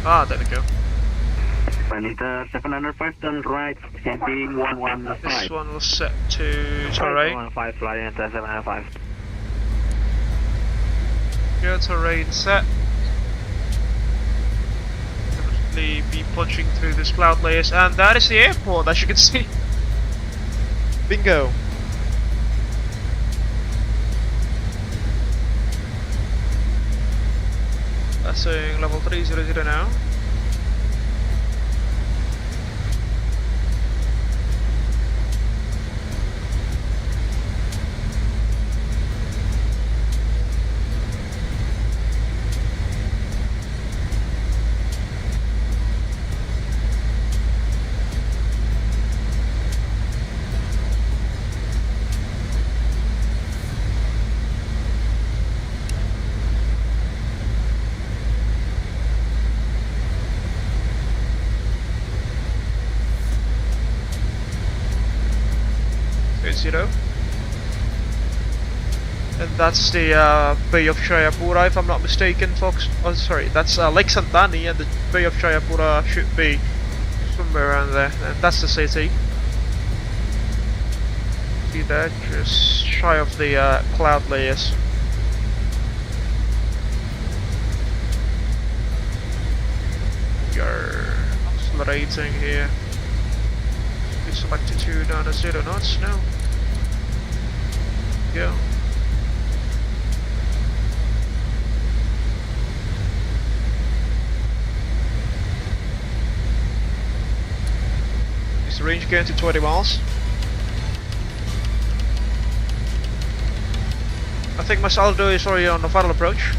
Ah, there we go. Monitor 705, turn right, heading 115. This one was set to terrain. 115, flying at 705. Go terrain set. Definitely be punching through these cloud layers, and that is the airport, as you can see. Bingo. Passing level 300 now. Zero. And that's the Bay of Jayapura, if I'm not mistaken, folks. Oh, sorry, that's Lake Santani, and the Bay of Jayapura should be somewhere around there. And that's the city. See there, just shy of the cloud layers. We are accelerating here. altitude selected to 90 knots now. Go. Is the range again to 20 miles? I think my saldo is already on the final approach.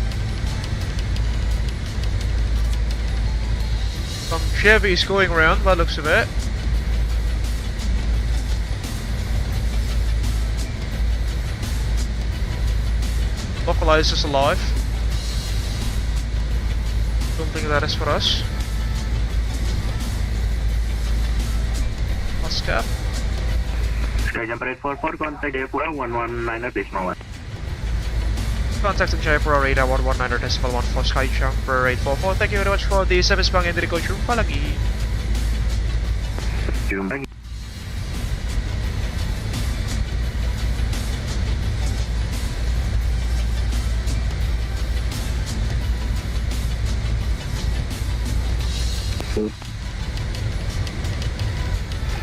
Some Chevy is going around by the looks of it. Localize is alive. Don't think that is for us. Last cap. Skyjumper 844, contact Jayapura 119 decimal 1. Contacting Jayapura radar 119.1 for Skyjumper 844. Thank you very much for the service, Bang Enrico. Jumpa lagi. Jumpa lagi.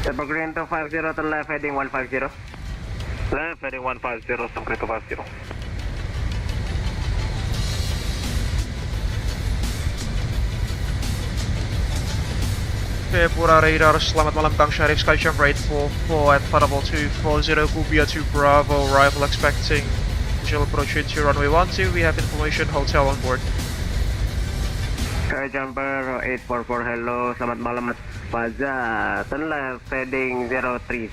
Super Green 250 to left heading 150. Left heading 150, Super Green 250. Jayapura radar, selamat malam Bang Syarif, Skyjumper 844 at Parabol 240, Kubia 2 Bravo, arrival expecting visual approach into runway 12, we have information, hotel on board. Skyjumper 844, hello, selamat malam Mas Faza, turn left heading 030.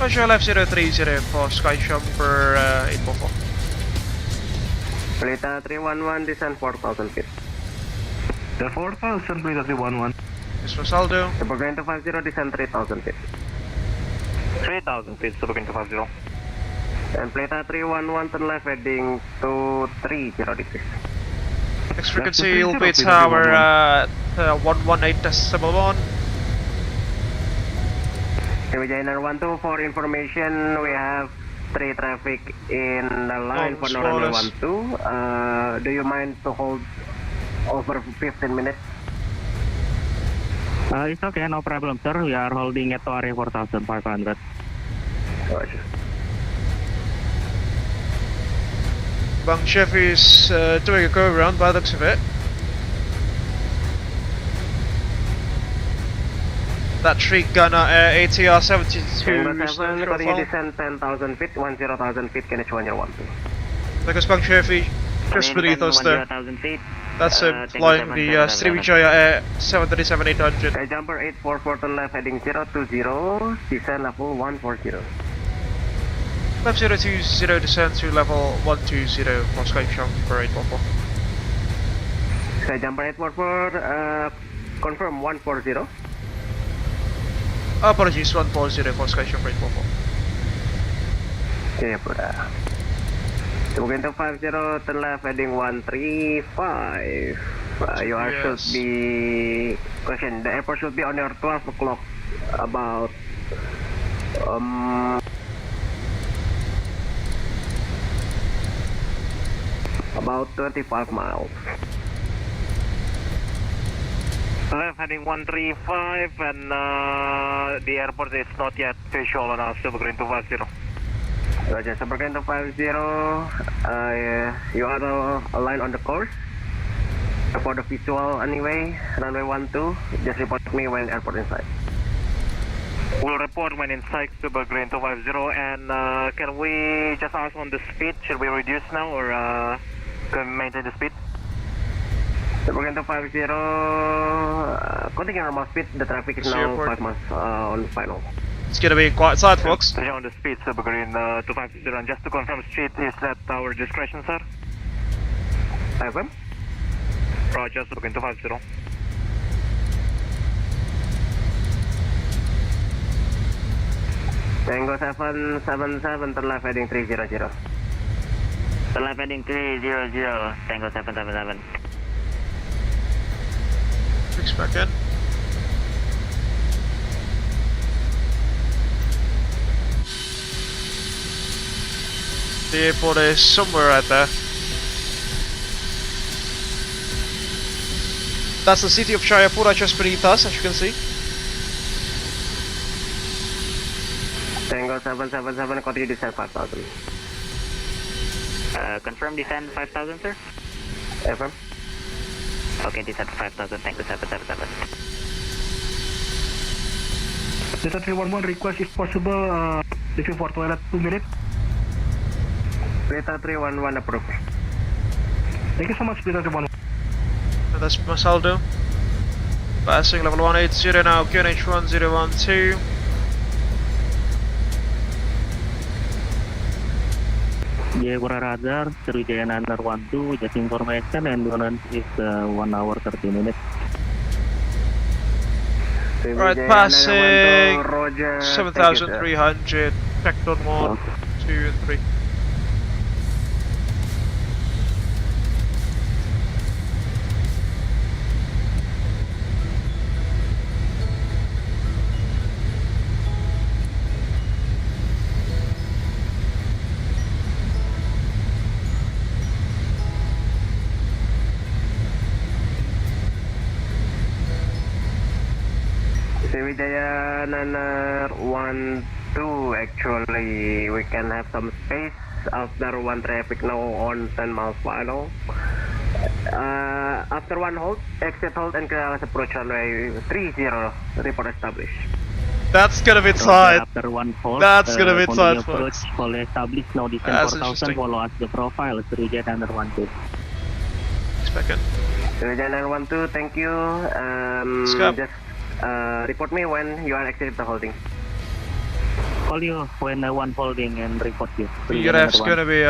Roger, left 030 for Skyjumper 844. Pelita 311, descent 4,000 feet. The 4,000 Pelita 311. This was Aldo. Super Green 250, descent 3,000 feet. 3,000 feet, Super Green 250. And Pelita 311, turn left heading 230 degrees. Next frequency will be tower 118.1. Vijayanagar 12, for information, we have 3 traffic in the line for runway 12. Do you mind to hold over 15 minutes? It's okay, no problem, sir. We are holding at area 4,500. Bang Chef is doing a go around by the looks of it. That tree gunner ATR 72 is for you descend 10,000 feet, 10,000 feet, can you join your 12? Because Bang Chef just beneath us there. That's flying the Sriwijaya Air 737-800. Jumper 844 to left heading 020, descend level 140. Left 020, descend to level 120 for Skyjumper 844. Skyjumper 844, confirm 140. Apologies, 140 for Skyjumper 844. Jayapura. Mungkin 250, turn left heading 135. You are should be question. The airport should be on your 12 o'clock. About about 25 miles. Left heading 135 and the airport is not yet visual on us, Super Green 250. Roger, Super Green 250, you are aligned on the course. For the visual anyway, runway 12, just report me when airport inside. We'll report when in sight, Super Green 250, and can we just ask on the speed, should we reduce now or can we maintain the speed? Super Green 250, continue normal speed, the traffic is now 5 miles on final. It's gonna be quite tight, folks. On the speed, Super Green 250, and just to confirm, street is at our discretion, sir? FM? Roger, Super Green 250. Tango 777, turn left heading 300. Turn left heading 300, Tango 777. Fix back in. The airport is somewhere right there. That's the city of Jayapura just beneath us, as you can see. Tango 777, continue descent 5,000. Confirm descent 5,000, sir? Affirm. Okay, descent 5,000, thank you 777. Delta 311, request if possible, leaving for toilet 2 minutes. Delta 311 approved. Thank you so much, Delta 311. That's Masaldo. Passing level 180 now, QNH 1012. Jayapura radar, Sriwijaya Niner 12, just information, endurance is 1 hour 30 minutes. Right, passing 7,300, vector mode 2 and 3. Sriwijaya Niner 12, actually we can have some space after one traffic now on 10 miles per hour. After one hold, exit hold and clear approach runway 30, report established. That's gonna be tight. After one hold, that's gonna be tight, approach, folks. follow established, now descend 4,000, follow us the profile, Sriwijaya Niner 12. Second. Sriwijaya Niner 12, thank you. Just report me when you are exiting the holding. Call you when I want holding and report you. Your F's gonna be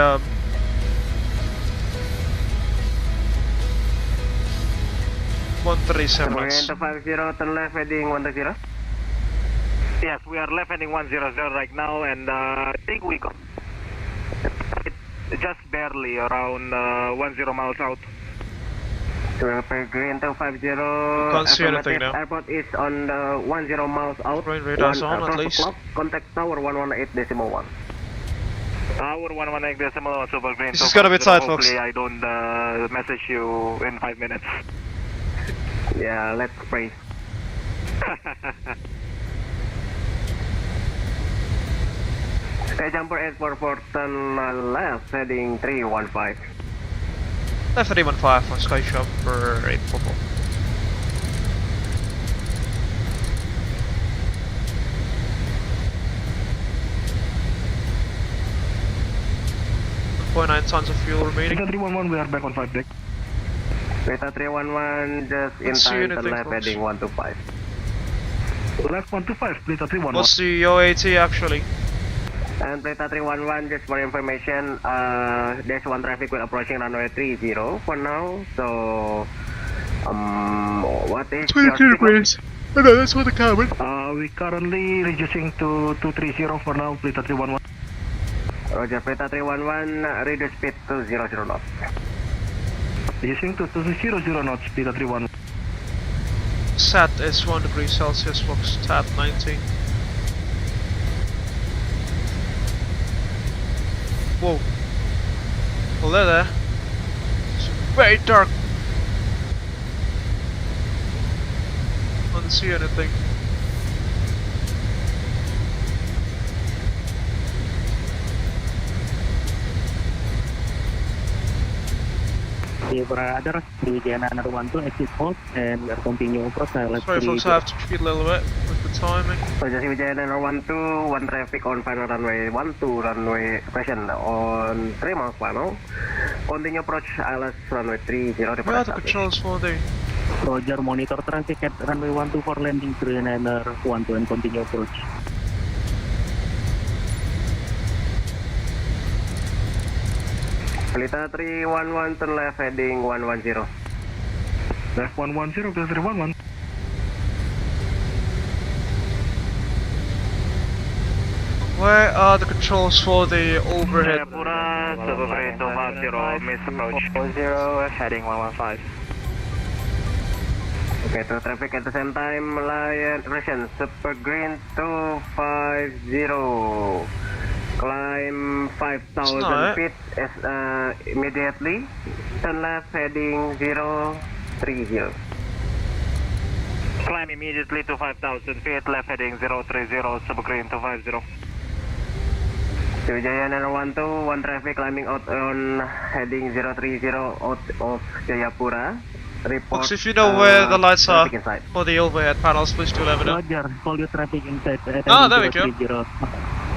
137 knots. 50, turn left heading 130. Yes, we are left heading 100 right now, and I think we got it just barely around 10 miles out. Green 250. Can't see anything now. Airport is on the 10 miles out. Rain radar's on at least. Contact tower 118.1. Tower 118.1, Super Green. This is gonna be tight, folks. Hopefully I don't message you in 5 minutes. Yeah, let's pray. Jayapura Airport for turn left heading 315. Left 315 on Sky Shop for 844. .9 tons of fuel remaining. Delta 311, we are back on 5 deck. Delta 311, just in time, turn left heading 125. Left 125, Delta 311. What's the OAT actually? And Delta 311, just for information, there's one traffic will approaching runway 30 for now. So, what is your please. No, that's what the cabin. We currently reducing to 230 for now, Delta 311. Roger, Delta 311, reduce speed to 00 knots. Reducing to 200 knots, Delta 311. Sat is 1 degree Celsius, Fox TAT 19. Whoa. Hello there. It's very dark. Can't see anything. Jayapura radar, Sriwijaya Niner 12, exit hold, and we are continue approach. Sorry folks, I have to cheat a little bit with the timing. Roger, Sriwijaya Niner 12, one traffic on final runway 12, runway present on 3 miles per hour. Continue approach ILS runway 30. Where are the controls for the... Roger, monitor traffic at runway 12 for landing, Sriwijaya Niner 12 and continue approach. Delta 311, turn left heading 110. Left 110, Delta 311. Where are the controls for the overhead? Jayapura, Super Green 250, miss approach. 40, heading 115. Okay, to traffic at the same time, Lion Russian, Super Green 250. Climb 5,000 feet immediately. Turn left heading 030. Climb immediately to 5,000 feet, left heading 030, Super Green 250. Sriwijaya 12, one traffic climbing out on heading 030 out of Jayapura. Report. Folks, if you know where the lights are inside. or the overhead panels, please do let me know. Roger, call your traffic inside. Ah, there we go.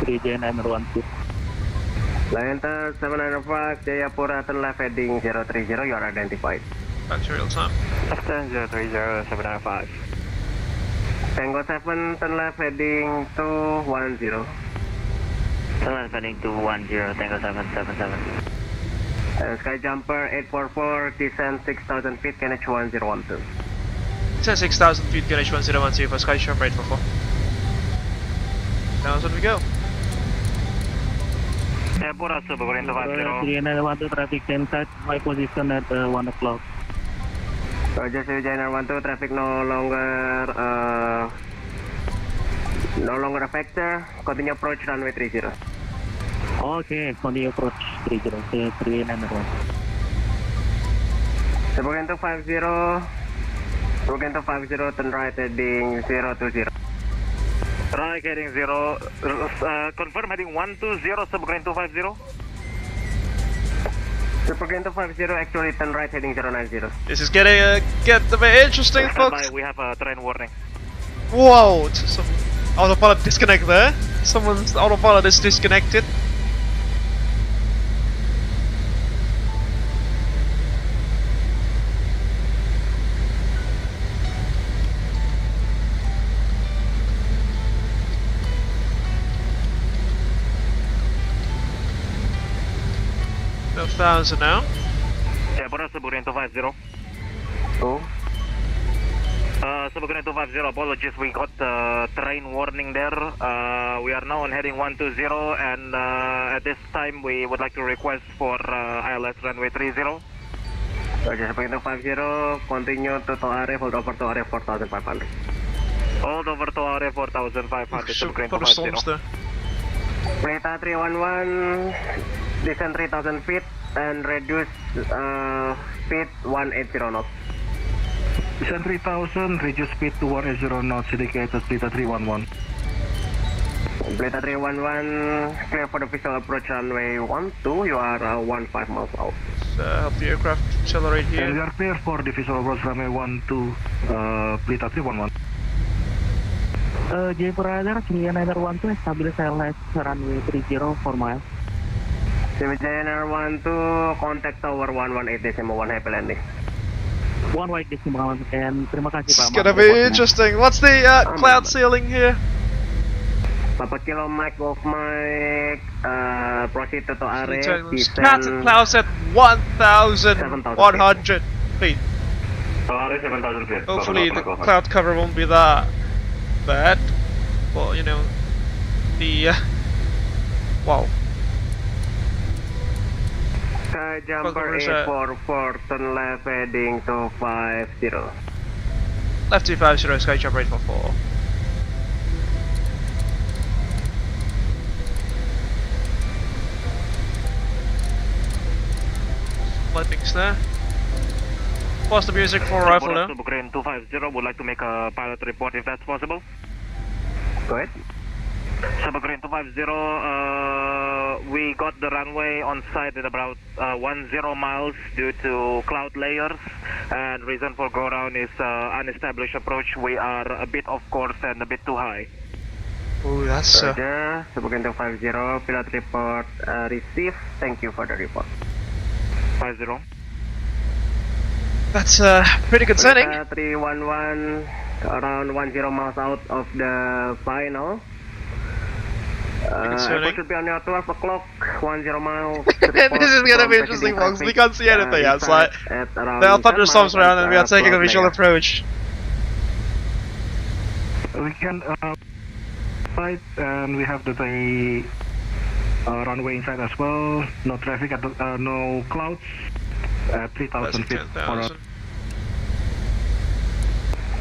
3J912. Enter 795, Jayapura, turn left heading 030, you are identified. Back to real time. After 030, 795. Tango 7, turn left heading 210. Turn left heading 210, Tango 777. Sky Jumper 844, descend 6,000 feet, KNH 1012. Descend 6,000 feet, KNH 1012 for Sky Jump 844. Now we go. Jayapura, Subaru 50. 312 traffic inside, my position at 1 o'clock. Roger, Sriwijaya 12, traffic no longer a factor, continue approach runway 30. Okay, continue approach 30, 391. Subaru 50, Subaru 50, turn right heading 020. Right heading 0, confirm heading 120, Subaru 250. Subaru 250, actually turn right heading 090. This is getting a bit interesting, folks. We have a train warning. Whoa, some autopilot disconnect there. Someone's autopilot is disconnected. No 1,000 now. Jayapura, Subaru 250. Oh. Subaru 250, apologies, we got train warning there. We are now on heading 120, and at this time we would like to request for ILS runway 30. Roger, Subaru 250, continue to Arief, hold over to Arief 4,500. Hold over to Arief 4,500, Subaru 250. Plata 311, descend 3,000 feet and reduce speed 180 knots. Descend 3,000, reduce speed to 180 knots, indicated Plata 311. Plata 311, clear for the visual approach runway 12, you are 15 miles out. Help the aircraft accelerate here. And we are clear for the visual approach runway 12, Plata 311. Jayapura Radar, Sriwijaya 12, establish ILS runway 30 4 miles. Sriwijaya 12, contact tower 118.1, happy landing. 1 white decimal, and terima kasih It's Pak. gonna be interesting. What's the cloud ceiling here? Papa Kilo Mike, Golf Mike, proceed to Arief, Descend. Clouds at 1,100 feet. Arief 7,000 feet. Hopefully the cloud cover won't be that bad. Well, you know, the wow. Sky Jumper 844, turn left heading 250. Left 250, Sky Jumper 844. Lightnings there. Pause the music for rifle now. Subaru 250 would like to make a pilot report if that's possible. Go ahead. Subaru 250, we got the runway on site at about 10 miles due to cloud layers, and reason for go around is unestablished approach. We are a bit off course and a bit too high. Oh, that's Roger, Subaru 250, pilot report received. Thank you for the report. 50. That's pretty concerning. 311, around 10 miles out of the final. Airport should be on your 12 o'clock, 10 miles. This is gonna be interesting, folks. We can't see anything outside. There are thunderstorms around and we are taking a visual approach. We can fight, and we have the runway inside as well. No traffic, no clouds. 3,000 feet.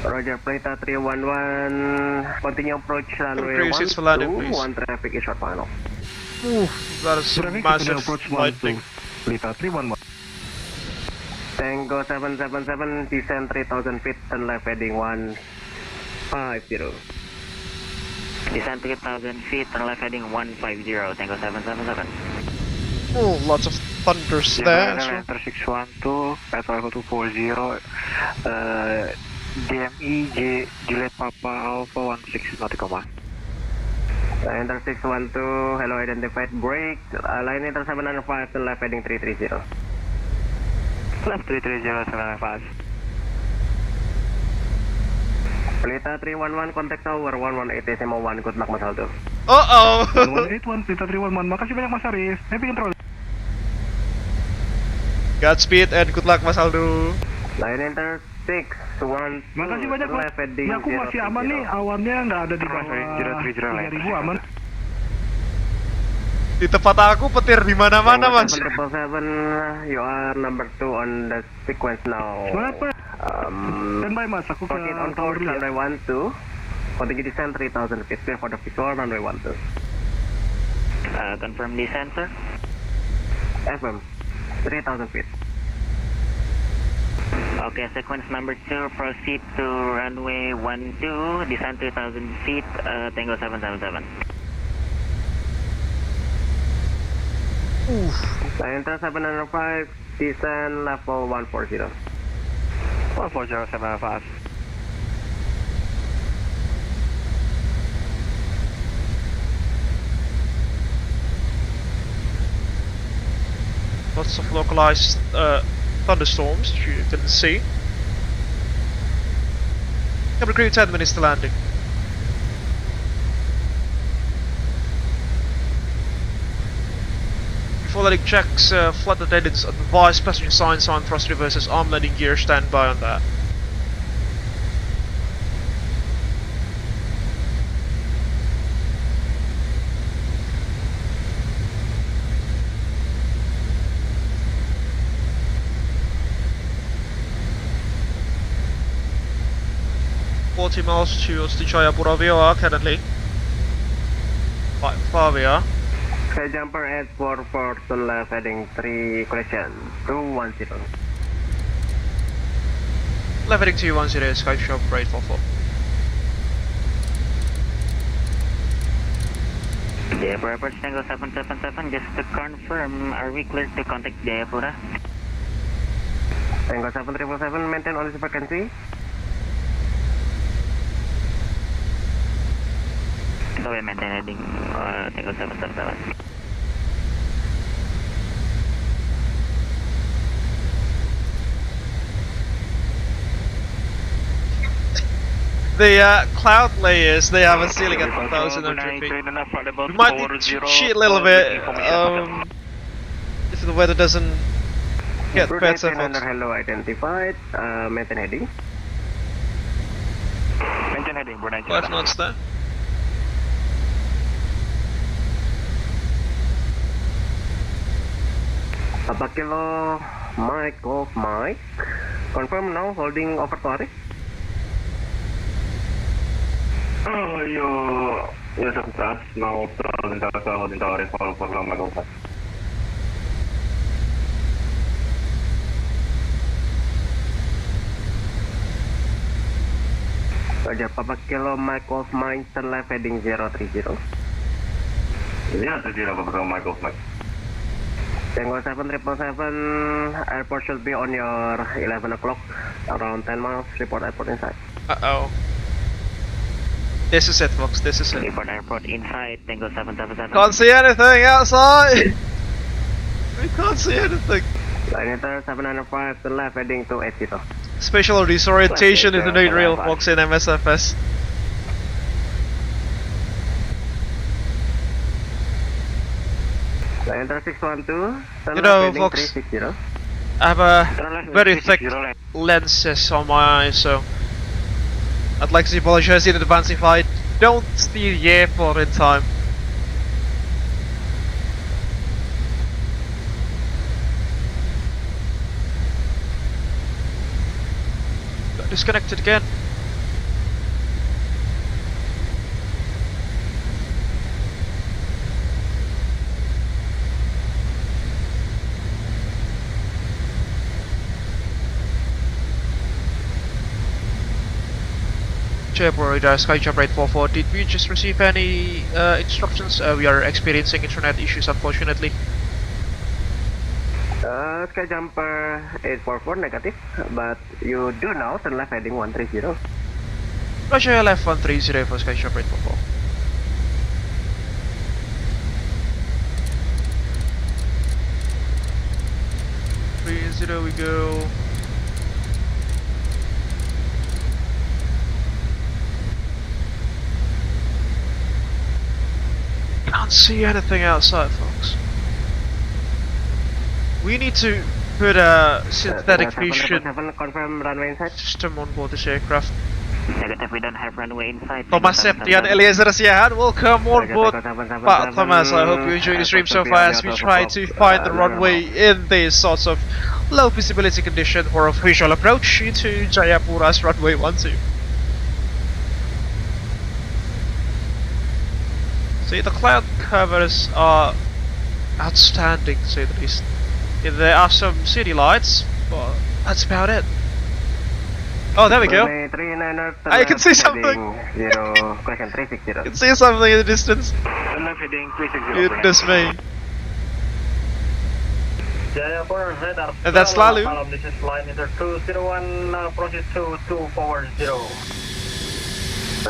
Roger, Plata 311, continue approach runway 12, one traffic is short final. Ooh, that is some massive lightning. Plata 311. Tango 777, descend 3,000 feet, turn left heading 150. Descend 3,000 feet, turn left heading 150, Tango 777. Oh, lots of thunders there. Enter 612, at level 240, DME, Juliet Papa Alpha 16 nautical mile. Enter 612, hello, identified break, line enter 705, turn left heading 330. Left 330, 705. Pelita 311, contact tower 118.1, good luck Mas Aldo. Uh-oh! 181, Pelita 311, makasih banyak Mas Arief, happy control. Godspeed and good luck Mas Aldo. Line enter 612, Makasih banyak Mas. left heading Ya, aku masih aman nih, awannya nggak ada di bawah 3.000 aman. Di tempat aku petir di mana-mana, Mas. 777, you are number 2 on the sequence now. Standby Mas, aku ke on tower runway 12. Continue descent 3,000 feet, clear for the visual runway 12. Confirm descent, sir. FM, 3,000 feet. Okay, sequence number 2, proceed to runway 12, descent 3,000 feet, Tango 777. Enter 705, descent level 140. 140, 705. Lots of localized thunderstorms that you can see. Cabin crew 10 minutes to landing. Before landing checks, flight attendants advise passenger signs on thrust reversers, arm landing gear, stand by on that. Miles towards the Jayapura VOR currently. Far we are. Jumper at 44 to left heading 3 collection 210. Left heading 210, Sky Shop, right 44. Jayapura approach Tango 777, just to confirm, are we clear to contact Jayapura? Tango 7777, maintain on this frequency. So we maintain heading Tango 777. The cloud layers, they have a ceiling at 1,100 feet. We might need to cheat a little bit if the weather doesn't get better. Hello identified, maintain heading. Maintain heading, 5 knots there. Papa Kilo, Mike off Mike. Confirm now, holding over to Arief. Yo sebentar, mau holding to Arief, for lama lupa. Roger, Papa Kilo, Mike off Mike, turn left heading 030. Yeah, 30, Papa Mike off Mike. Tango 7777, airport should be on your 11 o'clock, around 10 miles, report airport inside. Uh-oh. This is it, folks, this is it. Report airport inside, Tango 777. Can't see anything outside! We can't see anything. Line 795 to left, heading to 80. Spatial disorientation is indeed real, folks, in MSFS. Enter 612. You know, folks, I have a very thick lenses on my eyes, so I'd like to apologize in advance if I don't steer the airport in time. Got disconnected again. Jayapura radar, Skyjump rate 44. Did we just receive any instructions? We are experiencing internet issues, unfortunately. Skyjumper 844 negative, but you do now turn left heading 130. Roger, left 130 for Skyjump rate 44. We go. Can't see anything outside, folks. We need to put a synthetic vision system on board this aircraft. Negative, we don't have runway inside. Thomas Septian Eliezer Siahan, welcome on board. Pak Thomas, I hope you enjoy the stream so far as we try to find the runway in these sorts of low visibility condition for a visual approach into Jayapura's runway 12. See, the cloud covers are outstanding, to say the least. There are some city lights, but that's about it. Oh, there we go. I can see something. I can see something in the distance. Goodness me. And that's Lalu. This is line enter 201, proceed to 240.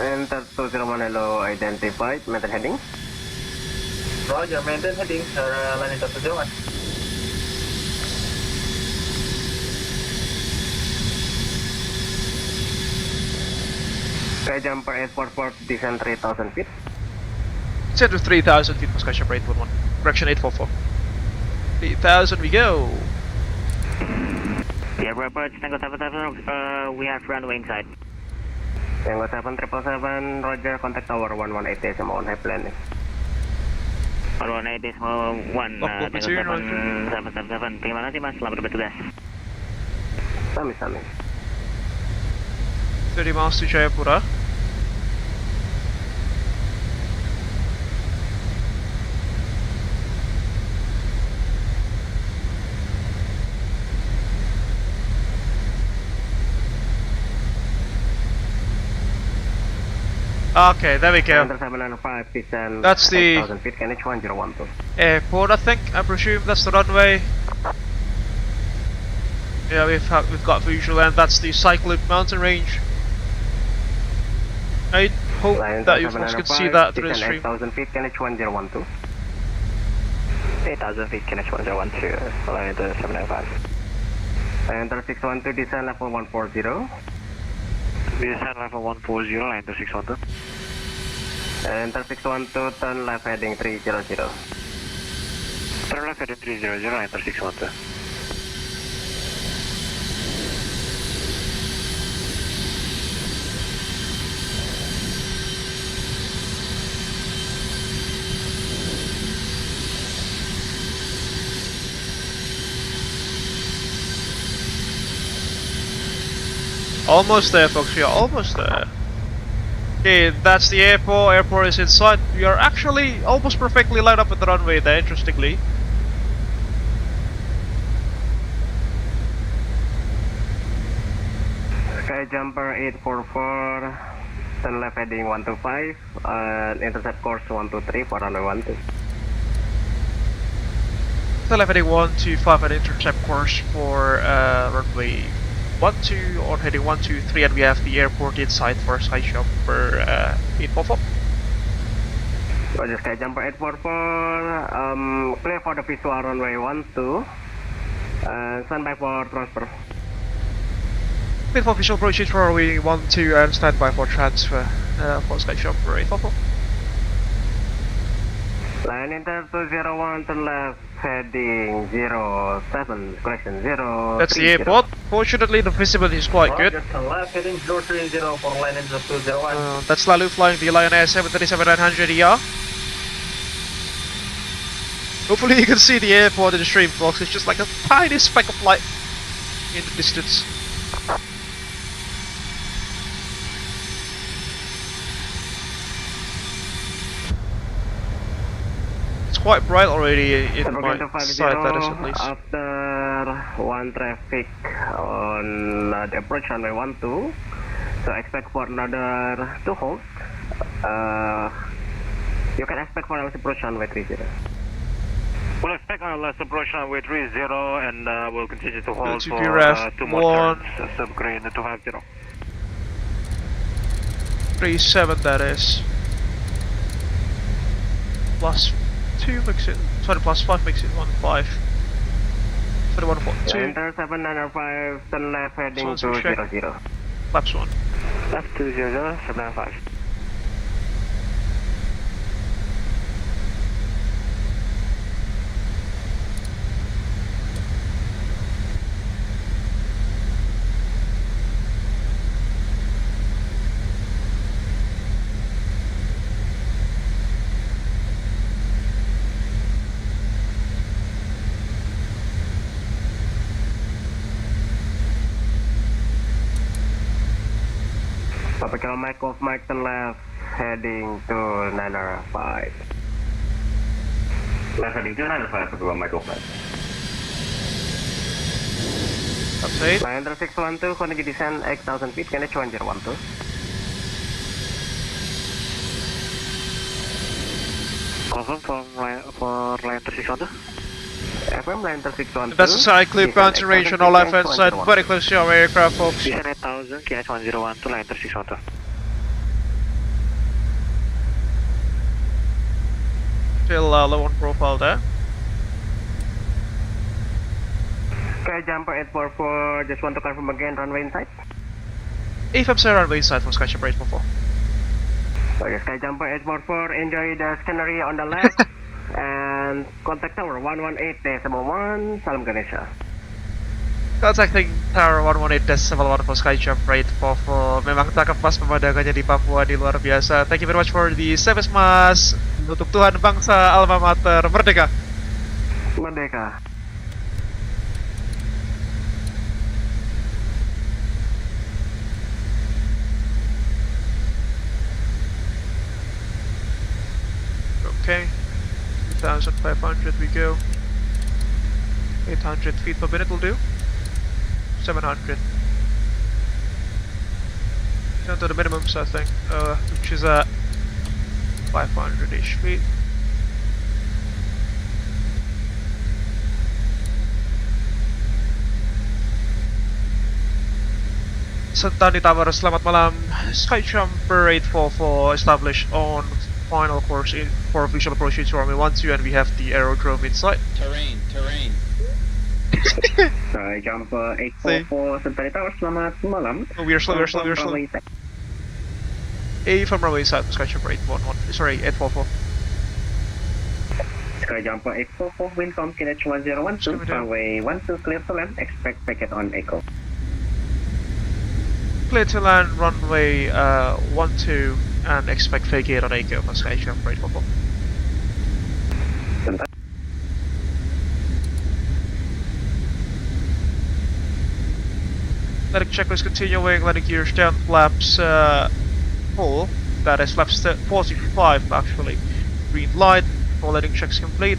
Enter 201 hello, identified, maintain heading. Roger, maintain heading, line enter 201. Skyjumper 844, descend 3000 feet. Descend to 3000 feet for Skyjumper 811. Correction 844. 3000 we go. Yeah, approach Tango 77, we have runway inside. Tango 7777, roger, contact tower 118 sama on high planning. 118 1, Tango 7777, terima kasih mas, selamat bertugas. Sami. 30 miles to Jayapura. Okay, there we go. That's the airport, I think. I presume that's the runway. Yeah, we've got visual, and that's the Cyclope mountain range. I hope that you folks can see that through the stream. 8,000 feet, KNH 1012. 8,000 feet, KNH 1012. Line enter 795. Enter 612, descend level 140. Descend level 140, line enter 612. Enter 612, turn left heading 300. Turn left heading 300, line enter 612. Almost there, folks, we are almost there. Okay, that's the airport. Airport is inside. We are actually almost perfectly lined up with the runway there, interestingly. Skyjumper 844, turn left heading 125, intercept course 123 for runway 12. Turn left heading 125 and intercept course for runway 12 or heading 123, and we have the airport inside for Skyjumper 844. Roger, Skyjumper 844, clear for the visual runway 12, stand by for transfer. Clear for visual approaches for runway 12 and stand by for transfer for Skyjumper 844. Line enter 201, turn left heading 07, correction 0. That's the airport. Fortunately, the visibility is quite good. Turn left heading 030 for line enter 201. That's Lalu flying the Lion Air 737-900ER. Hopefully you can see the airport in the stream, folks. It's just like a tiny speck of light in the distance. Quite bright already in my side, that is at least. After one traffic on the approach runway 12, So expect for another 2 hold. You can expect for LS approach runway 30. We'll expect LS approach runway 30 and we'll continue to hold for ref 2 more turns. Subgrade 250. 37 that is. Plus 2 makes it, sorry, plus 5 makes it 1.5. 21.2. Enter 795, turn left heading So to check. 00. Flaps 1. Left 200, 795. Papa Kilo Mike off Mike turn left heading to 905. Left heading to 905 Papa Kilo Mike off Mike. That's 8. Line 612, continue descent 8,000 feet, can I 1012? Confirm for line 612. FM line 612. That's a side clip bounty range on our left hand side, very close to our aircraft, folks. Descent 8000, KH 1012, line 612. Still low on profile there. Okay, jumper 844, just want to confirm again, runway inside. AFM sir, runway inside from Skyship 844. Okay, Sky Jumper 844, enjoy the scenery on the left. And contact tower 118.1, Salam Ganesha. Contacting Tower 118.1 for Skyjump 844. Memang tangkap pas pemandangannya di Papua di luar biasa. Thank you very much for the service, Mas. Untuk Tuhan bangsa alma mater merdeka. Merdeka. Okay. 2,500 we go. 800 feet per minute will do. 700. Down to the minimums, I think, which is at 500-ish feet. Sentani Tower, selamat malam. Skyjumper 844 established on final course in for visual approach to runway 12, and we have the aerodrome inside. Terrain. Jumper 844, Sentani Tower, selamat malam. Oh, we are slow. A from runway side, Skyjumper 811. Sorry, 844. Sky Jumper 844, wind calm, KH 1012, runway 12, clear to land, expect packet on echo. Clear to land, runway 12, and expect vacate on echo for Skyjumper 844. Landing checklist continuing, landing gears down, flaps full, that is flaps 45 actually. Green light, all landing checks complete.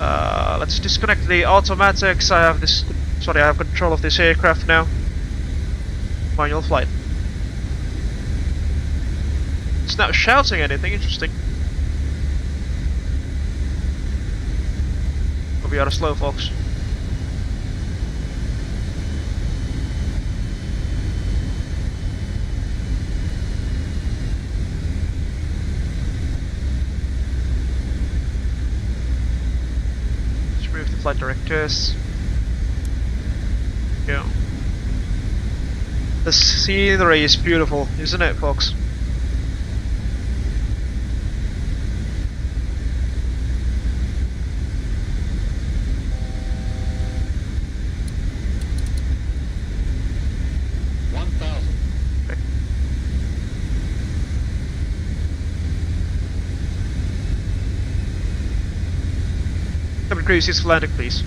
Let's disconnect the automatics. I have control of this aircraft now. Manual flight. It's not shouting anything, interesting. But we are slow, folks. Let's move the flight directors. Go. The scenery is beautiful, isn't it, folks? Cabin crew, cease landing, please.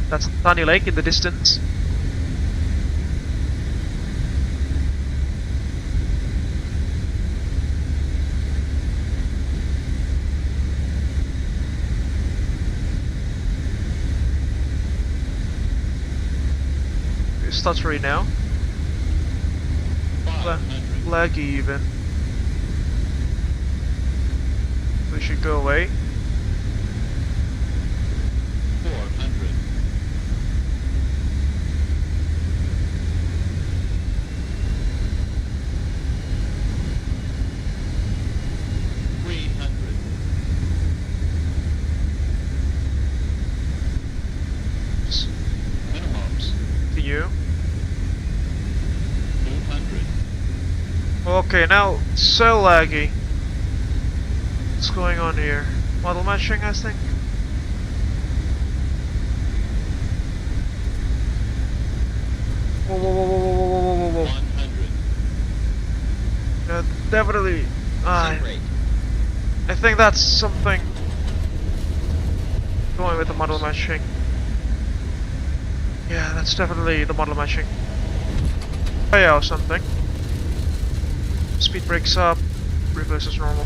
That's Tani Lake in the distance. stuttery now. Laggy even. We should go away. 400. 300. Minimums. To you. 200. Okay, now so laggy. What's going on here? Model matching, I think. Whoa, whoa, whoa, whoa, whoa, whoa, whoa, whoa, whoa. 100. Definitely. Separate. I think that's something going with the model matching. Yeah, that's definitely the model matching. Oh yeah, or something. Speed breaks up, reverses normal.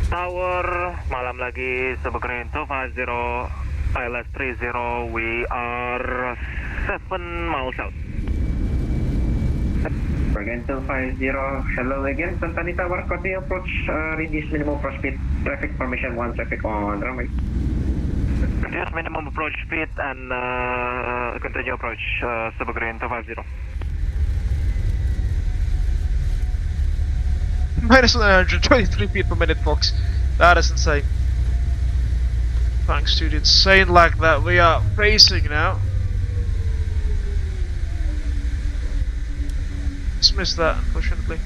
Tower, malam lagi, Sebagian 250, ILS 30, we are 7 miles out. Bergen 250, hello again, Santani Tower, continue approach, reduce minimum approach speed, traffic formation 1, traffic on runway. Reduce minimum approach speed and continue approach, Sebagian 250. Minus 123 feet per minute, folks. That is insane. Thanks to the insane lag that we are facing now. Just missed that, unfortunately.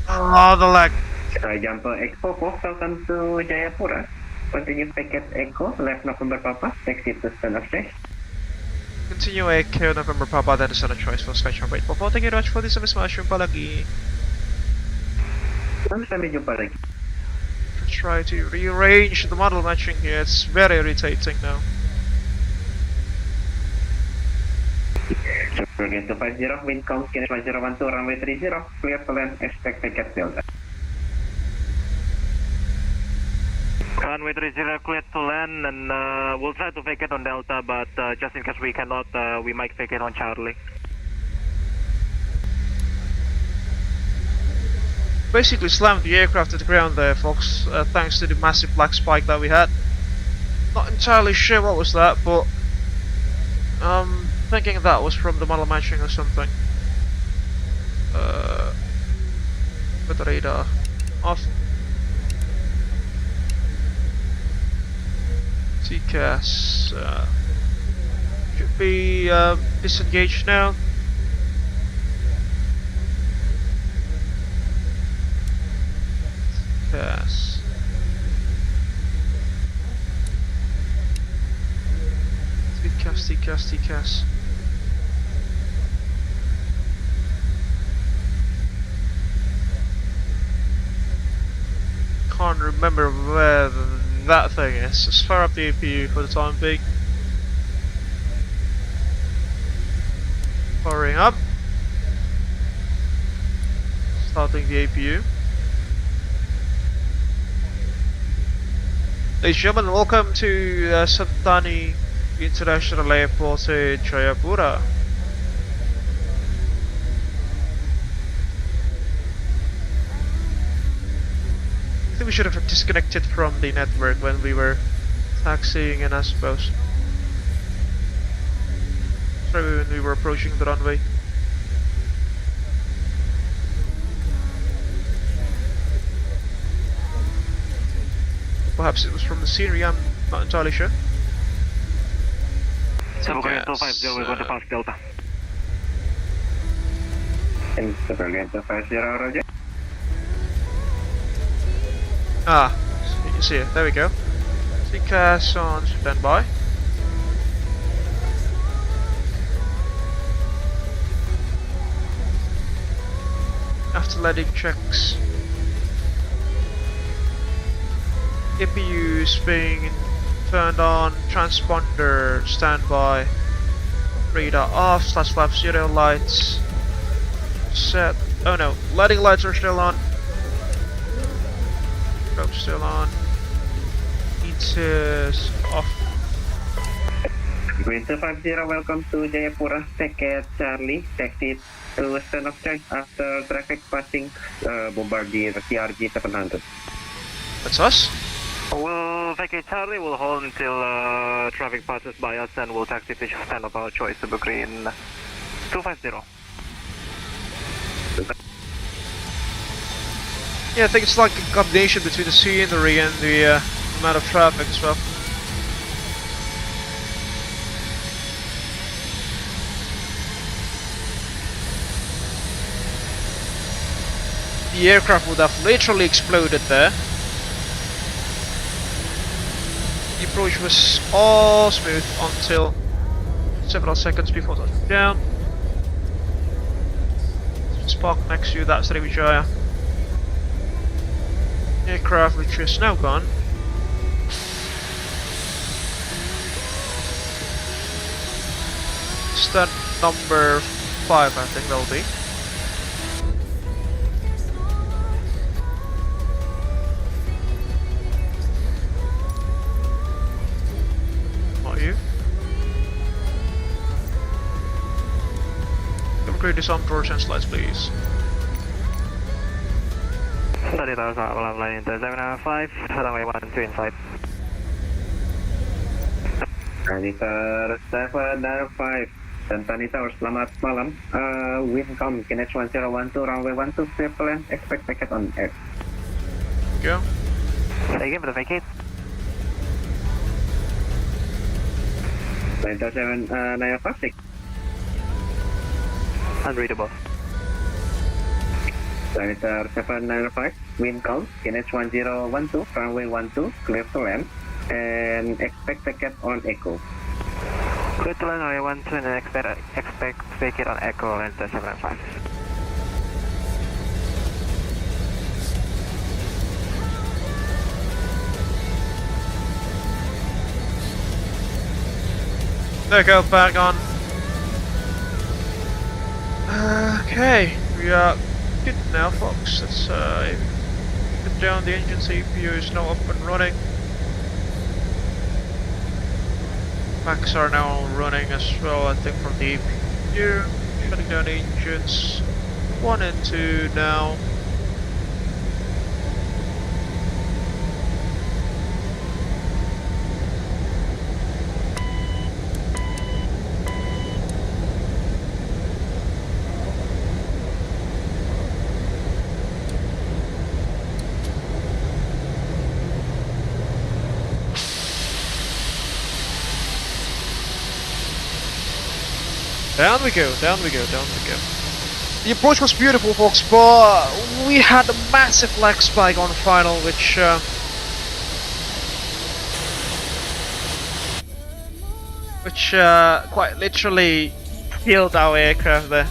Oh, the lag. Jumper Echo, welcome to Jayapura. Continue packet Echo, left November Papa, taxi to stand of stage. Continue Echo November Papa, that is not a choice for Skytron Rate. Thank you very much for this service, jumpa lagi. Sampai jumpa lagi. Try to rearrange the model matching here, it's very irritating now. Bergen 250, wind count, Kinetic 1012, runway 30, clear to land, expect packet Delta. Runway 30 clear to land and we'll try to vacate on Delta, but just in case we cannot, we might vacate on Charlie. Basically slammed the aircraft to the ground there, folks, thanks to the massive black spike that we had. Not entirely sure what was that, but thinking that was from the model matching or something. With the radar off. TCAS should be disengaged now. Yes. TCAS. Can't remember where that thing is. Just fire up the APU for the time being. Firing up. Starting the APU. Ladies and gentlemen, welcome to Santani International Airport in Jayapura. I think we should have disconnected from the network when we were taxiing in, I suppose. Sorry, when we were approaching the runway. Perhaps it was from the scenery, I'm not entirely sure. Sebagian 250, we're going to pass Delta. And Sebagian 250, roger. Ah, you see it, there we go. TCAS on standby. After landing checks. APU is being turned on, transponder standby, radar off, /50 lights set. Oh no, lighting lights are still on. Strobe still on. Heat is off. Green 250, welcome to Jayapura. Ticket Charlie, taxi to stand of charge after traffic passing Bombardier CRG 700. That's us. We'll vacate Charlie, we'll hold until traffic passes by us and we'll taxi to stand of our choice to Green 250. Yeah, I think it's like a combination between the scenery and the amount of traffic as well. The aircraft would have literally exploded there. The approach was all smooth until several seconds before touching down. Just parked next to that Sriwijaya aircraft, which is now gone. Stunt number 5, I think that'll be. You. Upgrade the some doors and slides, please. Study those out, we'll have line into 705, runway 12 inside. Tanita 705, dan Tanita selamat malam. Wind com, Kinex 1012, runway 12, clear to land, expect packet on air. Go. Thank you for the vacate. 956. Unreadable. Diameter 795, wind calm, Kinex 1012, runway 12, clear to land, and expect packet on echo. Clear to land, runway 12, and expect packet on echo, and 795. There we go, back on. Okay, we are good now, folks. Let's put down the engine. CPU is now up and running. Packs are now running as well, I think, from the APU. Shutting down the engines 1 and 2 now. Down we go, down we go, down we go. The approach was beautiful, folks, but we had a massive lag spike on final, which quite literally killed our aircraft there.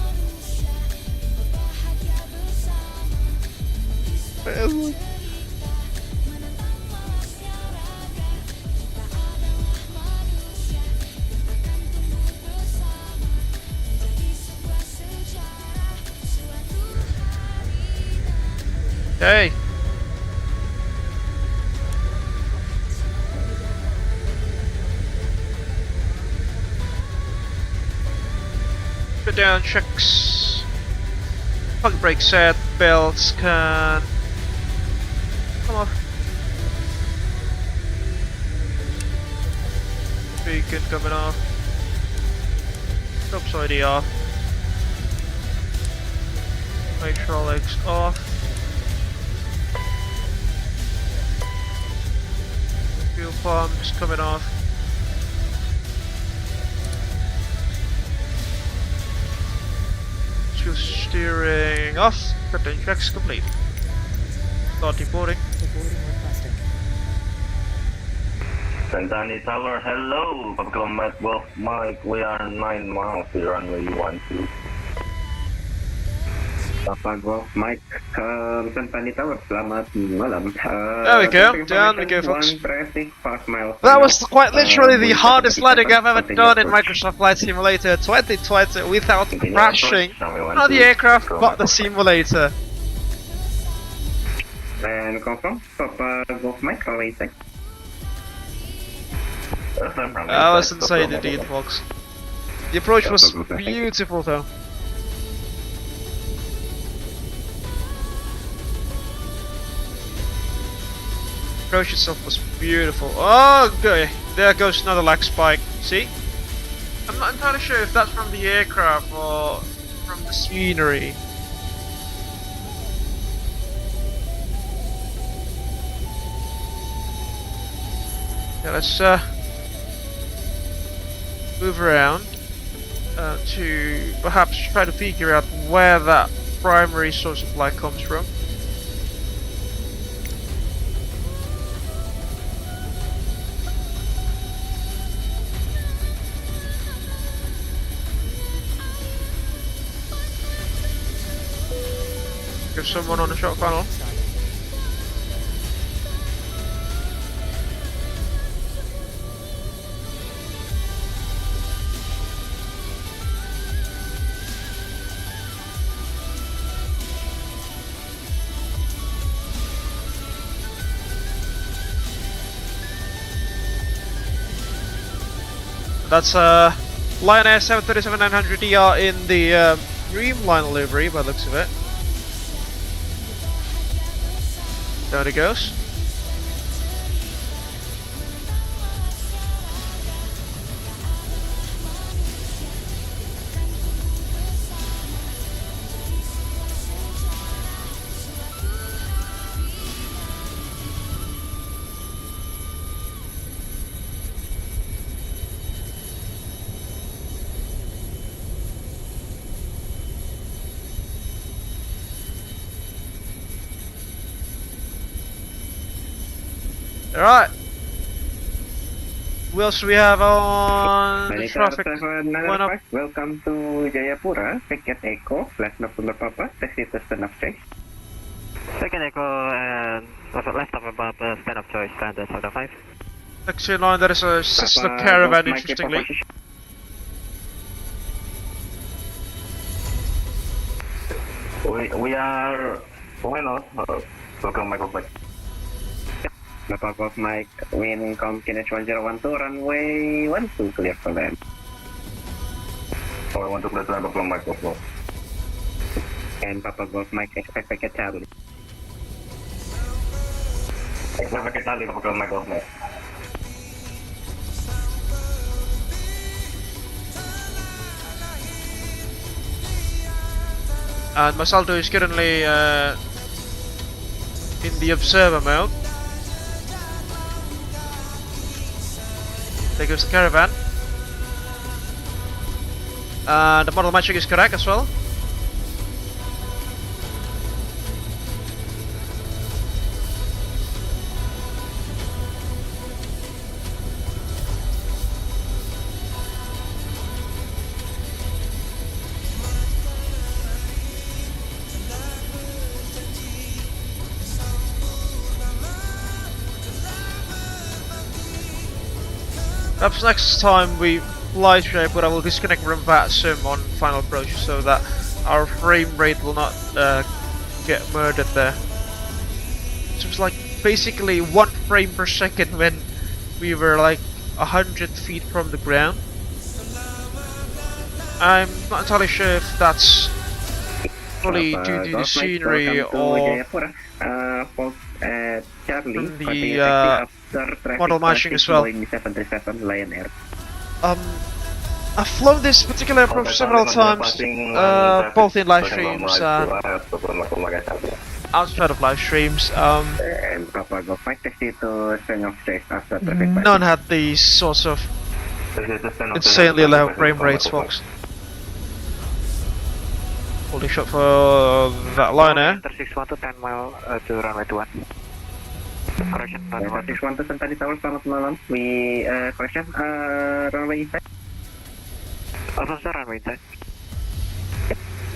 Hey! Put down checks. Plug brake set, belts can come off. Beacon coming off. Topside off. Hydraulics off. Fuel pumps coming off. Fuel steering off. Curtain checks complete. Start deporting. Santani Tower, hello. Combat Wolf Mike, we are 9 miles to runway 12. Papa Golf Mike, Santani Tower, selamat malam. There we go, down we go, folks. Traffic, 5 miles. That was quite literally the hardest landing I've ever done in Microsoft Flight Simulator 2020 without crashing. Not the aircraft, but the simulator. And confirm, Papa Golf Mike, runway 6. I was inside indeed, folks. The approach was beautiful though. Approach itself was beautiful. Oh, okay. There goes another lag spike. See? I'm not entirely sure if that's from the aircraft or from the scenery. Yeah, let's move around to perhaps try to figure out where that primary source of light comes from. Give someone on the shot panel. That's Lion Air 737-900ER in the Dreamliner livery by the looks of it. Down it goes. Alright. Who else do we have on the traffic? Welcome to Jayapura. Ticket Echo, flight number Papa, taxi to stand up choice. Second Echo and left of Papa, stand up choice, standard 5. Taxi line, there is a sister caravan, interestingly. We are, welcome Michael. Papa Mike, wind Kenneth 1012, runway 12, clear for land. Oh, I want to clear to land from Michael. And Papa Golf Mike, expect packet Charlie. Expect packet Charlie, Papa Golf Michael. And Masaldo is currently in the observer mode. There goes the caravan. The model matching is correct as well. Perhaps next time we fly to Jayapura, I will disconnect from VATSIM on final approach so that our frame rate will not get murdered there. It was like basically 1 frame per second when we were like 100 feet from the ground. I'm not entirely sure if that's fully due to the scenery or from the model matching as well. I've flown this particular approach several times, both in live streams and outside of live streams. None had these sorts of insanely low frame rates, folks. Holding shot for that liner. 612 to 10 mile to runway 21. Correction, runway 61 to Santani Tower, selamat malam. We correction, runway inside. Also, sir, runway inside.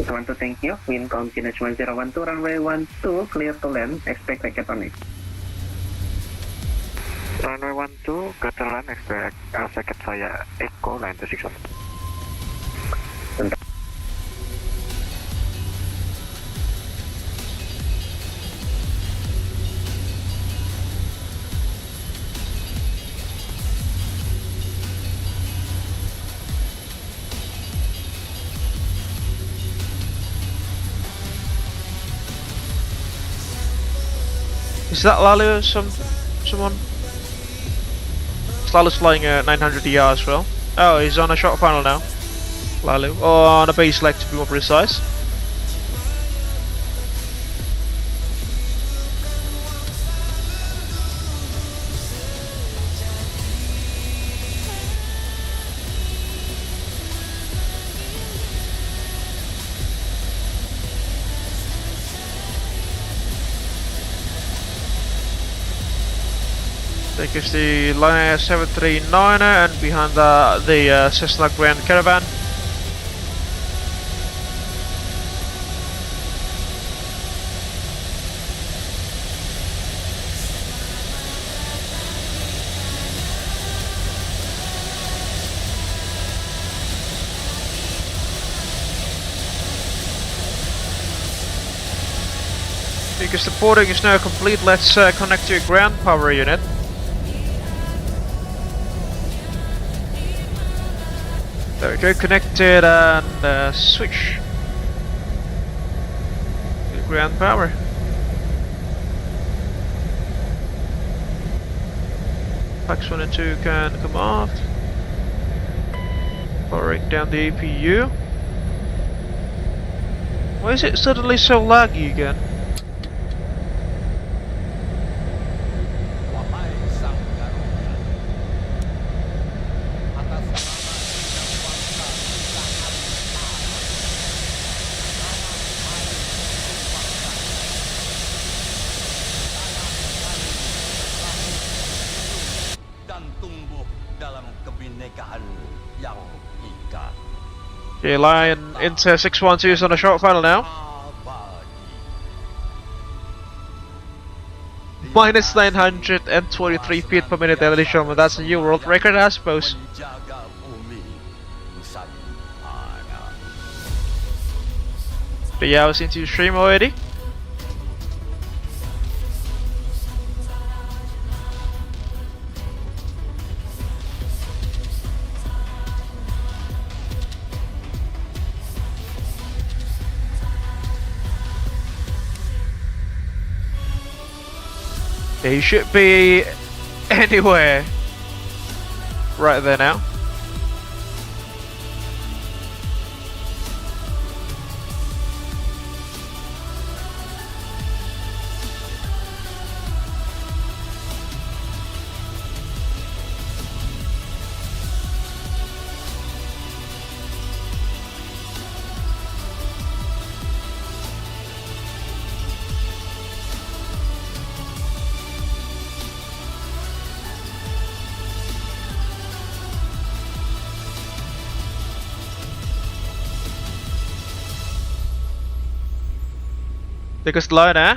12, thank you. Wind continue 1012, runway 12, clear to land. Expect packet on it. Runway 12, ke land, expect packet saya Echo, line to 61. Is that Lalu someone? Lalu's flying 900 ER as well. Oh, he's on a short final now. Lalu. Or on a base leg to be more precise. Take is the Line 739 and behind the Cessna Grand Caravan. Because the porting is now complete, let's connect to your ground power unit. There we go, connected and switch to ground power. Packs 1 and 2 can come off. Powering down the APU. Why is it suddenly so laggy again? Okay, Lion into 612 is on a short final now. Minus 923 feet per minute, ladies and gentlemen. That's a new world record, I suppose. Yeah, I was into the stream already. He should be anywhere right there now. Take a slide, eh?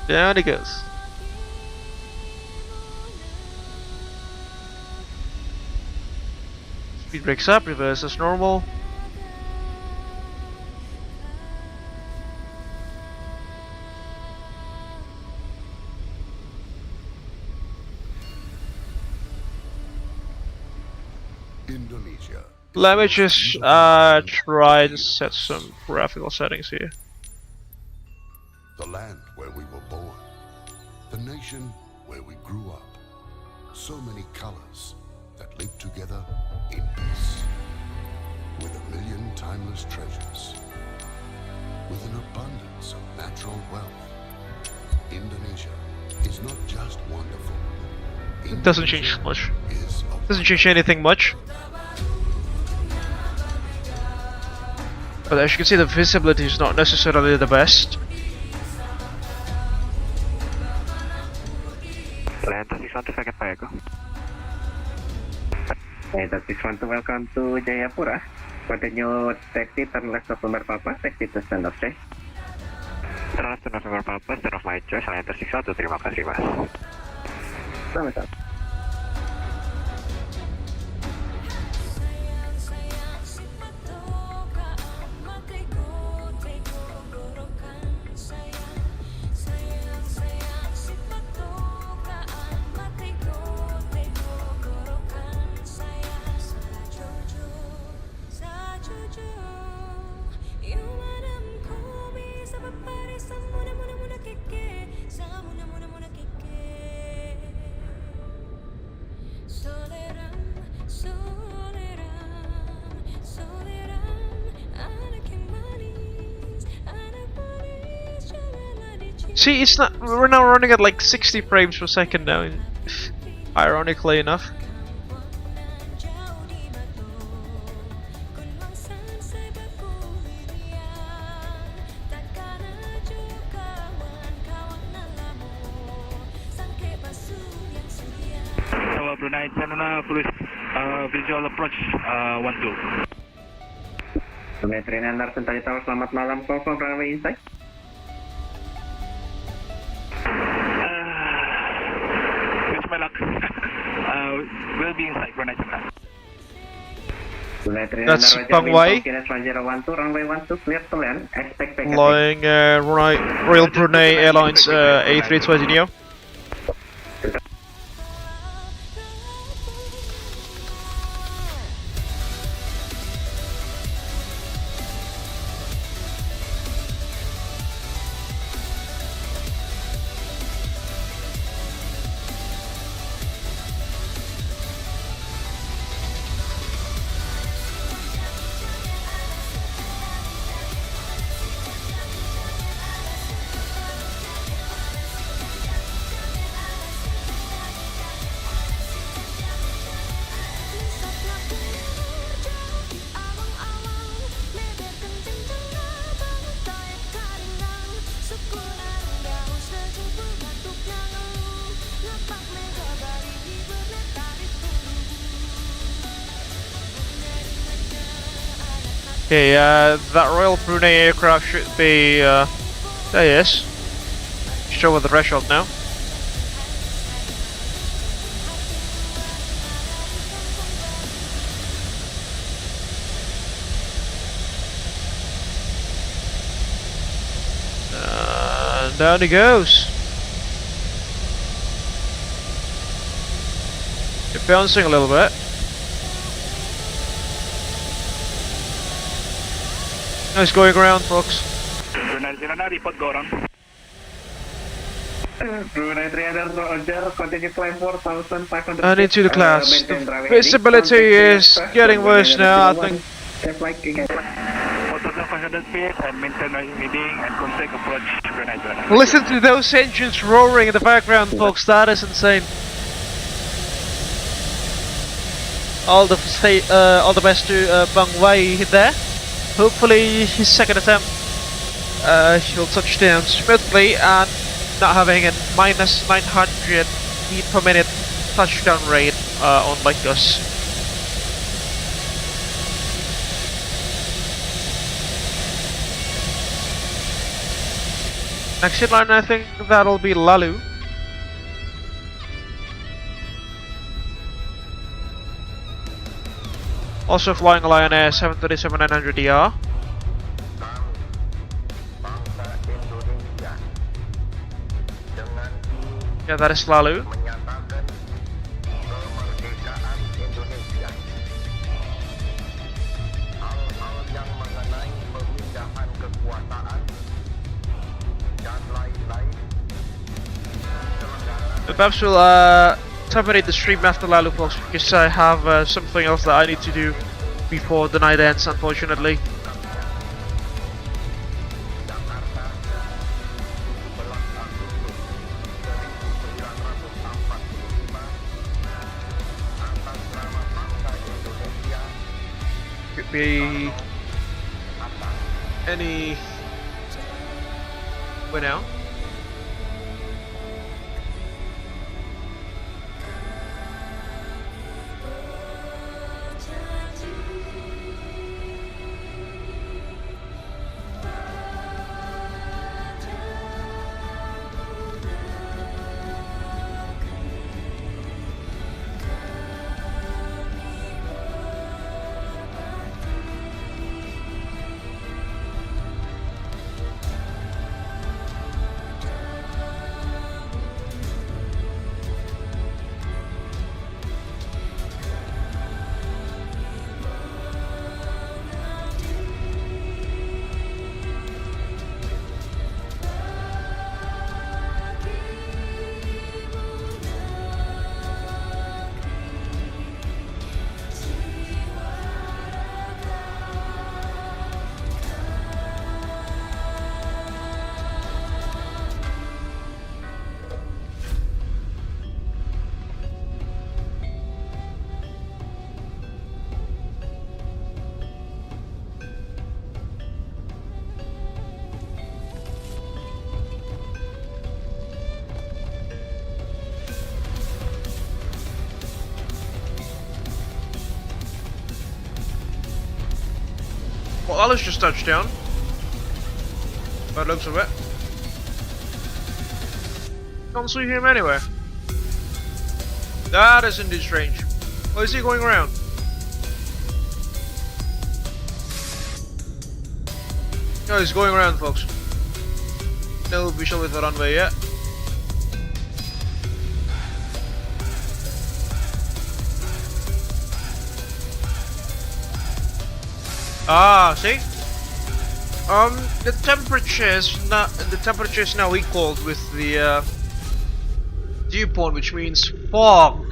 Down he goes. Speed breaks up, reverse as normal. Indonesia. Let me just try to set some graphical settings here. The land where we were born. The nation where we grew up. So many colors that live together in peace. With a million timeless treasures. With an abundance of natural wealth. Indonesia is not just wonderful. It doesn't change much. Doesn't change anything much. But as you can see, the visibility is not necessarily the best. Atlanta 612 packet Paeko. Atlanta 612, welcome to Jayapura. Continue taxi, turn left November Papa, taxi to stand off, say. Turn left to November Papa, stand off my choice, Atlanta 612, terima kasih mas. Sama-sama. See, it's not. We're now running at like 60 frames per second now. Ironically enough. Brunei Channel Police visual approach 12. Brunei Train Andar Sentari Tower, selamat malam, confirm runway inside. Wish my luck. Will be inside Brunei Channel. Brunei Train That's Andar Bang Wiye. 1012, runway 12, clear to land, expect packet. Flying Royal Brunei Airlines A320 Neo. Okay, that Royal Brunei aircraft should be, there he is. Show with the threshold now. And down he goes. You're bouncing a little bit. Nice going around, folks. Brunei Channel report go around. Brunei Train Roger, continue climb 4,500. And into the clouds. The visibility is getting worse now, I think. 4,500 feet and maintain reading and contact approach Brunei Channel. Listen to those engines roaring in the background, folks. That is insane. All the best to Bang Wiye there. Hopefully his second attempt he'll touch down smoothly and not having a minus 900 feet per minute touchdown rate unlike us. Next in line, I think that'll be Lalu. Also flying Lion Air 737-900ER. Yeah, that is Lalu. Perhaps we'll terminate the stream after Lalu, folks, because I have something else that I need to do before the night ends, unfortunately. Could be any... Where now? Lalu's just touched down. By the looks of it. Can't see him anywhere. That is indeed strange. Where is he going around? No, he's going around, folks. No visual with the runway yet. Ah, see? The temperature is now equal with the dew point, which means fog.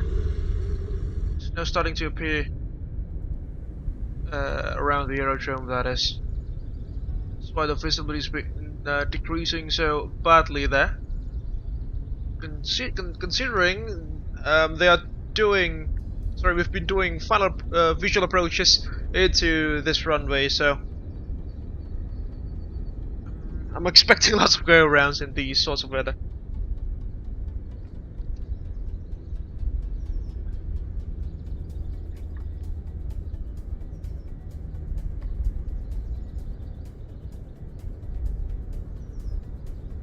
It's now starting to appear around the aerodrome. That is. That's why the visibility is decreasing so badly there. Considering they are doing. Sorry, we've been doing final visual approaches into this runway, so I'm expecting lots of go-arounds in these sorts of weather.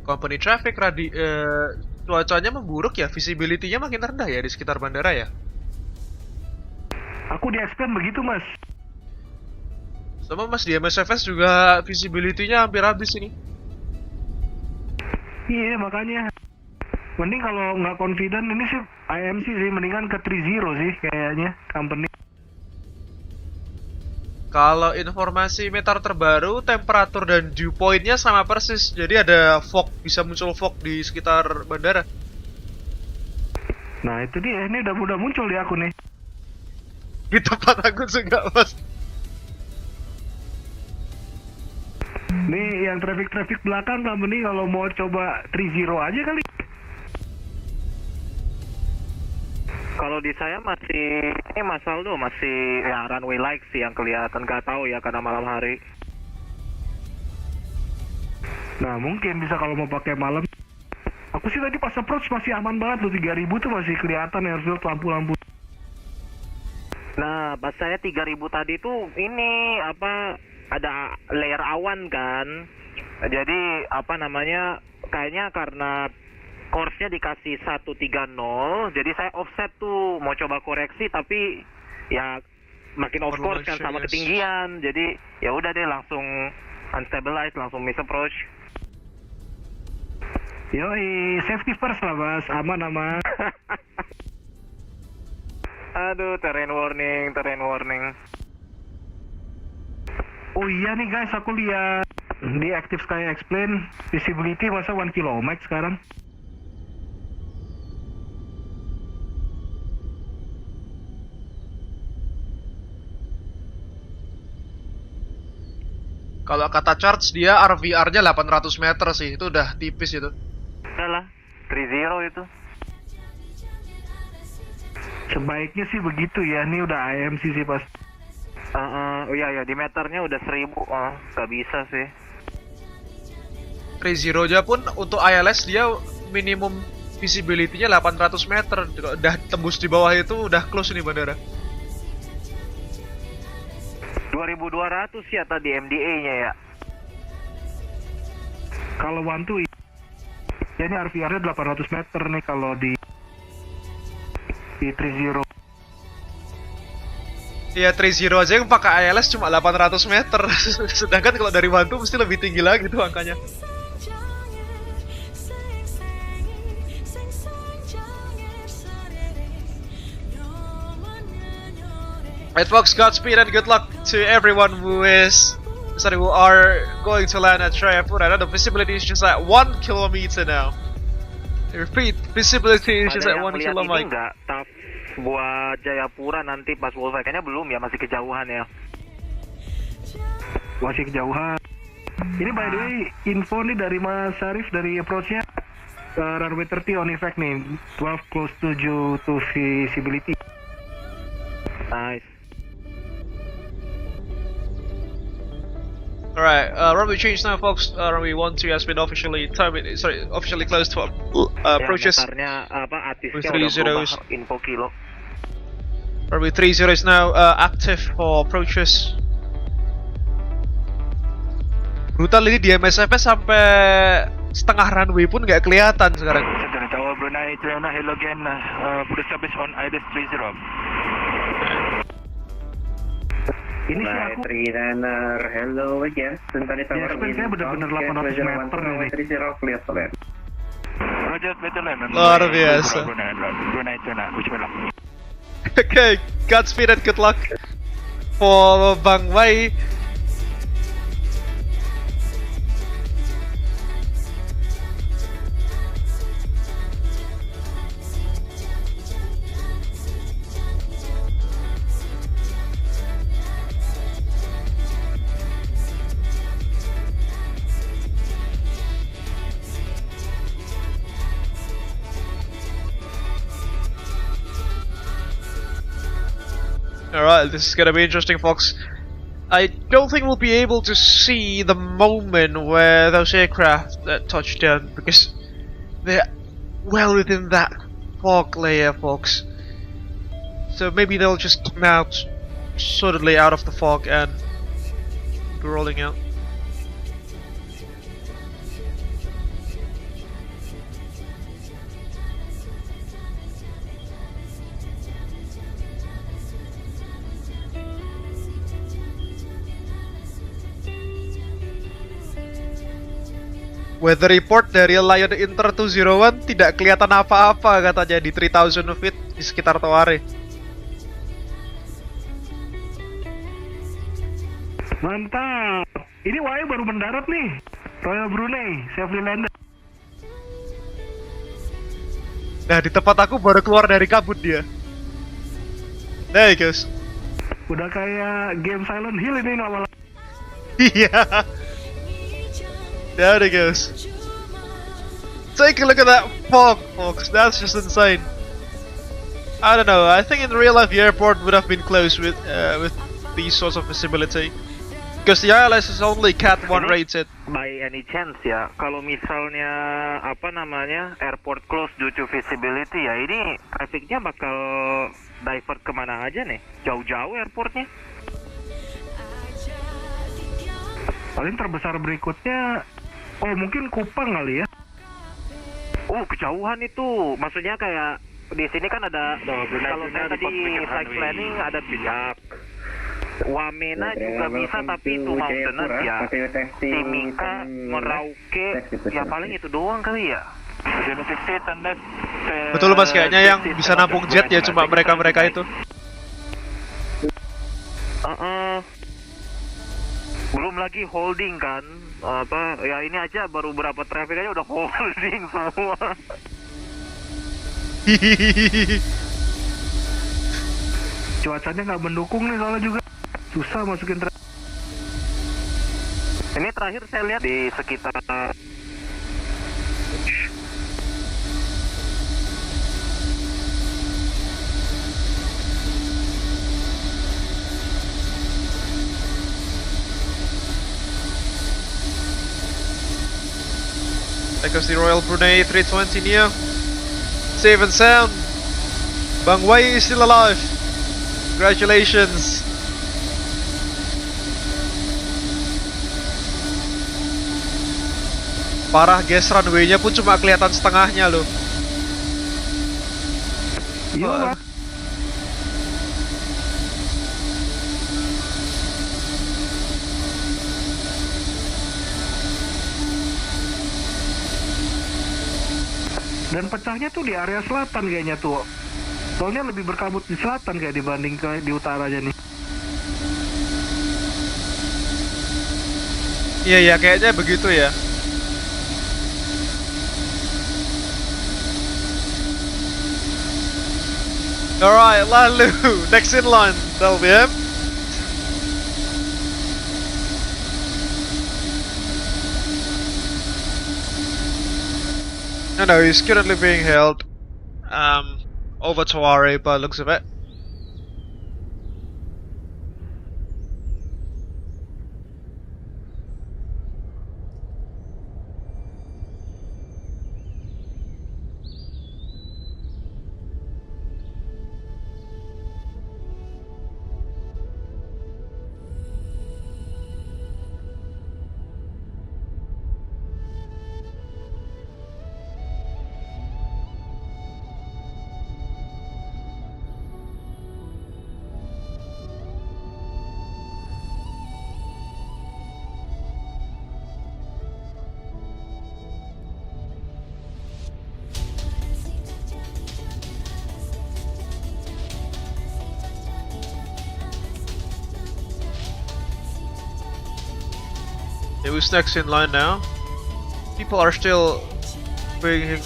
Company traffic cuacanya memburuk ya, visibility-nya makin rendah ya di sekitar bandara ya. Aku di explain begitu, Mas. Sama Mas, di MSFS juga visibility-nya hampir habis ini. Iya, makanya. Mending kalau nggak confident ini sih IMC sih, mendingan ke 30 sih kayaknya company. Kalau informasi meteor terbaru, temperatur dan dew point-nya sama persis. Jadi ada fog, bisa muncul fog di sekitar bandara. Nah, itu dia, ini udah muncul di aku nih. Di tempat aku juga, Mas. Nih yang traffic belakang company kalau mau coba 30 aja kali. Kalau di saya masih ini Mas Aldo masih ya runway like sih yang kelihatan, nggak tahu ya karena malam hari. Nah mungkin bisa kalau mau pakai malam. Aku sih tadi pas approach masih aman banget loh, 3000 tuh masih kelihatan airfield lampu-lampu. Nah, pas saya 3000 tadi tuh ini apa ada layer awan kan. Jadi apa namanya kayaknya karena course-nya dikasih 130, jadi saya offset tuh mau coba koreksi tapi ya makin off course kan sama ketinggian. Jadi ya udah deh langsung unstabilized, langsung miss approach. Yoi, safety first lah Mas, aman. Aduh, terrain warning. Oh iya nih guys, aku lihat di Active Sky Explain visibility masa 1 km sekarang. Kalau kata charts dia RVR-nya 800 meter sih, itu udah tipis itu. Udah lah, 30 itu. Sebaiknya sih begitu ya, ini udah IMC sih pas. Oh iya di meternya udah 1000, gak bisa sih. 30 aja pun untuk ILS dia minimum visibility-nya 800 meter. Udah tembus di bawah itu udah close nih bandara. 2200 ya tadi MDA-nya ya. Kalau Wantu ya ini RVR-nya 800 meter nih kalau di 30. Iya 30 aja yang pakai ILS cuma 800 meter. Sedangkan kalau dari Wantu mesti lebih tinggi lagi tuh angkanya. Right folks, Godspeed and good luck to everyone who are going to land at Jayapura. Now the visibility is just at 1 kilometer now. I repeat, visibility is just at 1 kilometer. Ini enggak tough buat Jayapura nanti pas Wolfpack, kayaknya belum ya, masih kejauhan ya. Masih kejauhan. Ini by the way, info nih dari Mas Syarif dari approach-nya runway 30 on effect nih, 12 close to visibility. Nice. Alright, runway change now folks. Runway 12 has been officially closed for approaches. Runway 30 info kilo. Runway 30 is now active for approaches. Brutal ini di MSFS sampai setengah runway pun nggak kelihatan sekarang. Tower Brunei, China, hello again. Put establish on IDS 30. Ini sih aku Runner, hello aja. Sebentar di tower ini. Saya benar-benar 800 meter ini. 30 clear to land. Roger, betul land. Luar biasa. Brunei, China, bismillah. Okay, Godspeed and good luck for Bang Waie. Alright, this is gonna be interesting, folks. I don't think we'll be able to see the moment where those aircraft touch down because they're well within that fog layer, folks. So maybe they'll just come out suddenly out of the fog and be rolling out. Weather report dari Lion Inter 201 tidak kelihatan apa-apa katanya di 3000 feet di sekitar Taware. Mantap. Ini Waie baru mendarat nih. Royal Brunei, safely landed. Nah, di tempat aku baru keluar dari kabut dia. There he goes. Udah kayak game Silent Hill ini nama. Iya. There he goes. Take a look at that fog, folks. That's just insane. I don't know. I think in real life the airport would have been closed with these sorts of visibility, because the ILS is only Cat 1 rated. By any chance ya, kalau misalnya apa namanya airport close due to visibility ya, ini trafficnya bakal divert kemana aja nih? Jauh-jauh airportnya? Paling terbesar berikutnya, oh mungkin Kupang kali ya. Oh kejauhan itu, maksudnya kayak di sini kan ada, kalau saya tadi flight planning ada Biak, Wamena juga bisa, tapi itu mountainous ya. Timika, Merauke, ya paling itu doang kali ya. Betul mas, kayaknya yang bisa nampung jet ya cuma mereka-mereka itu. Belum lagi holding kan, apa ya, ini aja baru berapa traffic aja udah holding semua. Cuacanya nggak mendukung nih soalnya juga susah masukin traffic. Ini terakhir saya lihat di sekitar There goes the Royal Brunei 320 Neo. Safe and sound. Bang Waie is still alive. Congratulations. Parah guys, runway-nya pun cuma kelihatan setengahnya loh. Iya. Dan pecahnya tuh di area selatan kayaknya tuh. Soalnya lebih berkabut di selatan kayak dibanding ke di utara aja nih. Iya kayaknya begitu ya. Alright, Lalu, next in line, LBM. No, he's currently being held over Taware by the looks of it. It was next in line now. People are still being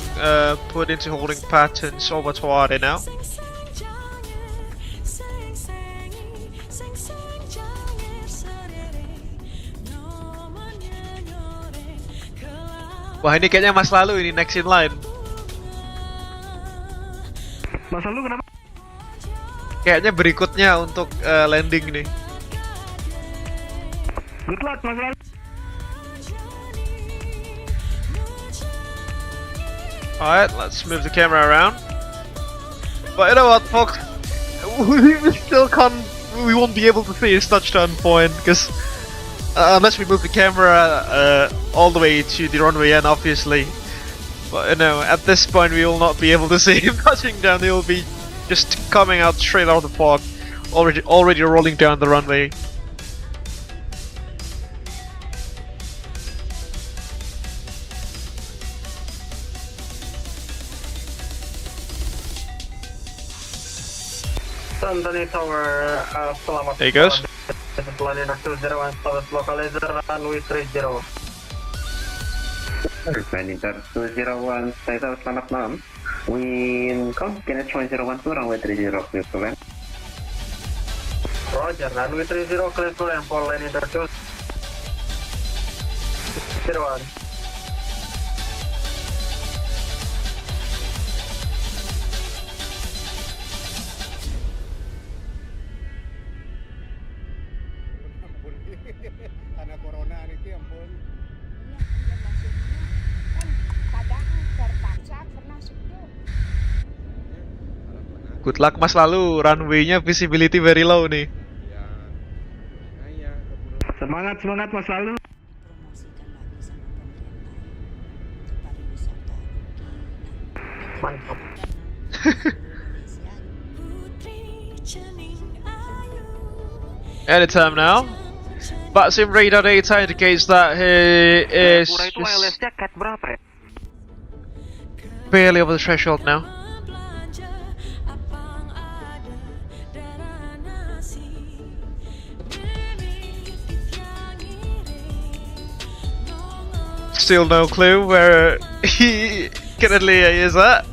put into holding patterns over Waie now. Wah, ini kayaknya Mas Lalu ini next in line. Mas Lalu kenapa? Kayaknya berikutnya untuk landing nih. Good luck Mas Lalu. Alright, let's move the camera around. But you know what, folks? We still can't. We won't be able to see his touchdown point because unless we move the camera all the way to the runway end, obviously. But you know, at this point, we will not be able to see him touching down. He will be just coming out straight out of the fog, already rolling down the runway. Anthony Tower, Selamat. There he goes. Landing 201, status localizer, runway 30. Landing 201, status Selamat malam. Wind count, KNH 1012, runway 30, clear to land. Roger, runway 30, clear to land for landing 201. Karena corona itu ampun. Good luck Mas Lalu, runway-nya visibility very low nih. Semangat Mas Lalu. Mantap. Anytime now. VATSIM radar data indicates that he is just barely over the threshold now. Still no clue where he currently is at,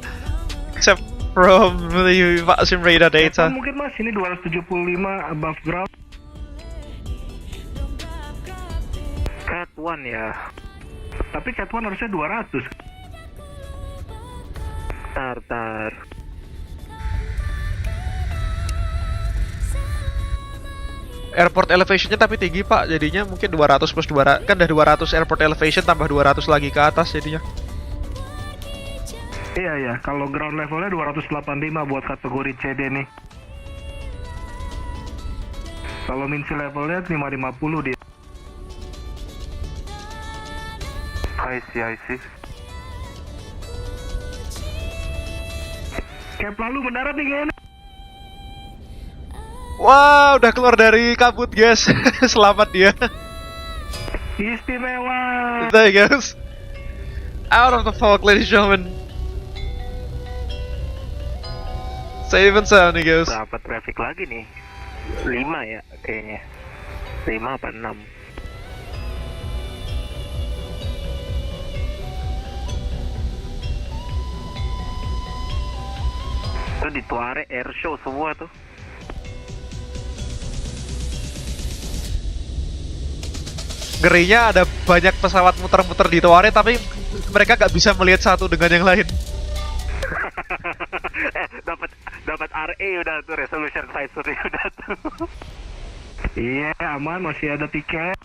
except from the VATSIM radar data. Mungkin Mas ini 275 above ground. Cat 1 ya. Tapi Cat 1 harusnya 200. Tar. Airport elevationnya tapi tinggi pak, jadinya mungkin 200 plus 200, kan udah 200 airport elevation tambah 200 lagi ke atas jadinya. Iya, kalau ground levelnya 285 buat kategori CD nih. Kalau min sea levelnya 550 dia. I see. Cap Lalu mendarat nih kayaknya. Wah, udah keluar dari kabut guys. Selamat dia. Istimewa. There he goes. Out of the fog, ladies and gentlemen. Safe and sound he goes. Berapa traffic lagi nih? 5 ya kayaknya. 5 apa 6? Itu di Tuare air show semua tuh. Ngerinya ada banyak pesawat muter-muter di Tuare tapi mereka gak bisa melihat satu dengan yang lain. dapat RA udah tuh, resolution size udah tuh. Iya, aman, masih ada tiket.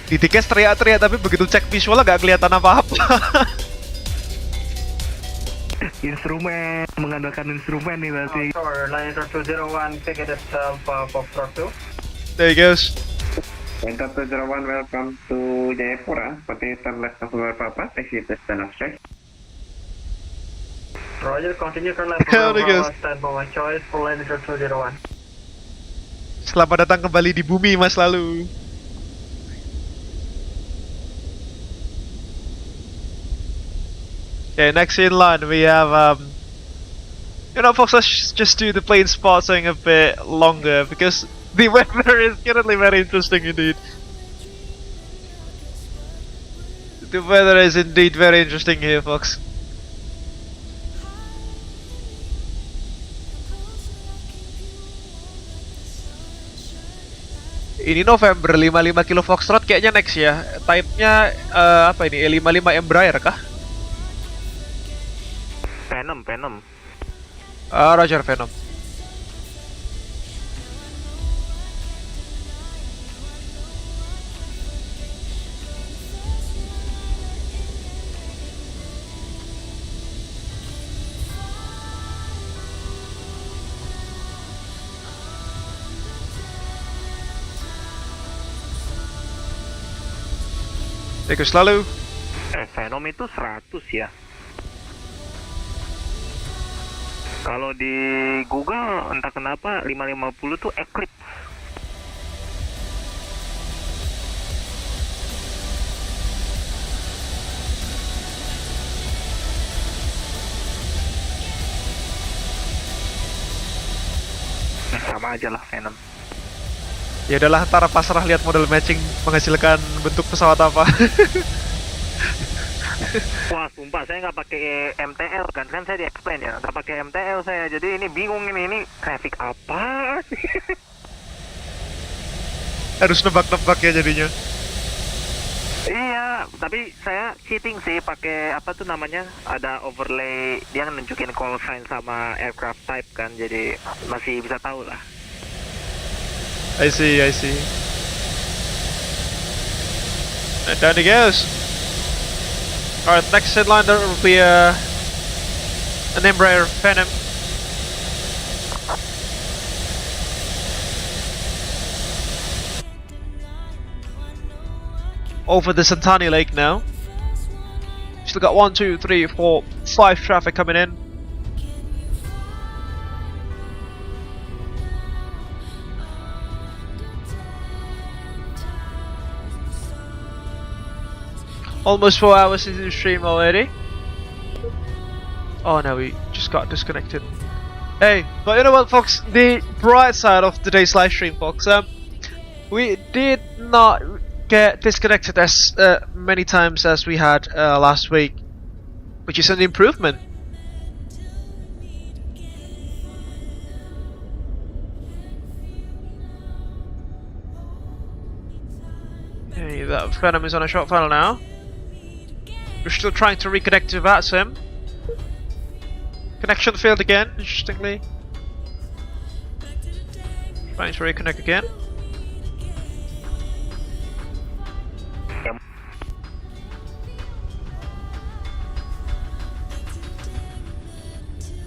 Di tiket teriak-teriak tapi begitu cek visual gak kelihatan apa-apa. Instrumen, mengandalkan instrumen nih berarti. Tower, landing 201, ticket itself, Fox 2. There he goes. Enter 201, welcome to Jayapura. Seperti terlihat customer Papa, taxi to Stand Straight. Roger, continue turn left for stand by choice for landing 201. Selamat datang kembali di bumi Mas Lalu. Okay, next in line we have you know folks, let's just do the plane spotting a bit longer because the weather is currently very interesting indeed. The weather is indeed very interesting here, folks. Ini November 55 kilo Foxtrot kayaknya next ya. Type-nya apa ini? E55 Embraer kah? Venom. Roger, Venom. Tikus Lalu. Venom itu 100 ya. Kalau di Google entah kenapa 550 tuh Eclipse. Sama aja lah Venom. Ya adalah antara pasrah lihat model matching menghasilkan bentuk pesawat apa. Wah sumpah saya nggak pakai MTL kan saya di explain ya, nggak pakai MTL saya, jadi ini bingung ini traffic apa sih. Harus nebak-nebak ya jadinya. Iya, tapi saya cheating sih pakai apa tuh namanya, ada overlay dia nunjukin call sign sama aircraft type kan, jadi masih bisa tahu lah. I see. And down he goes. Alright, next headliner will be an Embraer Venom. Over the Santani Lake now. Still got 1, 2, 3, 4, 5 traffic coming in. Almost 4 hours into the stream already. Oh no, we just got disconnected. Hey, but you know what, folks? The bright side of today's live stream, folks. We did not get disconnected as many times as we had last week, which is an improvement. Hey, that Venom is on a short funnel now. We're still trying to reconnect to VATSIM. Connection failed again, interestingly. Trying to reconnect again.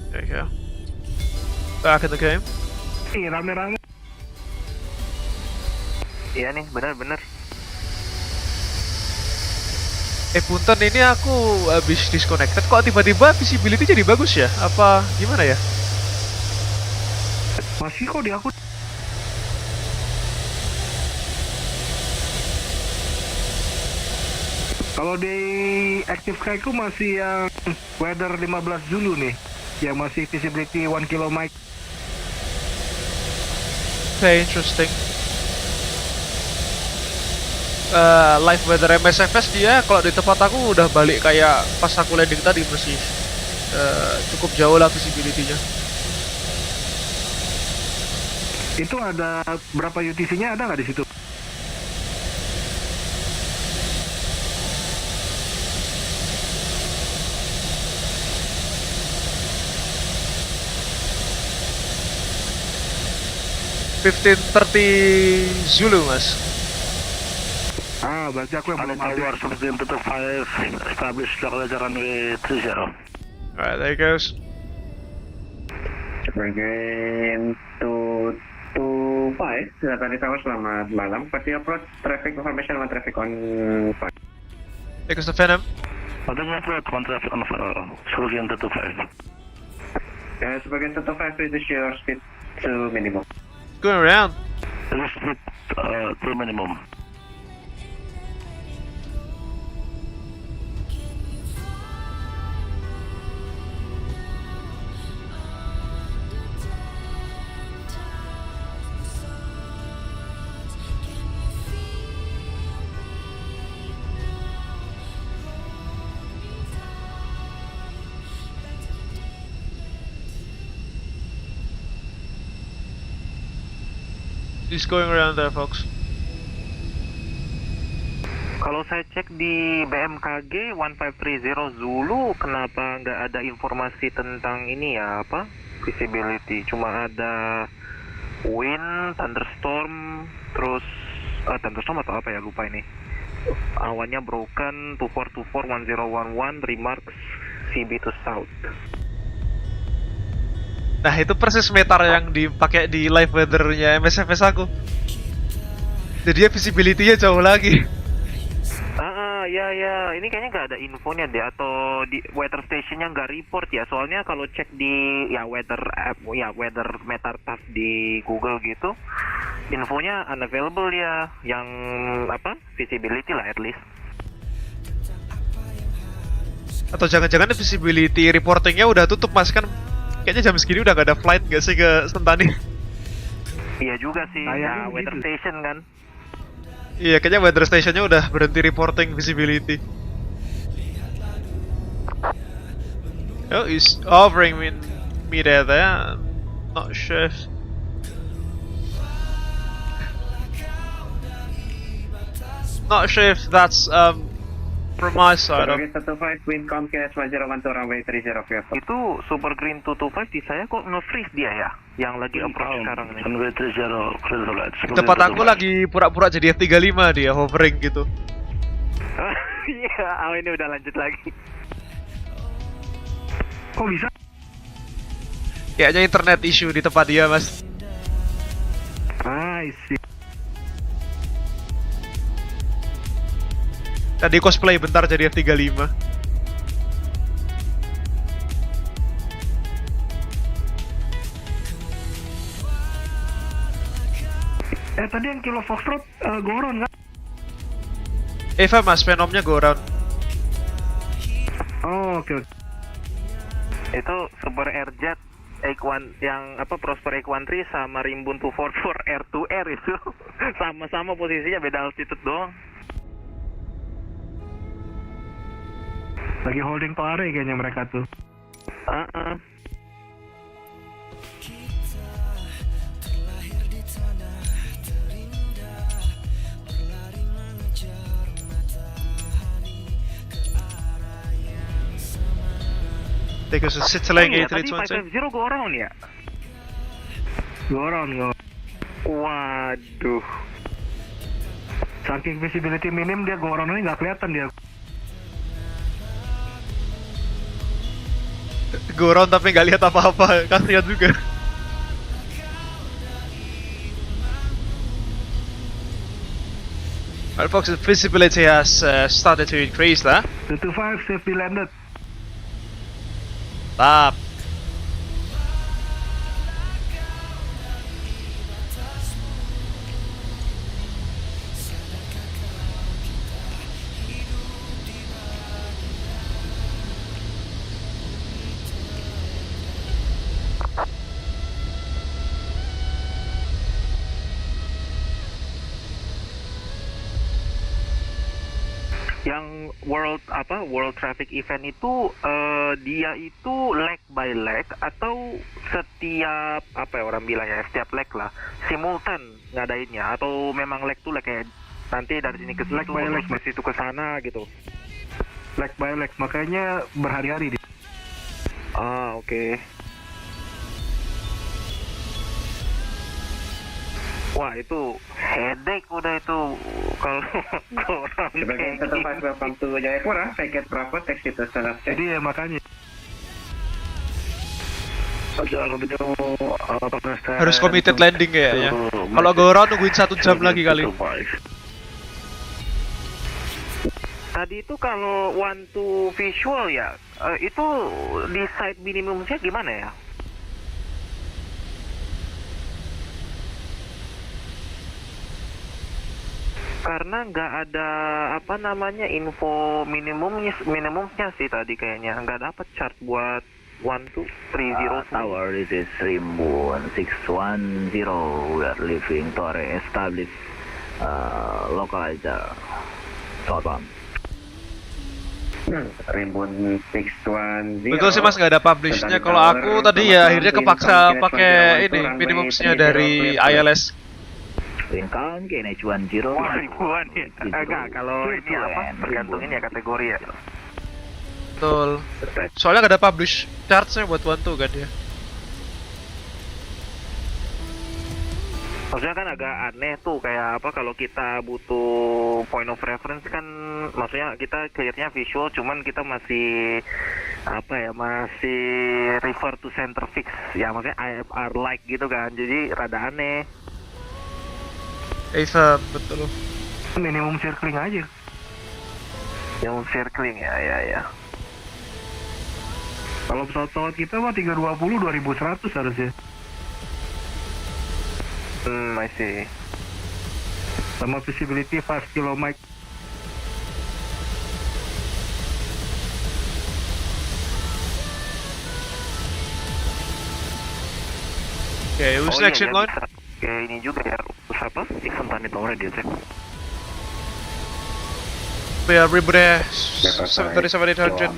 There you go. Back in the game. Rame-rame. Iya nih, benar. Punten, ini aku habis disconnected kok tiba-tiba visibility jadi bagus ya? Apa gimana ya? Masih kok di aku. Kalau di Active Skyku masih yang weather 15 dulu nih, yang masih visibility 1 km. Okay, interesting. Live weather MSFS dia kalau di tempat aku udah balik kayak pas aku landing tadi, masih cukup jauh lah visibility-nya. Itu ada berapa UTC-nya, ada nggak di situ? (1530 Zulu, Mas. Berarti aku yang belum ada. Something to 5 establish local runway 30. Alright, there he goes. Bergen 225, silakan ditawar, selamat malam. Pasti approach traffic information on traffic on 5. There goes the Venom. One traffic on Bergen 225. Sebagian 225, reduce your speed to minimum. Going around. Reduce speed to minimum. He's going around there, folks. Kalau saya cek di BMKG 1530 Zulu, kenapa nggak ada informasi tentang ini ya, apa? Visibility, cuma ada wind, thunderstorm, terus thunderstorm atau apa ya, lupa ini. Awannya broken, 24241011, remarks CB to south. Nah, itu persis metar yang dipakai di live weather-nya MSFS aku. Jadi ya visibility-nya jauh lagi. Ya, ini kayaknya nggak ada infonya deh, atau di weather station-nya nggak report ya. Soalnya kalau cek di ya weather app, ya weather metar task di Google gitu, infonya unavailable ya, yang apa visibility lah at least. Atau jangan-jangan visibility reportingnya udah tutup, Mas, kan kayaknya jam segini udah gak ada flight gak sih ke Sentani? Iya juga sih, ya weather station kan. Iya, kayaknya weather stationnya udah berhenti reporting visibility. Oh, he's hovering in mid-air there. Not sure. Not sure if that's from my side. Target 15 wind Comcast 101 to runway 30 Itu Super Green 225 di saya kok nge-freeze dia ya, yang lagi approach sekarang ini. Runway 30 clear the lights. Tempat aku lagi pura-pura jadi F35 dia, hovering gitu. Iya, ini udah lanjut lagi. Kok bisa? Kayaknya internet issue di tempat dia, Mas. I see. Tadi cosplay bentar jadi F35. Tadi yang Kilo Foxtrot Goron kan? Eva, Mas, Venomnya go around. Oh, oke. Itu Super Air Jet A1 yang apa Prosper A13 sama Rimbun 244 air to air itu sama-sama posisinya, beda altitude doang. Lagi holding pare kayaknya mereka tuh. Take us to Citylane Tadi 550 go around ya? Go around. Waduh. Saking visibility minim dia go around ini nggak kelihatan dia. Go around tapi nggak lihat apa-apa, kasihan juga. Alright, folks, the visibility has started to increase there. 225 safety landed. Stop. Yang world traffic event itu dia itu leg by leg atau setiap apa ya orang bilang ya, setiap leg lah simultan ngadainnya, atau memang leg to leg kayak nanti dari sini ke situ, terus dari situ ke sana gitu. Leg by leg, makanya berhari-hari dia. Oke. Wah, itu headache udah itu kalau orang Sebagai tempat welcome to Jayapura, paket Bravo, taxi to Selamat. Jadi ya makanya Harus committed landing kayaknya. Kalau go around nungguin 1 jam lagi kali. Tadi itu kalau one to visual ya, itu di side minimumnya gimana ya? Karena nggak ada apa namanya info minimumnya sih tadi, kayaknya nggak dapat chart buat 1230 tower. This is Rimbun 610. We are leaving Torre establish localizer Sorong. Rimbun 610. Betul sih, Mas, nggak ada publishnya. Kalau aku tadi ya akhirnya kepaksa pakai ini minimumnya dari ILS. Wind count KNH10. Ribuan ya. Enggak, kalau ini apa? Tergantung ini ya kategori ya. Betul. Soalnya nggak ada publish charts-nya buat 12 kan ya. Maksudnya kan agak aneh tuh, kayak apa kalau kita butuh point of reference kan, maksudnya kita clearnya visual, cuman kita masih apa ya, masih refer to center fix ya, maksudnya IFR like gitu kan, jadi rada aneh. Betul. Minimum circling aja. Minimum circling ya. Kalau pesawat-pesawat kita mah 320 2100 harusnya. I see. Sama visibility 5 km. Okay, who's next in line? Kayak ini juga ya, apa? Iskandar itu orang dia cek. Yeah, everybody 737-800.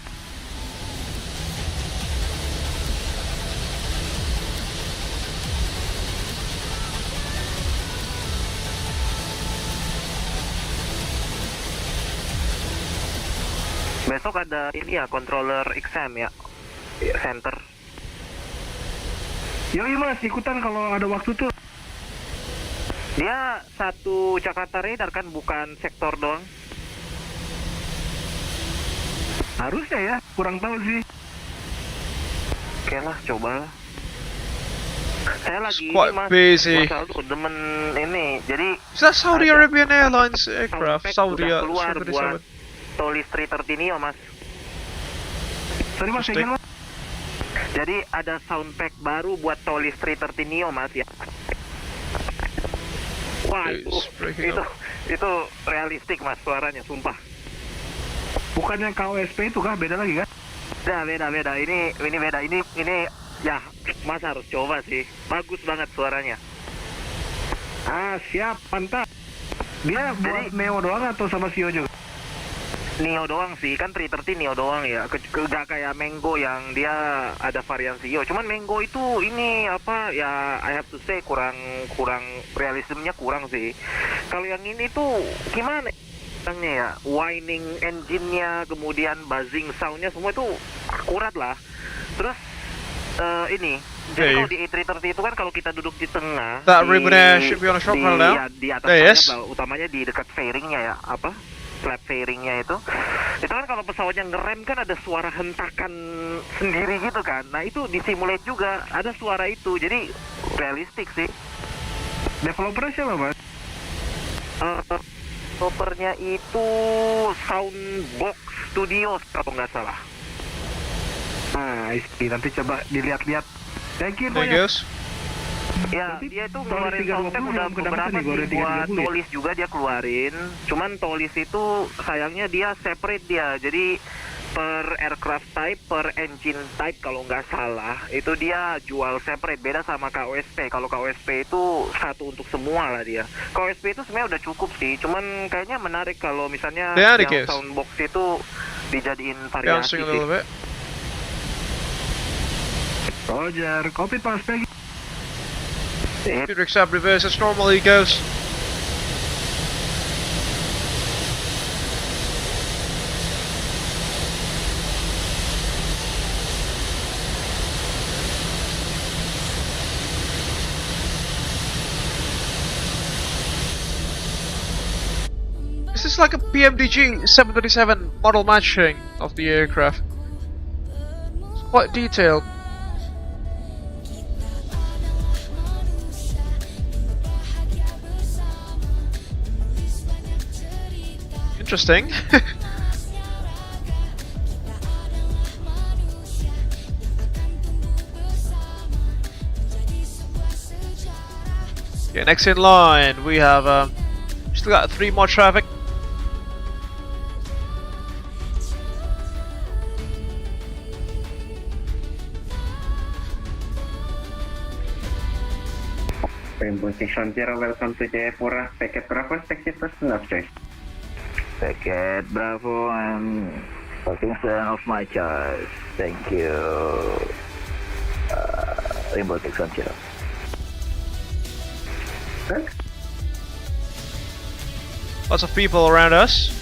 Besok ada ini ya, controller exam ya, center. Yoi mas, ikutan kalau ada waktu tuh. Dia satu Jakarta Radar kan, bukan sektor doang. Harusnya ya, kurang tahu sih. Oke lah, coba. Saya lagi quite mas, busy. demen ini, jadi. Is that Saudi Arabian Airlines aircraft? Saudi keluar buat Tolis 330 Neo mas. Sorry mas, mas. Jadi ada sound pack baru buat Tolis 330 Neo mas ya. Wah itu realistik mas suaranya, sumpah. Bukannya KOSP itu kah? Beda lagi kan? Beda. Ini beda. Ini ya mas harus coba sih. Bagus banget suaranya. Ah siap, mantap. Dia buat Neo doang atau sama Sio juga? Neo doang sih, kan 330 Neo doang ya. Gak kayak Mango yang dia ada varian Sio. Cuman Mango itu ini apa ya, I have to say kurang realismenya kurang sih. Kalau yang ini tuh gimana ya, whining engine-nya, kemudian buzzing sound-nya semua itu akurat lah. Terus ini jadi kalau di A330 itu kan kalau kita duduk di tengah, di atas sayap, utamanya di dekat fairingnya ya, apa flap fairingnya itu kan kalau pesawatnya ngerem kan ada suara hentakan sendiri gitu kan. Nah itu disimulate juga, ada suara itu, jadi realistik sih. Developernya siapa mas? Developernya itu Soundbox Studios kalau nggak salah. Nah nanti coba dilihat-lihat. Thank you guys. Ya, dia itu ngeluarin soundtrack udah beberapa sih, buat Tolis juga dia keluarin. Cuman Tolis itu sayangnya dia separate dia. Jadi per aircraft type, per engine type kalau nggak salah, itu dia jual separate, beda sama KOSP. Kalau KOSP itu satu untuk semua lah dia. KOSP itu sebenarnya udah cukup sih, cuman kayaknya menarik kalau misalnya yang soundbox itu dijadiin variasi sih. Roger, copy pass pagi. Computer accept reverse as normally goes. This is like a PMDG 737 model matching of the aircraft. It's quite detailed. Interesting. Okay, next in line we have still got 3 more traffic. Rainbow 610, welcome to Jayapura. Packet Bravo, taxi to Selamat. Packet Bravo and talking of my choice. Thank you. Rainbow 610. Lots of people around us.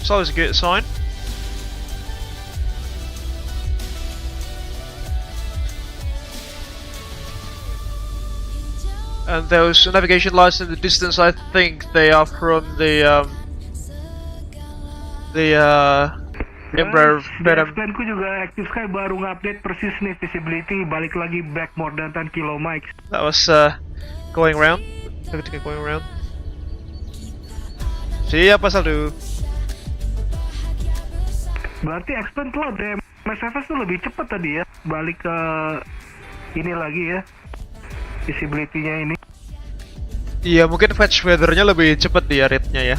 It's always a good sign. And those navigation lights in the distance, I think they are from the Planku juga aktif sekali, baru ngupdate persis nih visibility, balik lagi back more than 10 kilo mics. That was going around. Going around. Siap pasal tuh. Berarti expand cloud deh. MSFS tuh lebih cepat tadi ya, balik ke ini lagi ya, visibility-nya ini. Iya, mungkin fetch weather-nya lebih cepat dia rate-nya ya.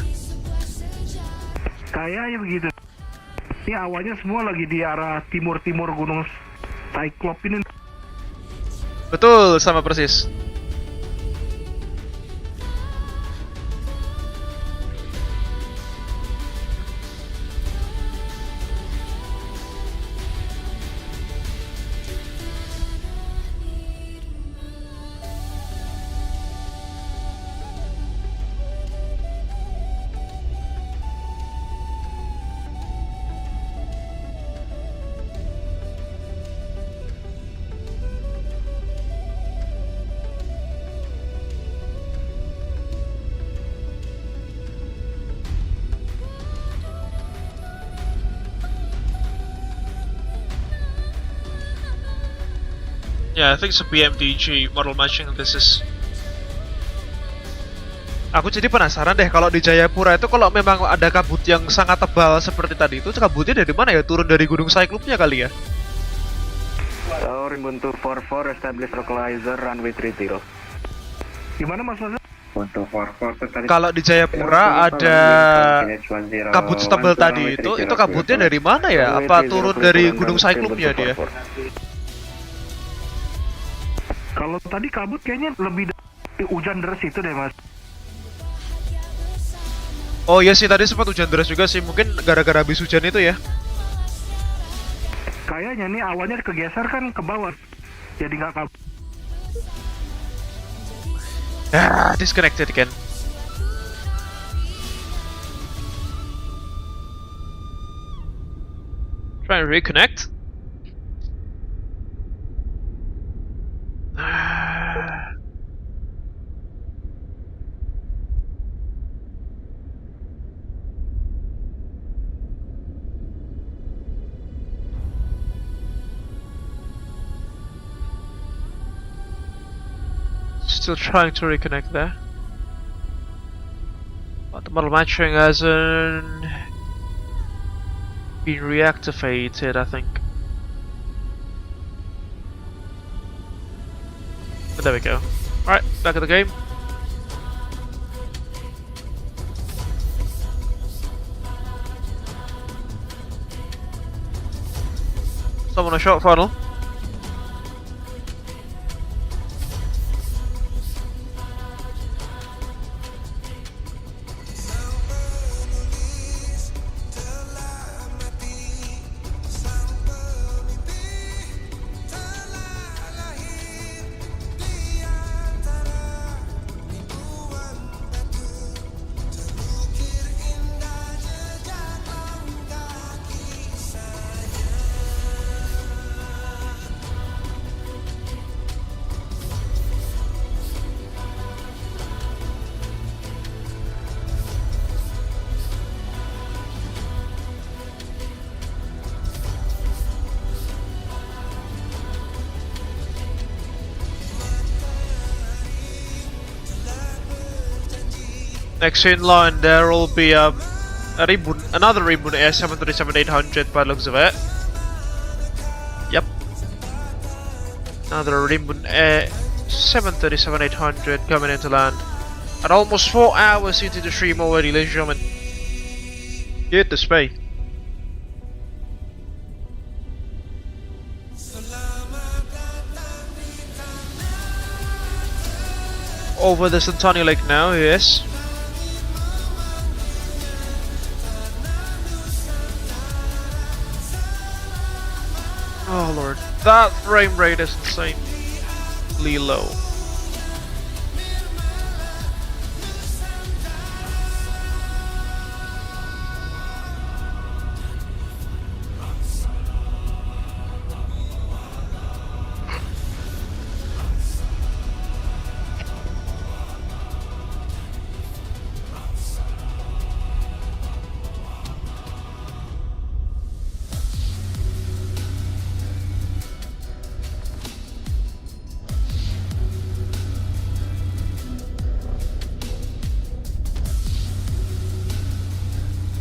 Kayaknya begitu. Ini awalnya semua lagi di arah timur-timur gunung Cyclops ini. Betul, sama persis. Yeah, I think it's a BMDG model matching this is. Aku jadi penasaran deh kalau di Jayapura itu kalau memang ada kabut yang sangat tebal seperti tadi itu, kabutnya dari mana ya? Turun dari gunung Cyclops-nya kali ya? Rimbun 244 establish localizer runway 30. Gimana maksudnya? Kalau di Jayapura ada kabut setebal tadi itu kabutnya dari mana ya? Apa turun dari gunung Cyclops-nya dia? Kalau tadi kabut kayaknya lebih dari hujan deras itu deh mas. Oh iya sih, tadi sempat hujan deras juga sih, mungkin gara-gara habis hujan itu ya. Kayaknya nih awalnya kegeser kan ke bawah, jadi nggak kabut. Disconnected again. Try and reconnect. Still trying to reconnect there. But the model matching hasn't been reactivated, I think. But there we go. Alright, back in the game. Someone a short funnel. Next in line there will be another Ribbon Air 737-800 by the looks of it. Yep. Another Ribbon Air 737-800 coming into land. At almost 4 hours into the stream already, ladies and gentlemen. Get the space. Over the Centennial Lake now, yes. Oh lord, that frame rate is insanely low.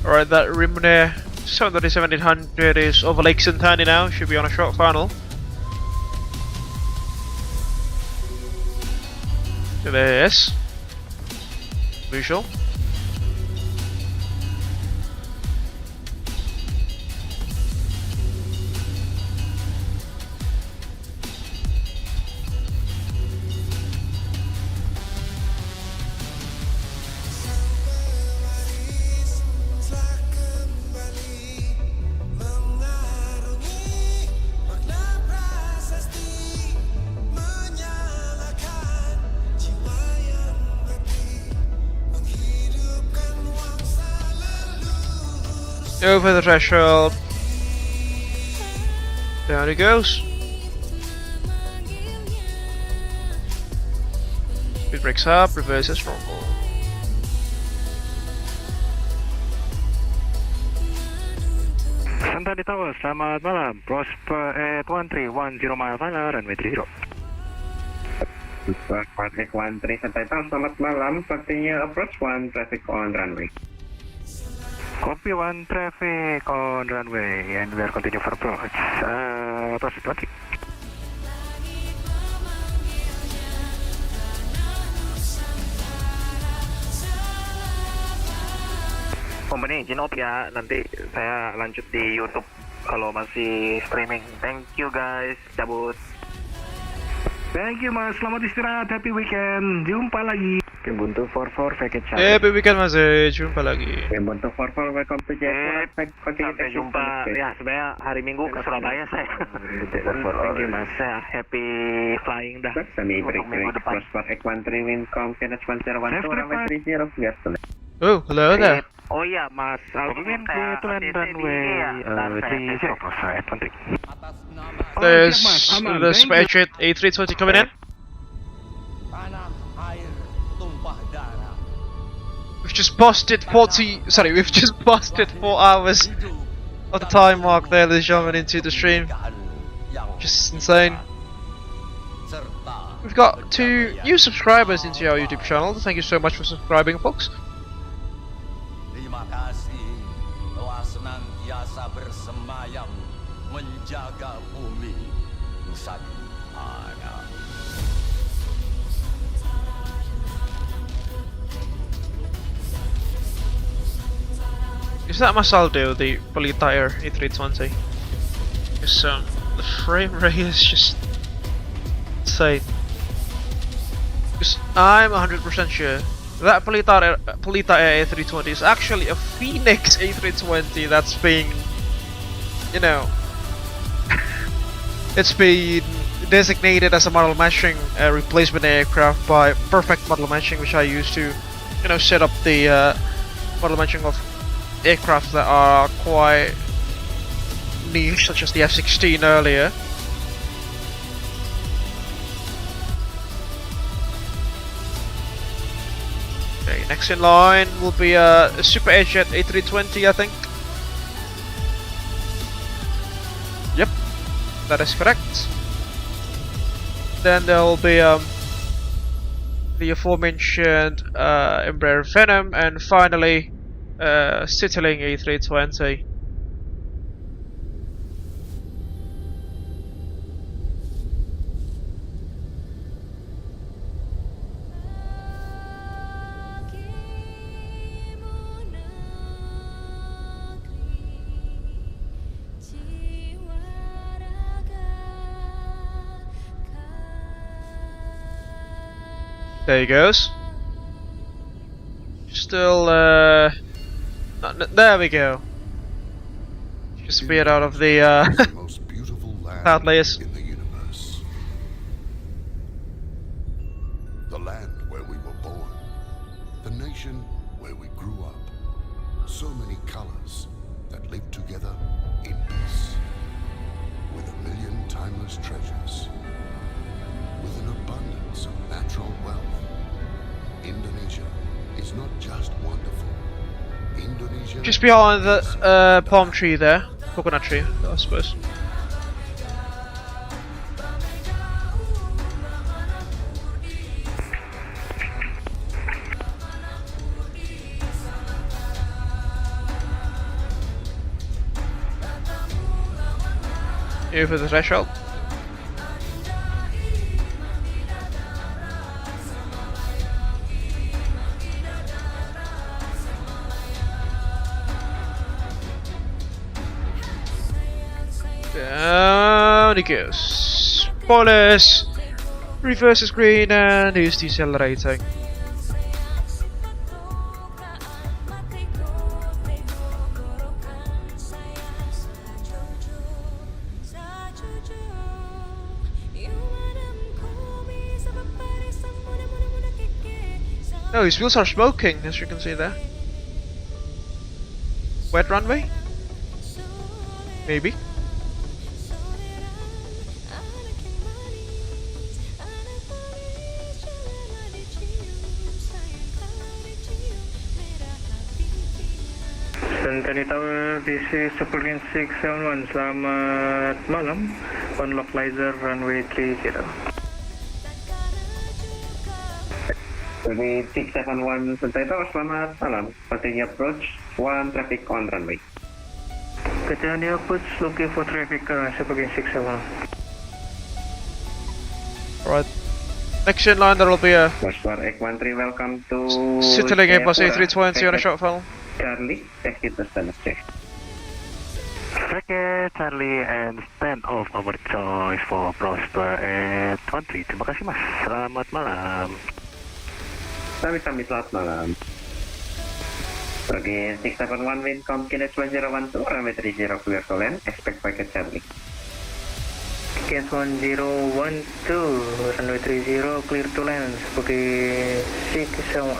Alright, that Rimne 1700 is over Lake Sentani now, should be on a short final. Yes. Visual. Over the threshold. Down it goes. Speed brakes up, reverses from full. Santani Tower, selamat malam. Prosper at 1310 mile final, runway 30. Traffic 13 Santai Tower, selamat malam. Continue approach 1 traffic on runway. Copy 1 traffic on runway and we are continue for approach. Approach 20. Company, izin off ya, nanti saya lanjut di YouTube kalau masih streaming. Thank you guys, cabut. Thank you mas, selamat istirahat, happy weekend, jumpa lagi. Ubuntu 44 packet charge. Happy weekend mas, jumpa lagi. Ubuntu 44 welcome to Jayapura. Sampai jumpa. Ya sebenarnya hari Minggu ke Surabaya saya. Thank you mas, saya happy flying dah. Sami minggu depan. Prosper X13 wind confidence 1012 runway 30 Gerson. Oh, hello there. Oh iya mas, aku minta runway 30. There's the Spy Jet A320 coming in. We've just busted 4 hours of the time mark there, ladies and gentlemen, into the stream. Just insane. We've got 2 new subscribers into our YouTube channel. Thank you so much for subscribing, folks. Terima kasih telah senantiasa bersemayam menjaga bumi Nusantara. Is that Masaldo, the Pelita Air A320? Because the frame rate is just insane. Because I'm 100% sure that Pelita Air A320 is actually a Phoenix A320 that's being, you know, it's been designated as a model matching replacement aircraft by Perfect Model Matching, which I used to, you know, set up the model matching of aircraft that are quite niche, such as the F-16 earlier. Okay, next in line will be a Super Jet A320, I think. Yep, that is correct. Then there will be the aforementioned Embraer Venom, and finally Cityling A320. There he goes. Still, there we go. Just disappeared out of the cloud layers. In the universe. The land where we were born. The nation where we grew up. So many colors that live together in peace. With a million timeless treasures. With an abundance of natural wealth. Indonesia is not just wonderful. Indonesia Just behind the palm tree there, coconut tree, I suppose. over the threshold. Down he goes. Spoilers! Reverses green and he's decelerating. No, his wheels are smoking, as you can see there. Wet runway? Maybe. Sentani Tower, this is Supergreen 671, selamat malam. On localizer runway 30. Runway 671 Sentani Tower, selamat malam. Continue approach, 1 traffic on runway. Continue approach, looking for traffic, Supergreen 671. Alright. Next in line there will be a welcome to Citilink Airbus A320 on a short film. Charlie, taxi to standard check. Oke, Charlie and stand off our choice for Prosper at 20. Terima kasih mas, selamat malam. Sami-sami, selamat malam. Again, 671 wind, Comkinet 1012, runway 30 clear to land, expect packet Charlie. Case 1012, runway 30, clear to land, sebagai 671.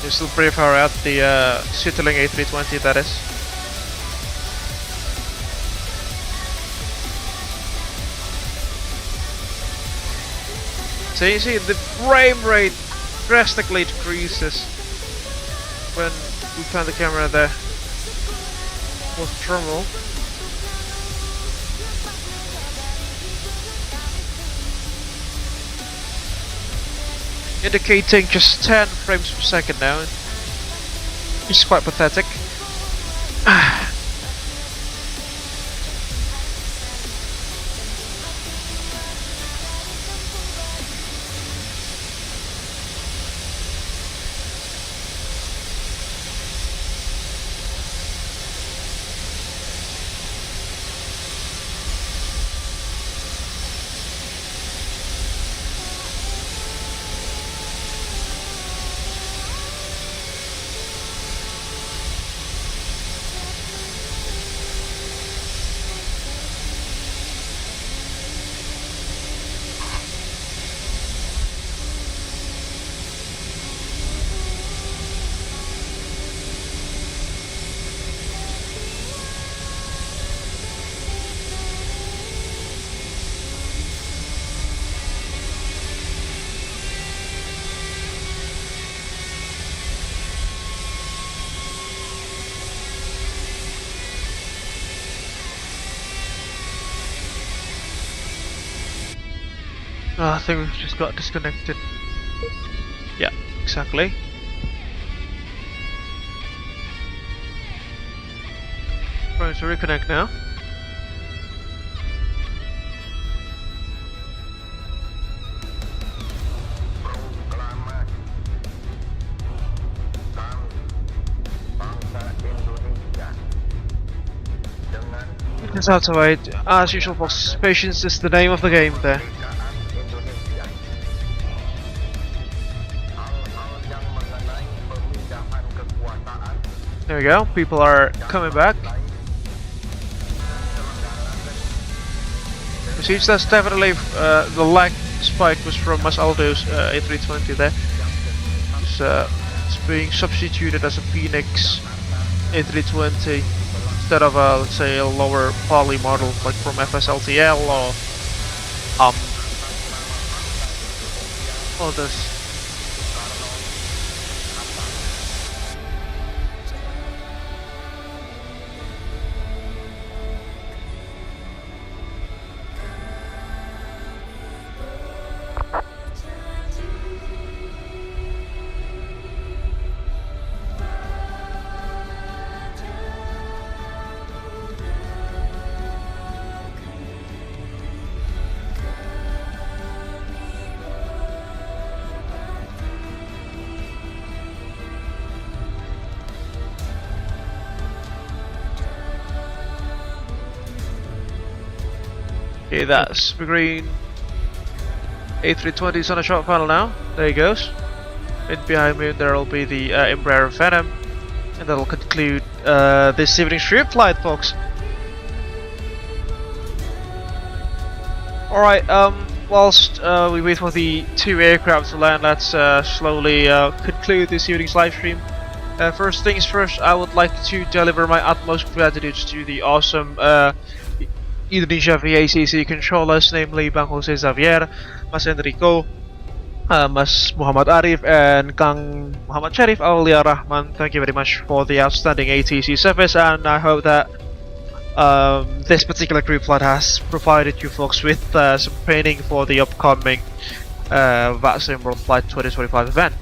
You're still pretty far out, the Citilink A320 that is. So you see the frame rate drastically decreases when we pan the camera there. With terminal. Indicating just 10 frames per second now. It's quite pathetic. I think we've just got disconnected. Yeah, exactly. Trying to reconnect now. Just have to wait. As usual, folks, patience is the name of the game there. There we go, people are coming back. It seems that's definitely the lag spike was from Mas Aldo's A320 there. It's being substituted as a Phoenix A320 instead of a, let's say, a lower poly model like from FSLTL or others. Okay, that's Super Green. A320 is on a short final now. There he goes. And behind me there will be the Embraer Phantom. And that'll conclude this evening's trip flight, folks. Alright, whilst we wait for the two aircraft to land, let's slowly conclude this evening's live stream. First things first, I would like to deliver my utmost gratitude to the awesome Indonesia vACC controllers, namely Bang Jose Zaviere, Mas Enrico, Mas Muhammad Arief, and Kang Muhammad Syarif, Aulia, Rahman. Thank you very much for the outstanding ATC service, and I hope that this particular group flight has provided you folks with some training for the upcoming VATSIM World Flight 2025 event.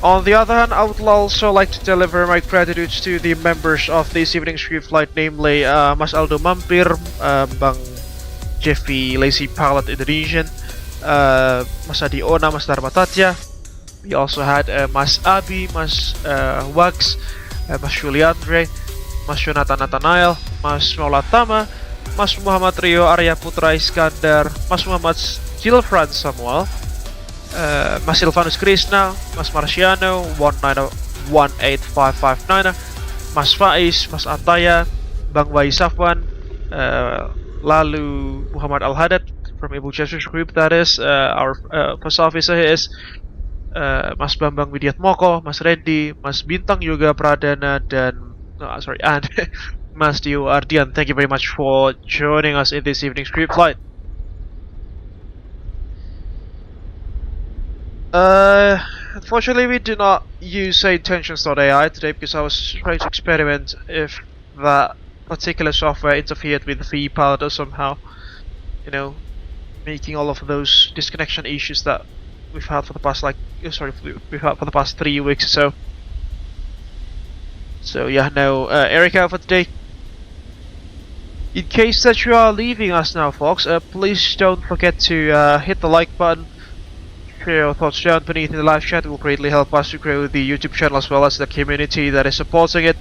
On the other hand, I would also like to deliver my gratitude to the members of this evening's group flight, namely Mas Aldo Mampir, Bang Jeffy Lazy Pilot Indonesian, Mas Adi Ona, Mas Dharma Tatya. We also had Mas Abi, Mas Wags, Mas Julian Dre, Mas Jonathan Nathanael, Mas Maulatama, Mas Muhammad Rio Aryaputra Iskandar, Mas Muhammad Gillfran Samual, Mas Silvanus Krisna, Mas Marciano 18559, Mas Faiz, Mas Ataya, Bang Waie Safwan, Lalu Muhammad Al-Haddad from Abel Jets Virtual Group, that is our first officer here is Mas Bambang Widyatmoko, Mas Randy, Mas Bintang Yoga Pradana, and Mas Dio Ardian. Thank you very much for joining us in this evening's group flight. Unfortunately, we do not use SayIntentions.ai today because I was trying to experiment if that particular software interfered with the vPilot or somehow, you know, making all of those disconnection issues that we've had for the past we've had for the past 3 weeks or so. So yeah, no Erica for today. In case that you are leaving us now, folks, please don't forget to hit the like button. Share your thoughts down beneath in the live chat. It will greatly help us to grow the YouTube channel as well as the community that is supporting it.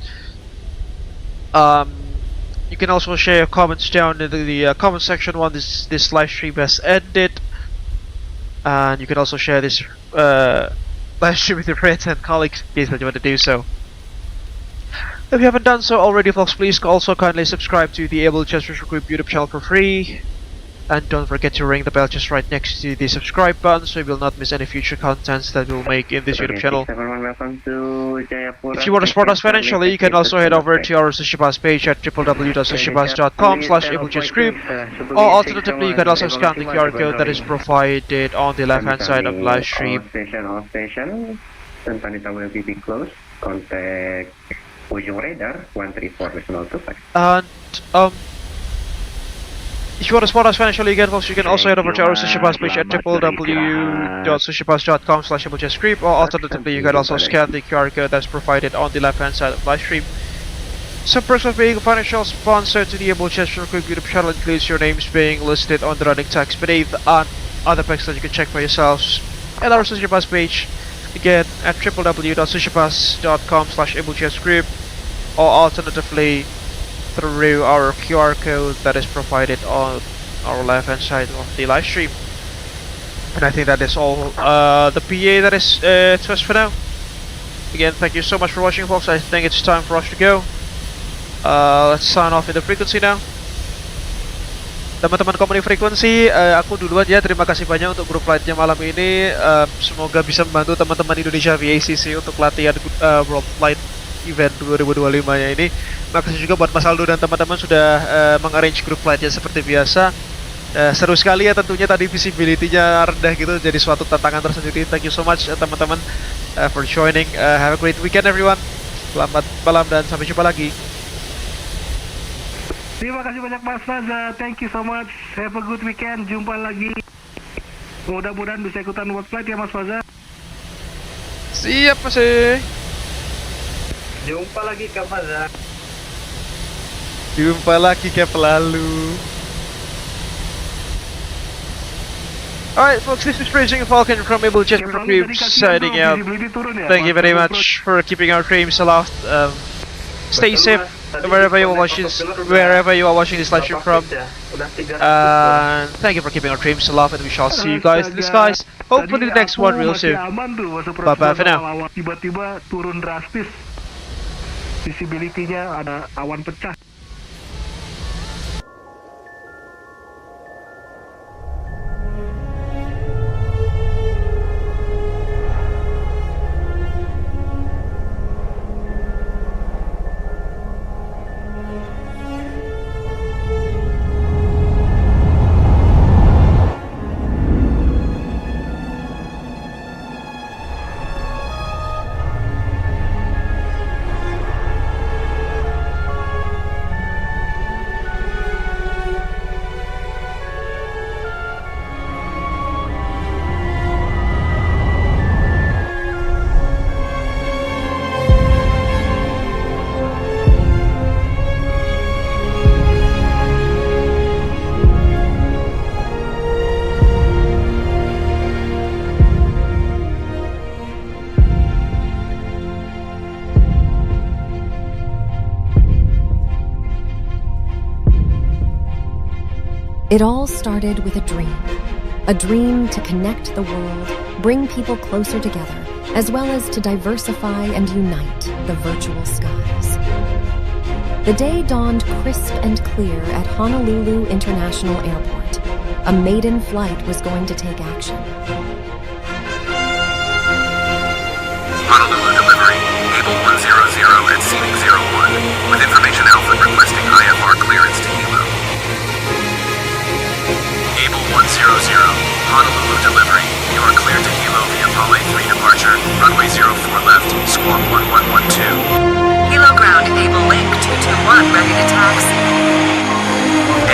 You can also share your comments down in the comment section once this live stream has ended. And you can also share this live stream with your friends and colleagues in case that you want to do so. If you haven't done so already, folks, please also kindly subscribe to the Abel Jets Virtual Group YouTube channel for free. And don't forget to ring the bell just right next to the subscribe button so you will not miss any future contents that we'll make in this YouTube channel. If you want to support us financially, you can also head over to our SushiPass page at www.sushibus.com/AbelJetsGroup, or alternatively you can also scan the QR code that is provided on the left hand side of the live stream. All station, Tanita will be closed. Contact Ujung Radar 134.025. And if you want to support us financially again, folks, you can also head over to our SushiPass page at www.sushibus.com/AbelJetsGroup, or alternatively you can also scan the QR code that's provided on the left hand side of the live stream. Some perks of being a financial sponsor to the Abel Jets Virtual Group YouTube channel includes your names being listed on the running text beneath, and other perks that you can check for yourselves at our SushiPass page, again at www.sushibus.com/AbelJetsGroup, or alternatively through our QR code that is provided on our left hand side of the live stream. And I think that is all the PA that is to us for now. Again, thank you so much for watching, folks. I think it's time for us to go. Let's sign off in the frequency now. Teman-teman company frekuensi, aku duluan ya. Terima kasih banyak untuk grup flightnya malam ini. Semoga bisa membantu teman-teman Indonesia vACC untuk latihan World Flight Event 2025 nya ini. Makasih juga buat Mas Aldo dan teman-teman sudah mengarrange grup flightnya seperti biasa. Seru sekali ya tentunya, tadi visibility-nya rendah gitu, jadi suatu tantangan tersendiri. Thank you so much teman-teman for joining. Have a great weekend everyone. Selamat malam dan sampai jumpa lagi. Terima kasih banyak Mas Faza, thank you so much. Have a good weekend, jumpa lagi. Mudah-mudahan bisa ikutan World Flight ya Mas Faza. Siap masih. Jumpa lagi Kak Faza. Jumpa lagi kayak lalu. Alright folks, this is Racing Falcon from Abel Jets Virtual Group signing out. Thank you very much for keeping our dreams aloft. Stay safe, wherever you are watching this live stream from. And thank you for keeping our dreams alive, and we shall see you guys in the skies. Hopefully the next one real soon. Bye bye for now. Tiba-tiba turun drastis. Visibility-nya ada awan pecah. It all started with a dream to connect the world, bring people closer together, as well as to diversify and unite the virtual skies. The day dawned crisp and clear at Honolulu International Airport. A maiden flight was going to take action. Honolulu delivery, Abel 100 at seating 01, with information Alpha requesting IFR clearance to Hilo. Abel 100, Honolulu delivery, you are cleared to Hilo via Palais 3 departure, runway 04 left, squawk 1112. Hilo ground, Abel Link 221, ready to taxi.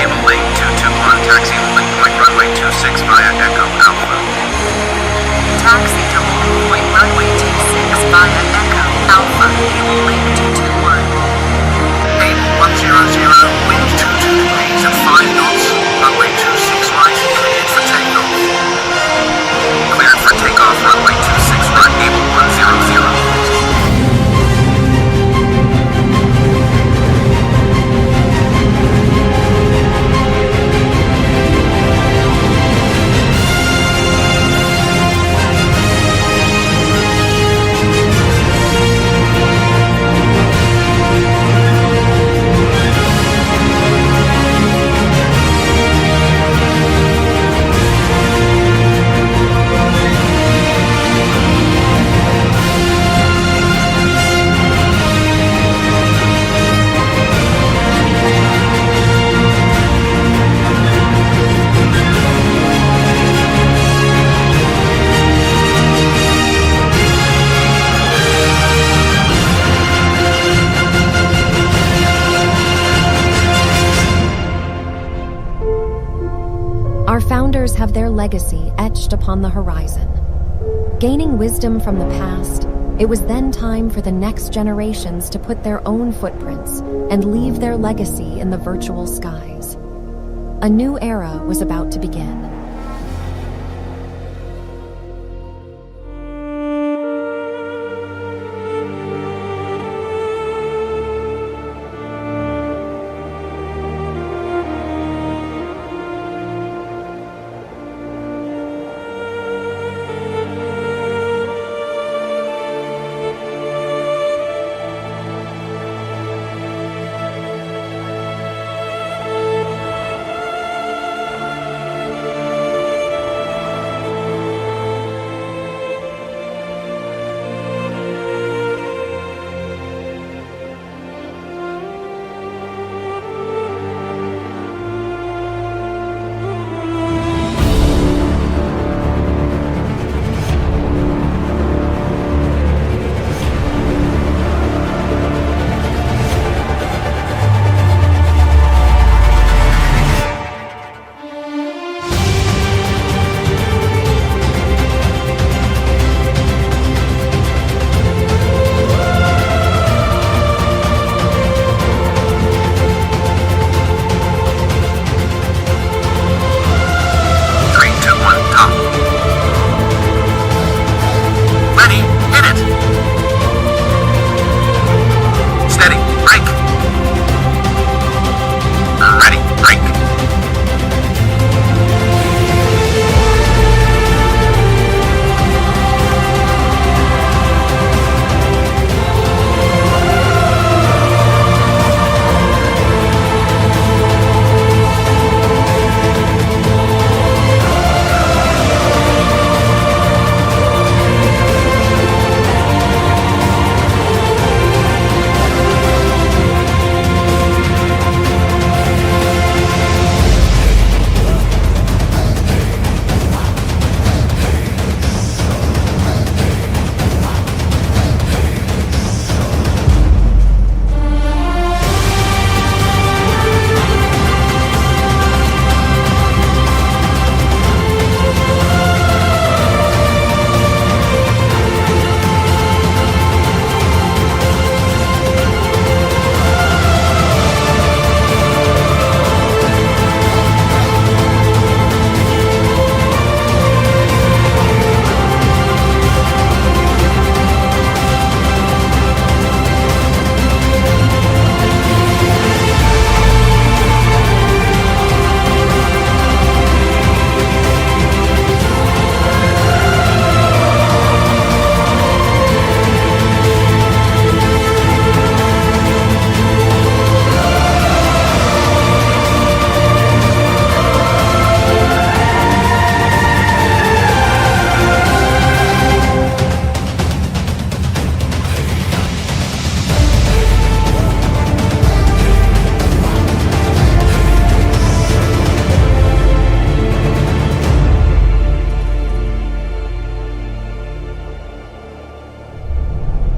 Abel Link 221, taxi link point runway 26 via Echo Alpha. Taxi to link point runway 26 via Echo Alpha, Abel Link 221. Abel 100, wind 22 degrees at 5 knots, runway 26 right, cleared for takeoff. Cleared for takeoff, runway 26 right, Abel 100. Our founders have their legacy etched upon the horizon. Gaining wisdom from the past, it was then time for the next generations to put their own footprints and leave their legacy in the virtual skies. A new era was about to begin.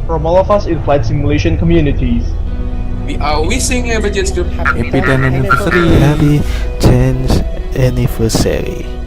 from all of us in flight simulation communities. We are wishing Abel Jets Group Happy 10th anniversary. Happy 10th anniversary.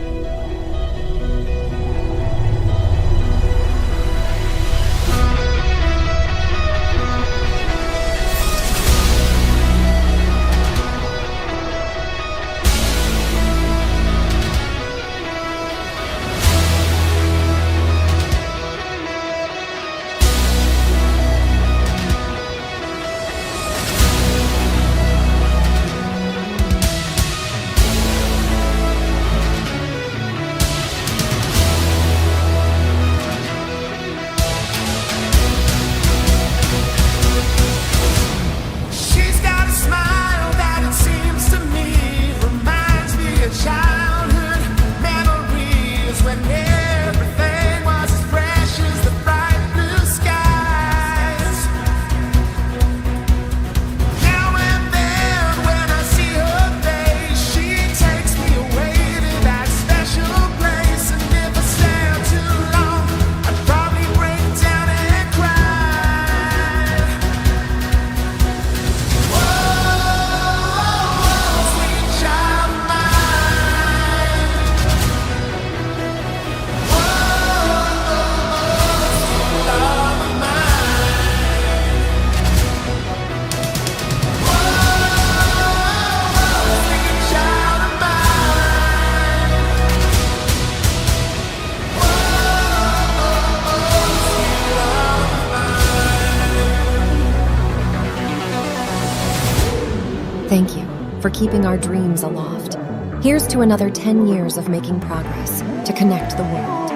Thank you for keeping our dreams aloft. Here's to another 10 years of making progress to connect the world.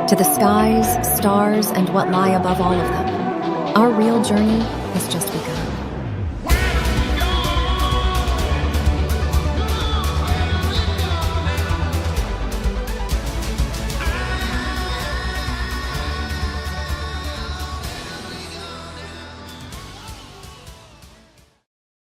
To the skies, stars, and what lie above all of them. Our real journey has just begun.